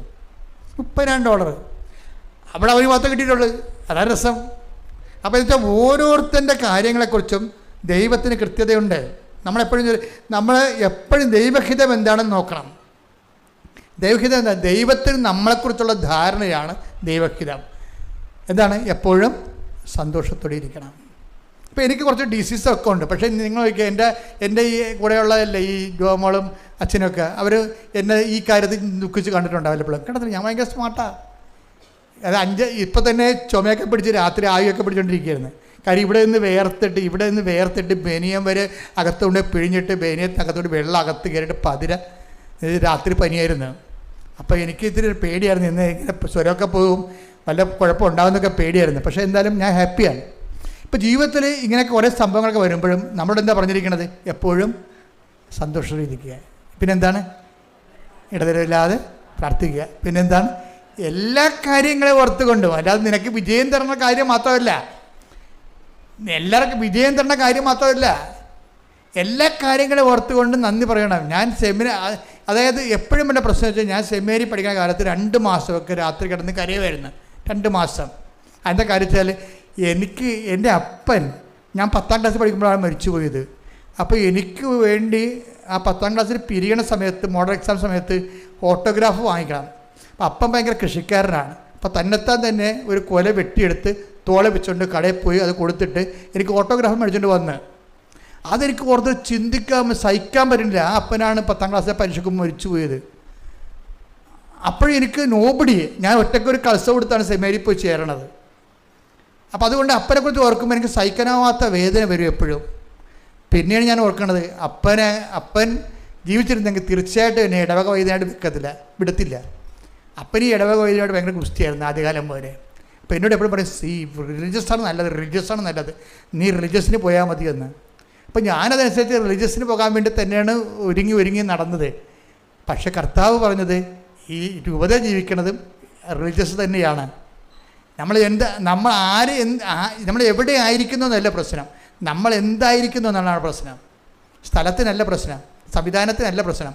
$30,000 അവിടെ അവർ മാത്രം കിട്ടിയിട്ടുള്ളൂ. അതാണ് രസം. അപ്പോൾ എന്ന് വെച്ചാൽ ഓരോരുത്തൻ്റെ കാര്യങ്ങളെക്കുറിച്ചും ദൈവത്തിന് കൃത്യതയുണ്ട്. നമ്മളെപ്പോഴും ദൈവഹിതം എന്താണെന്ന് നോക്കണം. ദൈവഹിതം എന്താ? ദൈവത്തിന് നമ്മളെക്കുറിച്ചുള്ള ധാരണയാണ് ദൈവഹിതം. എന്താണ്? എപ്പോഴും സന്തോഷത്തോടെ ഇരിക്കണം. ഇപ്പോൾ എനിക്ക് കുറച്ച് ഡിസീസൊക്കെ ഉണ്ട്. പക്ഷേ നിങ്ങൾ എൻ്റെ ഈ കൂടെയുള്ളതല്ലേ ഈ ജോമോളും അച്ഛനൊക്കെ, അവർ എന്നെ ഈ കാര്യത്തിൽ ദുഃഖിച്ച് കണ്ടിട്ടുണ്ടാവില്ല. എപ്പോഴും കണ്ടത്തില്ല. ഞാൻ ഭയങ്കര സ്മാർട്ടാണ്. അത് ഇപ്പം തന്നെ ചുമയൊക്കെ പിടിച്ച് രാത്രി ആവിയൊക്കെ പിടിച്ചുകൊണ്ടിരിക്കുകയായിരുന്നു. കാര്യം ഇവിടെ നിന്ന് വേർത്തിട്ട് ബനിയം വരെ അകത്തുകൊണ്ട് പിഴിഞ്ഞിട്ട് ബനിയത്തകത്തോട്ട് വെള്ളം അകത്ത് കയറിയിട്ട് പതിര രാത്രി പനിയായിരുന്നു. അപ്പോൾ എനിക്ക് ഇത്തിരി പേടിയായിരുന്നു. ഇന്ന് ഇങ്ങനെ സ്വരമൊക്കെ പോകും, വല്ല കുഴപ്പമുണ്ടാകുന്നൊക്കെ പേടിയായിരുന്നു. പക്ഷേ എന്തായാലും ഞാൻ ഹാപ്പിയാണ്. ഇപ്പോൾ ജീവിതത്തിൽ ഇങ്ങനെ കുറേ സംഭവങ്ങളൊക്കെ വരുമ്പോഴും നമ്മളോട് എന്താ പറഞ്ഞിരിക്കുന്നത്? എപ്പോഴും സന്തോഷത്തിലിരിക്കുക. പിന്നെന്താണ്? ഇടതരമില്ലാതെ പ്രാർത്ഥിക്കുക. പിന്നെന്താണ്? എല്ലാ കാര്യങ്ങളെയും ഓർത്തുകൊണ്ടും. അല്ലാതെ നിനക്ക് വിജയം തരുന്ന കാര്യം മാത്രമല്ല, എല്ലാവർക്കും വിജയം തരുന്ന കാര്യം മാത്രമല്ല, എല്ലാ കാര്യങ്ങളെയും ഓർത്തുകൊണ്ട് നന്ദി പറയണം. ഞാൻ അതായത് എപ്പോഴും എൻ്റെ പ്രശ്നം വെച്ചാൽ, ഞാൻ സെമിനാരി പഠിക്കുന്ന കാലത്ത് 2 മാസമൊക്കെ രാത്രി കിടന്ന് കരയുമായിരുന്നു. 2 മാസം. അതിൻ്റെ കാര്യം വെച്ചാൽ എൻ്റെ അപ്പൻ, ഞാൻ 10ാം ക്ലാസ്സിൽ പഠിക്കുമ്പോഴാണ് മരിച്ചു പോയത്. അപ്പോൾ എനിക്ക് വേണ്ടി ആ 10ാം ക്ലാസ്സിൽ പിരിയണ സമയത്ത്, മോഡൽ എക്സാം സമയത്ത് ഓട്ടോഗ്രാഫ് വാങ്ങിക്കണം. അപ്പം അപ്പൻ ഭയങ്കര കൃഷിക്കാരനാണ്. അപ്പോൾ തന്നെത്താൻ തന്നെ ഒരു കൊല വെട്ടിയെടുത്ത് തോളെ വെച്ചുകൊണ്ട് കടയിൽ പോയി അത് കൊടുത്തിട്ട് എനിക്ക് ഓട്ടോഗ്രാഫ് മേടിച്ചുകൊണ്ട് വന്ന്, അതെനിക്ക് ഓർത്ത് സഹിക്കാൻ പറ്റുന്നില്ല. ആ അപ്പനാണ് 10ാം ക്ലാസ്സിലെ പരീക്ഷയ്ക്ക് മരിച്ചു പോയത്. അപ്പോഴും എനിക്ക് നോബടി, ഞാൻ ഒറ്റയ്ക്കൊരു കൾസ കൊടുത്താണ് സെമിനാരിൽ പോയി ചേരണത്. അപ്പോൾ അതുകൊണ്ട് അപ്പനെക്കുറിച്ച് ഓർക്കുമ്പോൾ എനിക്ക് സഹിക്കാനാവാത്ത വേദന വരും എപ്പോഴും. പിന്നെയാണ് ഞാൻ ഓർക്കണത്, അപ്പൻ ജീവിച്ചിരുന്നെങ്കിൽ തീർച്ചയായിട്ടും എന്നെ ഇടവക വൈദ്യനായിട്ട് വിടത്തില്ല. അപ്പൻ ഈ ഇടവക വൈദ്യനായിട്ട് ഭയങ്കര ഗുസ്തിയായിരുന്നു ആദ്യകാലം പോലെ. അപ്പോൾ എന്നോട് എപ്പോഴും പറയും, റിലീജിയസാണ് നല്ലത്, നീ റിലീജിയസിന് പോയാൽ മതി എന്ന്. അപ്പോൾ ഞാനതനുസരിച്ച് റിലീജിയസിന് പോകാൻ വേണ്ടി തന്നെയാണ് ഒരുങ്ങി നടന്നത്. പക്ഷേ കർത്താവ് പറഞ്ഞത് ഈ രൂപത ജീവിക്കണതും റിലീജിയസ് തന്നെയാണ്. നമ്മൾ എവിടെ ആയിരിക്കുന്നു എന്നല്ല പ്രശ്നം, നമ്മൾ എന്തായിരിക്കുന്നു എന്നാണ് പ്രശ്നം. സ്ഥലത്തിനല്ല പ്രശ്നം, സംവിധാനത്തിനല്ല പ്രശ്നം.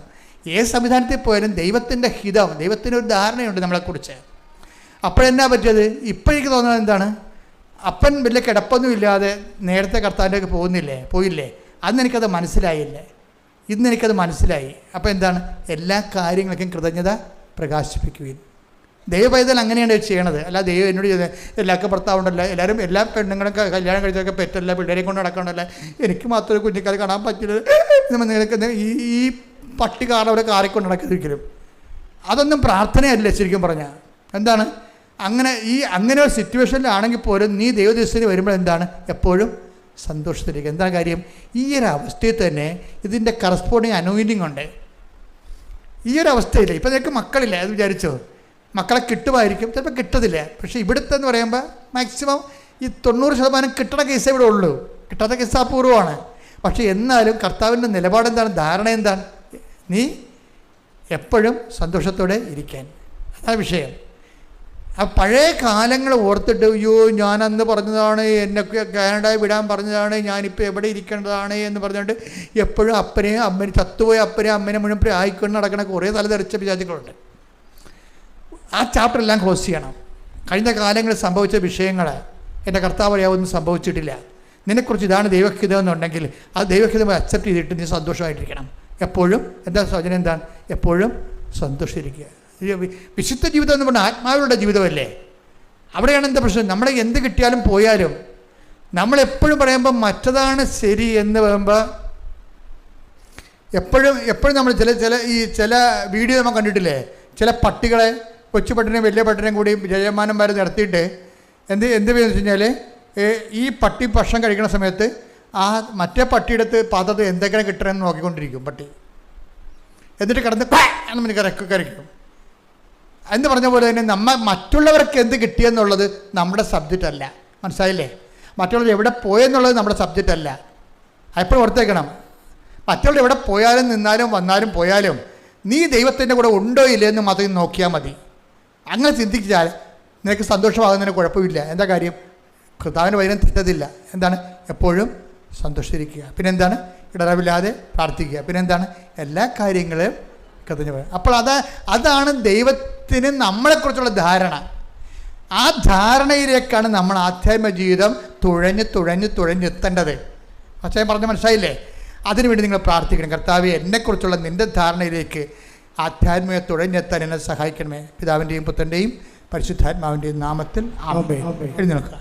ഏത് സംവിധാനത്തിൽ പോയാലും ദൈവത്തിൻ്റെ ഹിതം, ദൈവത്തിനൊരു ധാരണയുണ്ട് നമ്മളെക്കുറിച്ച്. അപ്പോഴെന്നാ പറ്റിയത്, ഇപ്പോഴേക്ക് തോന്നുന്നത് എന്താണ്, അപ്പൻ വലിയ കിടപ്പൊന്നുമില്ലാതെ നേരത്തെ കർത്താവിൻ്റെയൊക്കെ പോയില്ലേ, അന്ന് എനിക്കത് മനസ്സിലായില്ലേ, ഇന്ന് എനിക്കത് മനസ്സിലായി. അപ്പോൾ എന്താണ്, എല്ലാ കാര്യങ്ങൾക്കും കൃതജ്ഞത പ്രകാശിപ്പിക്കുകയും. ദൈവപൈതൽ അങ്ങനെയാണ് ചെയ്യണത്. അല്ല ദൈവം എന്നോട് എല്ലാവർക്കും ഭർത്താവുണ്ടല്ലോ, എല്ലാ പെണ്ണുങ്ങളും കല്യാണം കഴിച്ചൊക്കെ പെറ്റല്ല, പിള്ളേരെ കൊണ്ട് നടക്കണമല്ല, എനിക്ക് മാത്രം ഒരു കുഞ്ഞിക്കാരെ കാണാൻ പറ്റില്ല, നിങ്ങൾക്ക് ഈ പട്ടി അവിടെ കാറിക്കൊണ്ട് നടക്കത്തിരിക്കലും. അതൊന്നും പ്രാർത്ഥനയല്ല ശരിക്കും പറഞ്ഞാൽ. എന്താണ്, അങ്ങനെ ഒരു സിറ്റുവേഷനിലാണെങ്കിൽ പോലും നീ ദൈവദൃശ്യത്തിന് വരുമ്പോൾ എന്താണ്, എപ്പോഴും സന്തോഷത്തിലേക്ക്. എന്താ കാര്യം, ഈ ഒരു അവസ്ഥയിൽ തന്നെ ഇതിൻ്റെ കറസ്പോണ്ടിങ് അനോയിൻറ്റിങ് ഉണ്ട്. ഈ ഒരു അവസ്ഥയിൽ ഇപ്പം നിനക്ക് മക്കളില്ല അത് വിചാരിച്ചോ, മക്കളെ കിട്ടുമായിരിക്കും, ചിലപ്പോൾ കിട്ടത്തില്ല. പക്ഷേ ഇവിടുത്തെ എന്ന് പറയുമ്പോൾ മാക്സിമം ഈ 90% കിട്ടണ കേസേ ഇവിടെ ഉള്ളൂ, കിട്ടാത്ത കേസ് അപൂർവമാണ്. പക്ഷേ എന്നാലും കർത്താവിൻ്റെ നിലപാടെന്താണ്, ധാരണ എന്താണ്, നീ എപ്പോഴും സന്തോഷത്തോടെ ഇരിക്കാൻ. അതാണ് വിഷയം. ആ പഴയ കാലങ്ങൾ ഓർത്തിട്ട്, അയ്യോ ഞാനന്ന് പറഞ്ഞതാണ്, എന്നൊക്കെ കാനഡയിൽ വിടാൻ പറഞ്ഞതാണ്, ഞാനിപ്പോൾ എവിടെ ഇരിക്കേണ്ടതാണ് എന്ന് പറഞ്ഞുകൊണ്ട് എപ്പോഴും ചത്തുപോയ അപ്പനെയും അമ്മേനെ മുഴുവൻ ആയിക്കൊണ്ട് നടക്കണ കുറേ തലതെറിച്ച വിചാരികളുണ്ട്. ആ ചാപ്റ്റർ എല്ലാം ക്ലോസ് ചെയ്യണം. കഴിഞ്ഞ കാലങ്ങളിൽ സംഭവിച്ച വിഷയങ്ങൾ എൻ്റെ കർത്താവ് ഒന്നും സംഭവിച്ചിട്ടില്ല, നിന്നെക്കുറിച്ച് ഇതാണ് ദൈവഹിതം എന്നുണ്ടെങ്കിൽ ആ ദൈവഹിതം അക്സെപ്റ്റ് ചെയ്തിട്ട് നീ സന്തോഷമായിട്ടിരിക്കണം എപ്പോഴും. എന്താ സോചന, എന്താണ്, എപ്പോഴും സന്തോഷിച്ചിരിക്കുക. വിശുദ്ധ ജീവിതം എന്ന് പറഞ്ഞാൽ ആത്മാവിലുള്ള ജീവിതമല്ലേ. അവിടെയാണ് എന്താ പ്രശ്നം, നമ്മളെ എന്ത് കിട്ടിയാലും പോയാലും നമ്മളെപ്പോഴും പറയുമ്പോൾ മറ്റതാണ് ശരി എന്ന് പറയുമ്പോൾ എപ്പോഴും നമ്മൾ ചില വീഡിയോ നമ്മൾ കണ്ടിട്ടില്ലേ, ചില പട്ടികളെ, കൊച്ചു പട്ടിനെയും വലിയ പട്ടിനെയും കൂടി ജയമാനം വരെ നടത്തിയിട്ട് എന്ത് ചെയ്യുന്നത് വെച്ച് കഴിഞ്ഞാൽ, ഈ പട്ടി ഭക്ഷണം കഴിക്കുന്ന സമയത്ത് ആ മറ്റേ പട്ടിയുടെ പാത്രത്തിൽ എന്തൊക്കെയാണ് കിട്ടണമെന്ന് നോക്കിക്കൊണ്ടിരിക്കും പട്ടി. എന്നിട്ട് കിടന്ന് കരയ്ക്കും. എന്ന് പറഞ്ഞ പോലെ തന്നെ മറ്റുള്ളവർക്ക് എന്ത് കിട്ടിയെന്നുള്ളത് നമ്മുടെ സബ്ജക്റ്റ് അല്ല. മനസ്സിലായില്ലേ? മറ്റുള്ളവർ എവിടെ പോയെന്നുള്ളത് നമ്മുടെ സബ്ജക്റ്റ് അല്ല. എപ്പോഴും ഓർത്തേക്കണം, മറ്റുള്ളവർ എവിടെ പോയാലും നിന്നാലും വന്നാലും പോയാലും നീ ദൈവത്തിൻ്റെ കൂടെ ഉണ്ടോ ഇല്ലേ എന്ന് മാത്രം നോക്കിയാൽ മതി. അങ്ങനെ ചിന്തിച്ചാൽ നിനക്ക് സന്തോഷമാകുന്നതിന് കുഴപ്പമില്ല. എന്താ കാര്യം, കർത്താവിൻ്റെ വചനം തെറ്റത്തില്ല. എന്താണ്, എപ്പോഴും സന്തോഷിച്ചിരിക്കുക. പിന്നെന്താണ്, ഇടറിവില്ലാതെ പ്രാർത്ഥിക്കുക. പിന്നെന്താണ്, എല്ലാ കാര്യങ്ങളും കൃതജ്ഞത. അപ്പോൾ അതാണ് ദൈവത്തിന് നമ്മളെക്കുറിച്ചുള്ള ധാരണ. ആ ധാരണയിലേക്കാണ് നമ്മൾ ആധ്യാത്മിക ജീവിതം തുഴഞ്ഞെത്തേണ്ടത്. പക്ഷേ പറഞ്ഞ് മനസ്സിലായില്ലേ? അതിനുവേണ്ടി നിങ്ങൾ പ്രാർത്ഥിക്കണം. കർത്താവേ, എന്നെക്കുറിച്ചുള്ള നിൻ്റെ ധാരണയിലേക്ക് ആധ്യാത്മിക തുഴഞ്ഞെത്താൻ എന്നെ സഹായിക്കണമേ. പിതാവിൻ്റെയും പുത്രൻ്റെയും പരിശുദ്ധാത്മാവിൻ്റെയും നാമത്തിൽ ആമേൻ. എഴുന്നേൽക്കുക.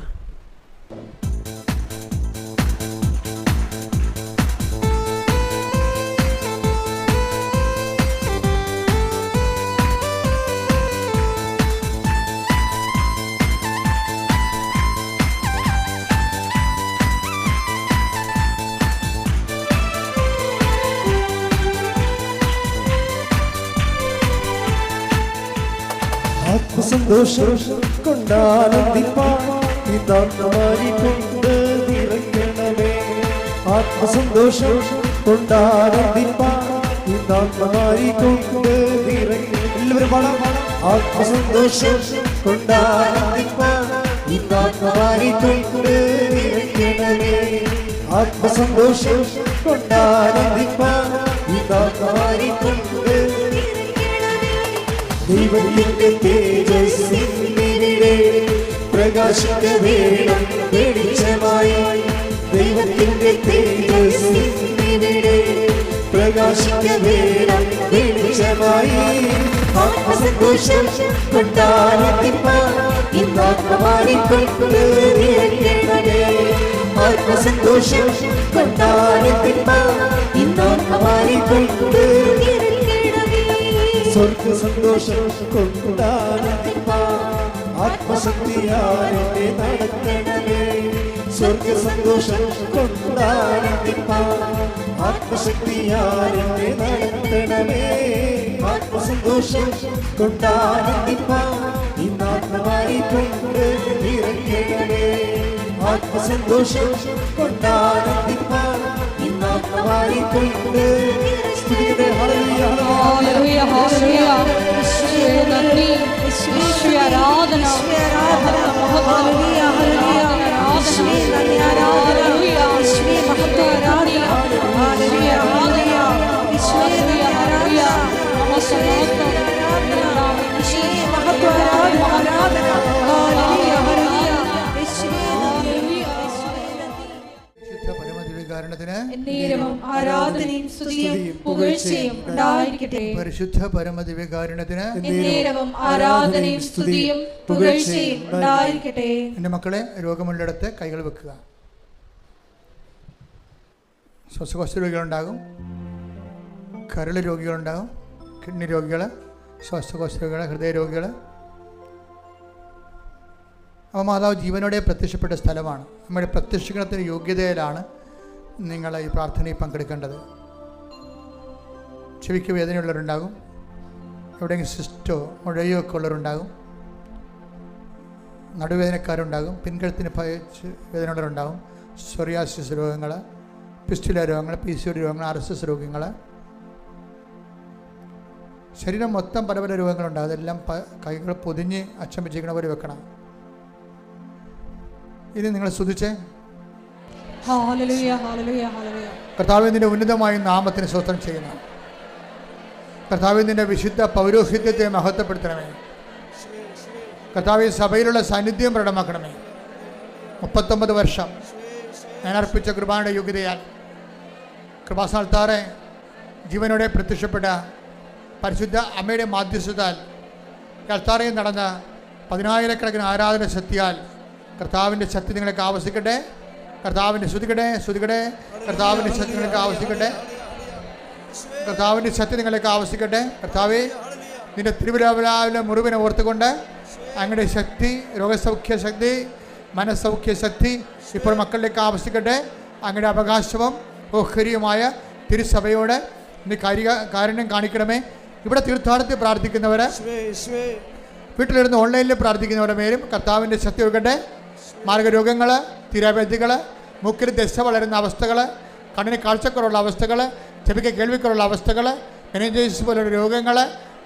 ആത്മസന്തോഷം കൊണ്ടാനന്ദിപ്പാൻ കൊണ്ട് നിറയ്ക്കണമേ. ആത്മസന്തോഷം കൊണ്ടാനന്ദിപ്പാൻ കൊണ്ട് എല്ലാവരും പാടാം. ആത്മസന്തോഷം കൊണ്ടാനന്ദിപ്പാൻ കൊണ്ട് നിറയ്ക്കണമേ. ആത്മസന്തോഷം കൊണ്ടാനന്ദിപ്പാൻ കൊണ്ട് ദൈവത്തിന്റെ തേജസ്സിനിടെ പ്രകാശ പ്രകാശിക്ക വേണം വെളിച്ചമായി ദൈവത്തിന്റെ തേജസ്സിവിടെ പ്രകാശിക്ക വേണം വെളിച്ചമായി ആത്മസന്തോഷം കൊണ്ടാനന്ദിപ്പാൻ ഇന്നാത്മാരിക്കൊണ്ട് നിറയ്ക്കണമേ ആത്മസന്തോഷം കൊണ്ടാനന്ദിപ്പാൻ ഇന്നാത്മാരിക്കൊണ്ട് നിറയ്ക്കണമേ സ്വർഗ സന്തോഷം കൊണ്ടാനന്ദിപ്പാൻ ആത്മശക്തിയാൽ എന്നെ നടക്കണമേ സ്വർഗ സന്തോഷം കൊണ്ടാനന്ദിപ്പാൻ ആത്മശക്തിയാൽ എന്നെ നടത്തണമേ ആത്മസന്തോഷം കൊണ്ടാനന്ദിപ്പാൻ ഇന്നാത്മാരിക്കൊണ്ട് നിറയ്ക്കണമേ ആത്മസന്തോഷം കൊണ്ടാനന്ദിപ്പാൻ ഇന്നാത്മാരിക്കൊണ്ട് ഹല്ലേലൂയ ഹല്ലേലൂയ ഹല്ലേലൂയ യേശുവേ നന്ദി യേശുവേ ആരാധന ഹല്ലേലൂയ ഹല്ലേലൂയ യേശുവേ നന്ദി ഹല്ലേലൂയ യേശുവേ മഹത്വ ആരാധന ഹല്ലേലൂയ ഹല്ലേലൂയ യേശുവേ ഹല്ലേലൂയ നമസ്കാരം യേശുവേ മഹത്വ ആരാധന ഹല്ലേലൂയ ഹല്ലേലൂയ യേശുവേ ഹല്ലേലൂയ വിശുദ്ധ പരമദിവ്യകാരുണ്യത്തിന് എന്നേരവും ആരാധനയും സ്തുതിയും പുകഴ്ചയും ഉണ്ടായിരിക്കട്ടെ. പരിശുദ്ധ പരമദിവ്യകാരുണ്യത്തിന് എന്നേരവും ആരാധനയും സ്തുതിയും പുകഴ്ചയും ഉണ്ടായിരിക്കട്ടെ. എൻ്റെ മക്കളെ, രോഗമുള്ളിടത്ത് കൈകൾ വെക്കുക. ശ്വാസകോശ രോഗികളുണ്ടാകും, കരൾ രോഗികളുണ്ടാകും, കിഡ്നി രോഗികൾ, ശ്വാസകോശ രോഗികൾ, ഹൃദയ രോഗികൾ. അപ്പോൾ മാതാവ് ജീവനോടെ പ്രത്യക്ഷപ്പെട്ട സ്ഥലമാണ്. നമ്മുടെ പ്രത്യക്ഷീകരണത്തിന് യോഗ്യതയിലാണ് നിങ്ങൾ ഈ പ്രാർത്ഥനയിൽ പങ്കെടുക്കേണ്ടത്. ചെവിക്ക് വേദനയുള്ളവരുണ്ടാകും, എവിടെയെങ്കിലും സിസ്റ്റോ മുഴയോ ഒക്കെ ഉള്ളവരുണ്ടാകും, നടുവേദനക്കാരുണ്ടാകും, പിൻകഴുത്തിന് വേദനയുള്ളവരുണ്ടാകും, സോറിയാസിസ് രോഗങ്ങൾ, പിസ്റ്റുല രോഗങ്ങൾ, PCOD രോഗങ്ങൾ, RSS രോഗങ്ങൾ, ശരീരം മൊത്തം പല പല രോഗങ്ങളുണ്ടാകും. അതെല്ലാം കൈകൾ പൊതിഞ്ഞ് അച്ഛൻ വെച്ചിരിക്കണ പോലെ വെക്കണം. ഇനി നിങ്ങൾ സ്തുതിച്ചേ. ഹല്ലേലൂയ ഹല്ലേലൂയ ഹല്ലേലൂയ. കർത്താവേ, നിന്റെ ഉന്നതമായ നാമത്തിന് സ്തോത്രം ചെയ്യുന്നു. കർത്താവേ, നിന്റെ വിശുദ്ധ പൗരോഹിത്യത്തെ മഹത്വപ്പെടുത്തണമേ. കർത്താവേ, സഭയിലുള്ള സാന്നിധ്യം പ്രകടമാക്കണമേ. 39 വർഷം ഞാൻ അർപ്പിച്ച കൃപായുടെ യോഗ്യതയാൽ കൃപാസ്ഥാനത്താറെ ജീവനോടെ പ്രത്യക്ഷപ്പെട്ട പരിശുദ്ധ അമ്മയുടെ മാധ്യസ്ഥത്താൽ അൾത്താറയിൽ നടന്ന 10,000-കണക്കിന് ആരാധന ശക്തിയാൽ കർത്താവിൻ്റെ ശക്തി നിങ്ങൾക്ക് ആവശ്യിക്കട്ടെ. കർത്താവിൻ്റെ സ്തുതിക്കട്ടെ, സ്തുതിക്കട്ടെ. കർത്താവിൻ്റെ ശക്തി നിങ്ങൾക്ക് ആവശ്യിക്കട്ടെ. കർത്താവിൻ്റെ ശക്തി നിങ്ങൾക്ക് ആവശ്യിക്കട്ടെ. കർത്താവേ, നിന്റെ തിരുവിലാവിലെ മുറിവിനെ ഓർത്തുകൊണ്ട് അങ്ങയുടെ ശക്തി, രോഗസൗഖ്യ ശക്തി, മനസ്സൗഖ്യ ശക്തി ഇപ്പോൾ മക്കളിലേക്ക് ആവശ്യിക്കട്ടെ. അങ്ങയുടെ അവകാശവും ഓഹരിയുമായ തിരുസഭയോട് നീ കാരുണ്യം കാണിക്കണമേ. ഇവിടെ തീർത്ഥാടനത്തിൽ പ്രാർത്ഥിക്കുന്നവർ, വീട്ടിലിരുന്ന് ഓൺലൈനിൽ പ്രാർത്ഥിക്കുന്നവരുടെ മേലും കർത്താവിൻ്റെ ശക്തി ഒഴുകട്ടെ. മാർഗരോഗങ്ങൾ, തിരാവ്യാധികൾ, മൂക്കിൽ ദശ വളരുന്ന അവസ്ഥകൾ, കണ്ണിന് കാഴ്ചക്കുറവുള്ള അവസ്ഥകൾ, ചെവിക്ക് കേൾവിക്കുറവുള്ള അവസ്ഥകൾ, മെനിഞ്ചൈറ്റിസ് പോലുള്ള രോഗങ്ങൾ,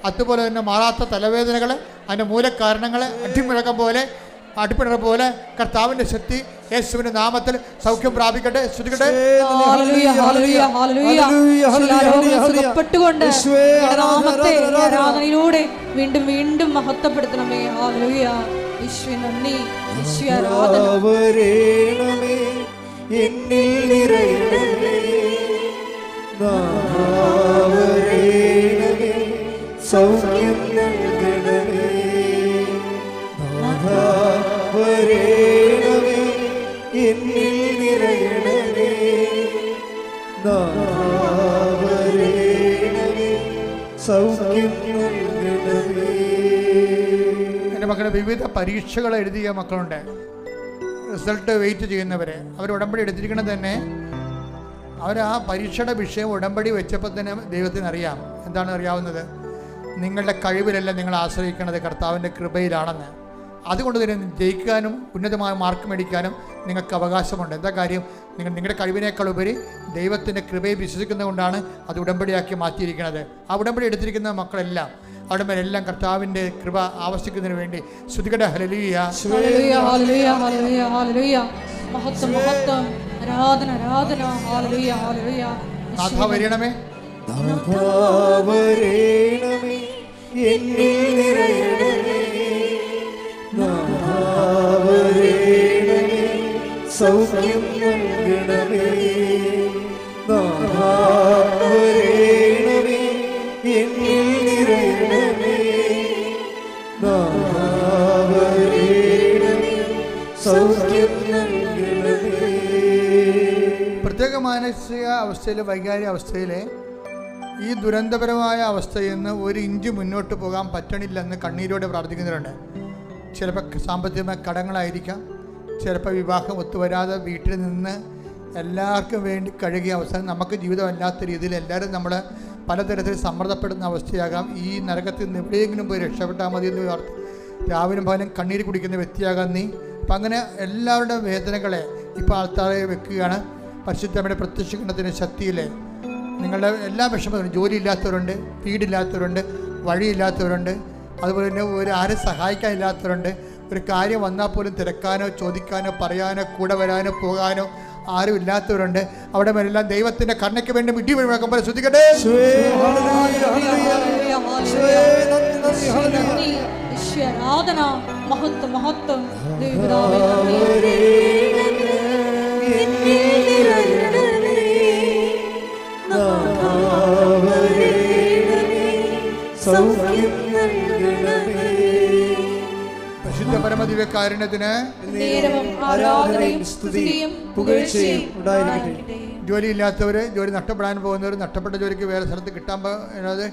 അതുപോലെ തന്നെ മാറാത്ത തലവേദനകൾ, അതിൻ്റെ മൂലകാരണങ്ങൾ, അടിമുഴക്കം പോലെ അടിപ്പിണർ പോലെ കർത്താവിൻ്റെ ശക്തി യേശുവിന്റെ നാമത്തിൽ സൗഖ്യം പ്രാപിക്കട്ടെ. ശ്രുതിക്കട്ടെ. ഹല്ലേലൂയ ഹല്ലേലൂയ ഹല്ലേലൂയ. സുഖപ്പെട്ടുകൊണ്ട് നാമത്തെ ആരാധനയിലൂടെ വീണ്ടും വീണ്ടും മഹത്വപ്പെടുത്തണമേ. ഹല്ലേലൂയ. യേശുവേ നന്ദി, യേശുവേ ആരാധന. എന്നിൽ നിറയണമേ, സൗഖ്യം നൽകണമേ. വരേണമേ, എന്നിൽ നിറയണമേ, വരേണമേ, സൗഖ്യം നൽകണമേ. എൻ്റെ മക്കളെ, വിവിധ പരീക്ഷകൾ എഴുതിയ മക്കളുണ്ട്, റിസൾട്ട് വെയിറ്റ് ചെയ്യുന്നവരെ. അവർ ഉടമ്പടി എടുത്തിരിക്കുന്നത് തന്നെ അവർ ആ പരീക്ഷയുടെ വിഷയം ഉടമ്പടി വെച്ചപ്പോൾ തന്നെ ദൈവത്തിന് അറിയാം. എന്താണ് അറിയാവുന്നത്? നിങ്ങളുടെ കഴിവിലല്ല നിങ്ങൾ ആശ്രയിക്കുന്നത്, കർത്താവിൻ്റെ കൃപയിലാണെന്ന്. അതുകൊണ്ട് തന്നെ ജയിക്കാനും ഉന്നതമായ മാർക്ക് മേടിക്കാനും നിങ്ങൾക്ക് അവകാശമുണ്ട്. എന്താ കാര്യം? നിങ്ങളുടെ കഴിവിനേക്കാൾ ഉപരി ദൈവത്തിൻ്റെ കൃപയെ വിശ്വസിക്കുന്നതുകൊണ്ടാണ് അത് ഉടമ്പടിയാക്കി മാറ്റിയിരിക്കുന്നത്. ആ ഉടമ്പടി എടുത്തിരിക്കുന്ന മക്കളെല്ലാം അവിടെ മേലെല്ലാം കർത്താവിൻ്റെ കൃപ ആവശ്യിക്കുന്നതിന് വേണ്ടി സ്തുതിക്കട്ടെ. ഹല്ലേലൂയ ഹല്ലേലൂയ ഹല്ലേലൂയ ഹല്ലേലൂയ ഹല്ലേലൂയ. മഹത്വം മഹത്വം, ആരാധന ആരാധന. ഹല്ലേലൂയ ഹല്ലേലൂയ. നാഥ വരണമേ, നാഥ വരണമേ, എന്നിൽ നിറയണമേ, നാഥ വരണമേ. സൗഖ്യം നൽകണമേ. നാഥാ വരേണമേ, എന്നിൽ നിറയണമേ. നാഥാ വരേണമേ, സൗഖ്യം നൽകണമേ. പ്രത്യേക മാനസിക അവസ്ഥയിൽ, വൈകാരിക അവസ്ഥയിൽ ഈ ദുരന്തപരമായ അവസ്ഥയിൽ നിന്ന് ഒരു ഇഞ്ച് മുന്നോട്ട് പോകാൻ പറ്റണില്ലെന്ന് കണ്ണീരോടെ പ്രാർത്ഥിക്കുന്നവരുണ്ട്. ചിലപ്പോൾ സാമ്പത്തികമായ കടങ്ങളായിരിക്കാം, ചിലപ്പോൾ വിവാഹം ഒത്തുവരാതെ വീട്ടിൽ നിന്ന് എല്ലാവർക്കും വേണ്ടി കഴുകിയ അവസരം, നമുക്ക് ജീവിതമല്ലാത്ത രീതിയിൽ എല്ലാവരും നമ്മൾ പലതരത്തിൽ സമ്മർദ്ദപ്പെടുന്ന അവസ്ഥയാകാം. ഈ നരകത്തിൽ നിന്ന് എവിടെയെങ്കിലും പോയി രക്ഷപ്പെട്ടാൽ മതി എന്ന് രാവിലെ പകലും കണ്ണീര് കുടിക്കുന്ന വ്യക്തിയാകാം നീ. അപ്പം അങ്ങനെ എല്ലാവരുടെ വേദനകളെ ഇപ്പോൾ ആൾക്കാരെ വെക്കുകയാണ്. പരിശുദ്ധമ്മയുടെ പ്രത്യക്ഷീകരണത്തിൻ്റെ ശക്തിയിൽ നിങ്ങളുടെ എല്ലാ വിഷമങ്ങളും, ജോലിയില്ലാത്തവരുണ്ട്, വീടില്ലാത്തവരുണ്ട്, വഴിയില്ലാത്തവരുണ്ട്, അതുപോലെ തന്നെ ആരും സഹായിക്കാനില്ലാത്തവരുണ്ട്. ഒരു കാര്യം വന്നാൽ പോലും തിരക്കാനോ ചോദിക്കാനോ പറയാനോ കൂടെ വരാനോ പോകാനോ ആരും ഇല്ലാത്തവരുണ്ട്. അവിടെ എല്ലാം ദൈവത്തിൻ്റെ കരുണയ്ക്ക് വേണ്ടി ഇടിമുഴക്കുമ്പോൾ ശ്രദ്ധിക്കട്ടെ. ആരാധന, മഹത്വം, മഹത്വം. പരിശുദ്ധ പരമദിവ്യകാരുണ്യത്തിന് ആരാധനയും സ്തുതിയും പുകഴ്ചയും ഉണ്ടായിരിക്കട്ടെ. ജോലിയില്ലാത്തവർ, ജോലി നഷ്ടപ്പെടാൻ പോകുന്നവർ, നഷ്ടപ്പെട്ട ജോലിക്ക് വേറെ സ്ഥലത്ത് കിട്ടാൻ പോകുന്നത്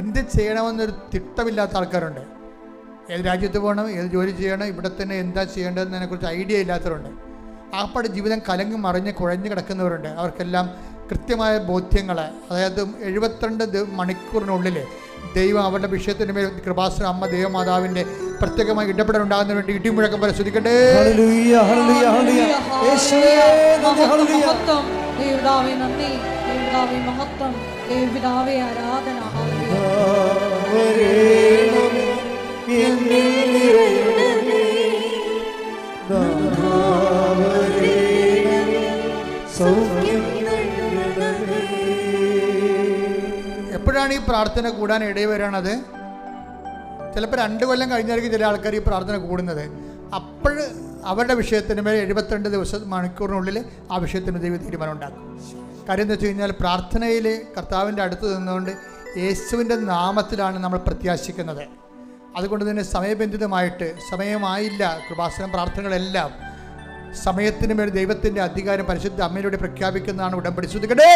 എന്ത് ചെയ്യണമെന്നൊരു തിട്ടമില്ലാത്ത ആൾക്കാരുണ്ട്. ഏത് രാജ്യത്ത് പോകണം, ഏത് ജോലി ചെയ്യണം, ഇവിടെ തന്നെ എന്താ ചെയ്യേണ്ടതെന്നതിനെക്കുറിച്ച് ഐഡിയ ഇല്ലാത്തവരുണ്ട്. ആപ്പാട് ജീവിതം കലങ്ങി മറിഞ്ഞ് കുഴഞ്ഞു കിടക്കുന്നവരുണ്ട്. അവർക്കെല്ലാം കൃത്യമായ ബോധ്യങ്ങൾ, അതായത് 72 മണിക്കൂറിനുള്ളിൽ ദൈവം അവരുടെ വിഷയത്തിന് മേൽ കൃപാസന അമ്മ ദൈവമാതാവിൻ്റെ പ്രത്യേകമായി ഇടപെടൽ ഉണ്ടാകുന്നതിന് വേണ്ടി ഇടിമുഴക്കം പോലെ ശ്രദ്ധിക്കട്ടെ. ആരാധന. എപ്പോഴാണ് ഈ പ്രാർത്ഥന കൂടാൻ ഇടയിൽ വരണത്? ചിലപ്പോൾ 2 കൊല്ലം കഴിഞ്ഞായിരിക്കും ചില ആൾക്കാർ ഈ പ്രാർത്ഥന കൂടുന്നത്. അപ്പോൾ അവരുടെ വിഷയത്തിന് മേൽ 72 മണിക്കൂറിനുള്ളിൽ ആ വിഷയത്തിന് ദൈവം തീരുമാനം ഉണ്ടാക്കും. കാര്യം എന്താ വെച്ച് കഴിഞ്ഞാൽ, പ്രാർത്ഥനയിൽ കർത്താവിൻ്റെ അടുത്ത് നിന്നുകൊണ്ട് യേശുവിൻ്റെ നാമത്തിലാണ് നമ്മൾ പ്രത്യാശിക്കുന്നത്. അതുകൊണ്ട് തന്നെ സമയബന്ധിതമായിട്ട്, സമയമായില്ല കൃപാസനം പ്രാർത്ഥനകളെല്ലാം സമയത്തിന് മേൽ ദൈവത്തിൻ്റെ അധികാരം പരിശുദ്ധ അമ്മയിലൂടെ പ്രഖ്യാപിക്കുന്നതാണ് ഉടമ്പടി. ശ്രദ്ധിക്കട്ടെ.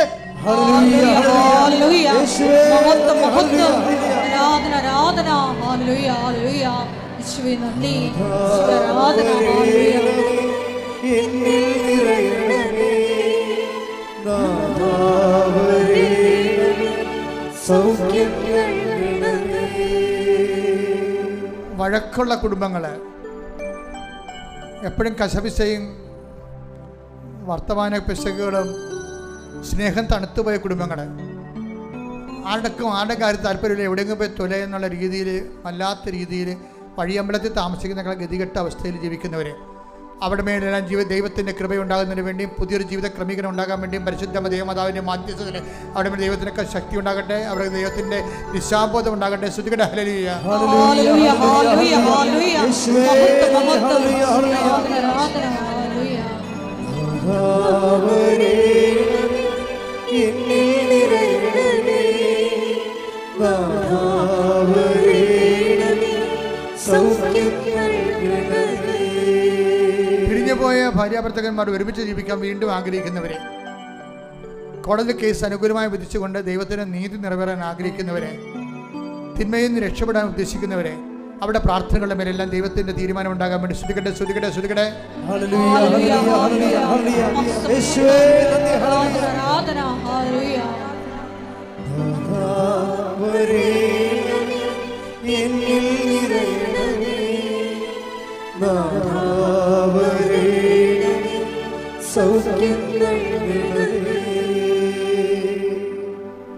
വഴക്കുള്ള കുടുംബങ്ങൾ, എപ്പോഴും കശപിശയും വർത്തമാന പിശകുകളും, സ്നേഹം തണുത്തുപോയ കുടുംബങ്ങൾ, ആരുടെ കാര്യം താല്പര്യമില്ല, എവിടെയെങ്കിലും പോയി തൊല എന്നുള്ള രീതിയിൽ, വല്ലാത്ത രീതിയിൽ വഴിയമ്പലത്തിൽ താമസിക്കുന്ന ഗതികെട്ട അവസ്ഥയിൽ ജീവിക്കുന്നവർ, അവിടെ മേലെല്ലാം ദൈവത്തിൻ്റെ കൃപയുണ്ടാകുന്നതിന് വേണ്ടിയും പുതിയൊരു ജീവിത ക്രമീകരണം ഉണ്ടാകാൻ വേണ്ടിയും പരിശുദ്ധ ദൈവമാതാവിൻ്റെ മാധ്യസ്ഥത്തിന് അവിടെ മേൽ ദൈവത്തിനൊക്കെ ശക്തി ഉണ്ടാകട്ടെ, അവിടെ ദൈവത്തിൻ്റെ ദിശാബോധം ഉണ്ടാകട്ടെ. ശ്രദ്ധിക്കട്ടെ. ഹല്ലേലൂയ. പിരിഞ്ഞുപോയ ഭാര്യാഭർത്തകന്മാർ ഒരുമിച്ച് ജീവിക്കാൻ വീണ്ടും ആഗ്രഹിക്കുന്നവരെ, കോടതി കേസ് അനുകൂലമായി വിധിച്ചുകൊണ്ട് ദൈവത്തിന് നീതി നിറവേറാൻ ആഗ്രഹിക്കുന്നവരെ, തിന്മയിൽ നിന്ന് രക്ഷപ്പെടാൻ ഉദ്ദേശിക്കുന്നവരെ, അവിടെ പ്രാർത്ഥനകളുടെ മേലെല്ലാം ദൈവത്തിന്റെ തീരുമാനം ഉണ്ടാകാൻ വേണ്ടി ശ്രദ്ധിക്കട്ടെ. ശ്രദ്ധിക്കട്ടെ. ശ്രദ്ധിക്കട്ടെ.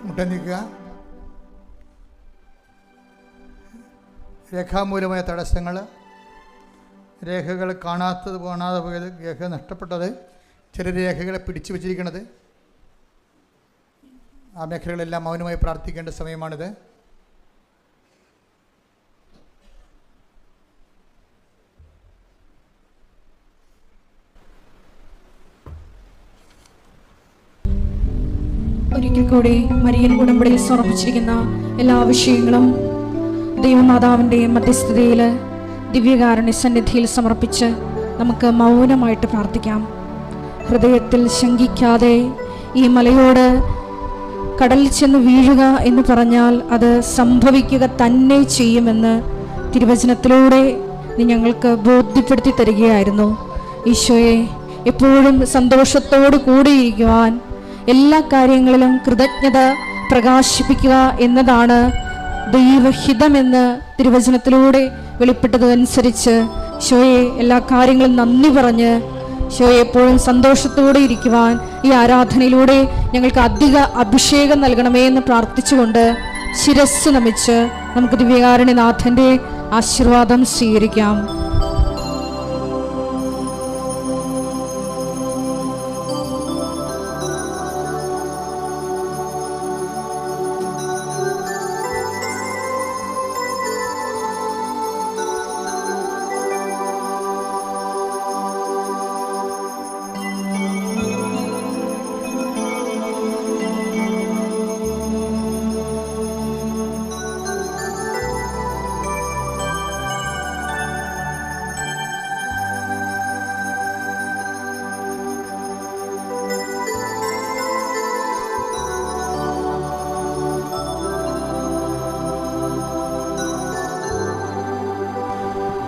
മുട്ടനിക്കുക. രേഖാമൂലമായ തടസ്സങ്ങൾ, രേഖകൾ കാണാതെ പോയത്, രേഖ നഷ്ടപ്പെട്ടത്, ചില രേഖകളെ പിടിച്ചു വച്ചിരിക്കുന്നത്, ആ മേഖലകളെല്ലാം മൗനമായി പ്രാർത്ഥിക്കേണ്ട സമയമാണിത്. ഒരിക്കൽ കൂടി മരിയൻ ഉടമ്പടിയിൽ സമർപ്പിച്ചിരിക്കുന്ന എല്ലാ വിഷയങ്ങളും ദൈവമാതാവിൻ്റെ മധ്യസ്ഥതയിൽ ദിവ്യകാരുണ്യ സന്നിധിയിൽ സമർപ്പിച്ച് നമുക്ക് മൗനമായിട്ട് പ്രാർത്ഥിക്കാം. ഹൃദയത്തിൽ ശങ്കിക്കാതെ ഈ മലയോട് കടലിൽ ചെന്ന് വീഴുക എന്ന് പറഞ്ഞാൽ അത് സംഭവിക്കുക തന്നെ ചെയ്യുമെന്ന് തിരുവചനത്തിലൂടെ നീ ഞങ്ങൾക്ക് ബോധ്യപ്പെടുത്തി തരികയായിരുന്നു. ഈശോയെ, എപ്പോഴും സന്തോഷത്തോടു കൂടിയിരിക്കുവാൻ, എല്ലാ കാര്യങ്ങളിലും കൃതജ്ഞത പ്രകാശിപ്പിക്കുക എന്നതാണ് ദൈവഹിതമെന്ന് തിരുവചനത്തിലൂടെ വെളിപ്പെട്ടതനുസരിച്ച് ഈശോയെ എല്ലാ കാര്യങ്ങളും നന്ദി പറഞ്ഞ് ഈശോയെ എപ്പോഴും സന്തോഷത്തോടെ ഇരിക്കുവാൻ ഈ ആരാധനയിലൂടെ ഞങ്ങൾക്ക് അധിക അഭിഷേകം നൽകണമേ എന്ന് പ്രാർത്ഥിച്ചുകൊണ്ട് ശിരസ്സ് നമിച്ച് നമുക്ക് ദിവ്യകാരുണ്യനാഥൻ്റെ ആശീർവാദം സ്വീകരിക്കാം.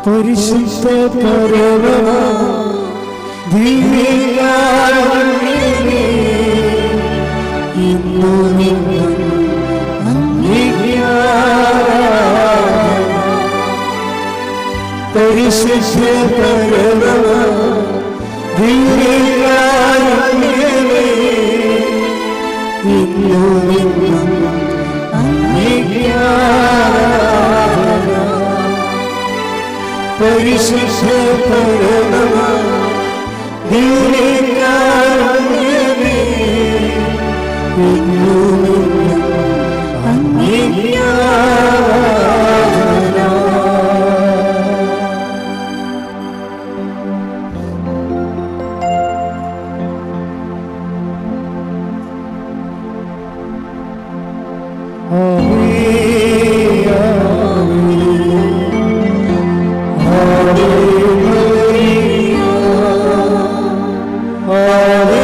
പരിശുദ്ധ പരമമാ ദിവ്യകാരുണ്യമേ, ഇന്നും എന്നും അങ്ങേയ്ക്കാരാധന. പരിശുദ്ധ പരമമാ ദിവ്യകാരുണ്യമേ, ഇന്നും എന്നും അങ്ങേയ്ക്കാരാധന. പരിശുദ്ധ പരമമാ ദിവ്യകാരുണ്യമേ, ഇന്നും എന്നും അങ്ങേയ്ക്കാരാധന. Hallelujah.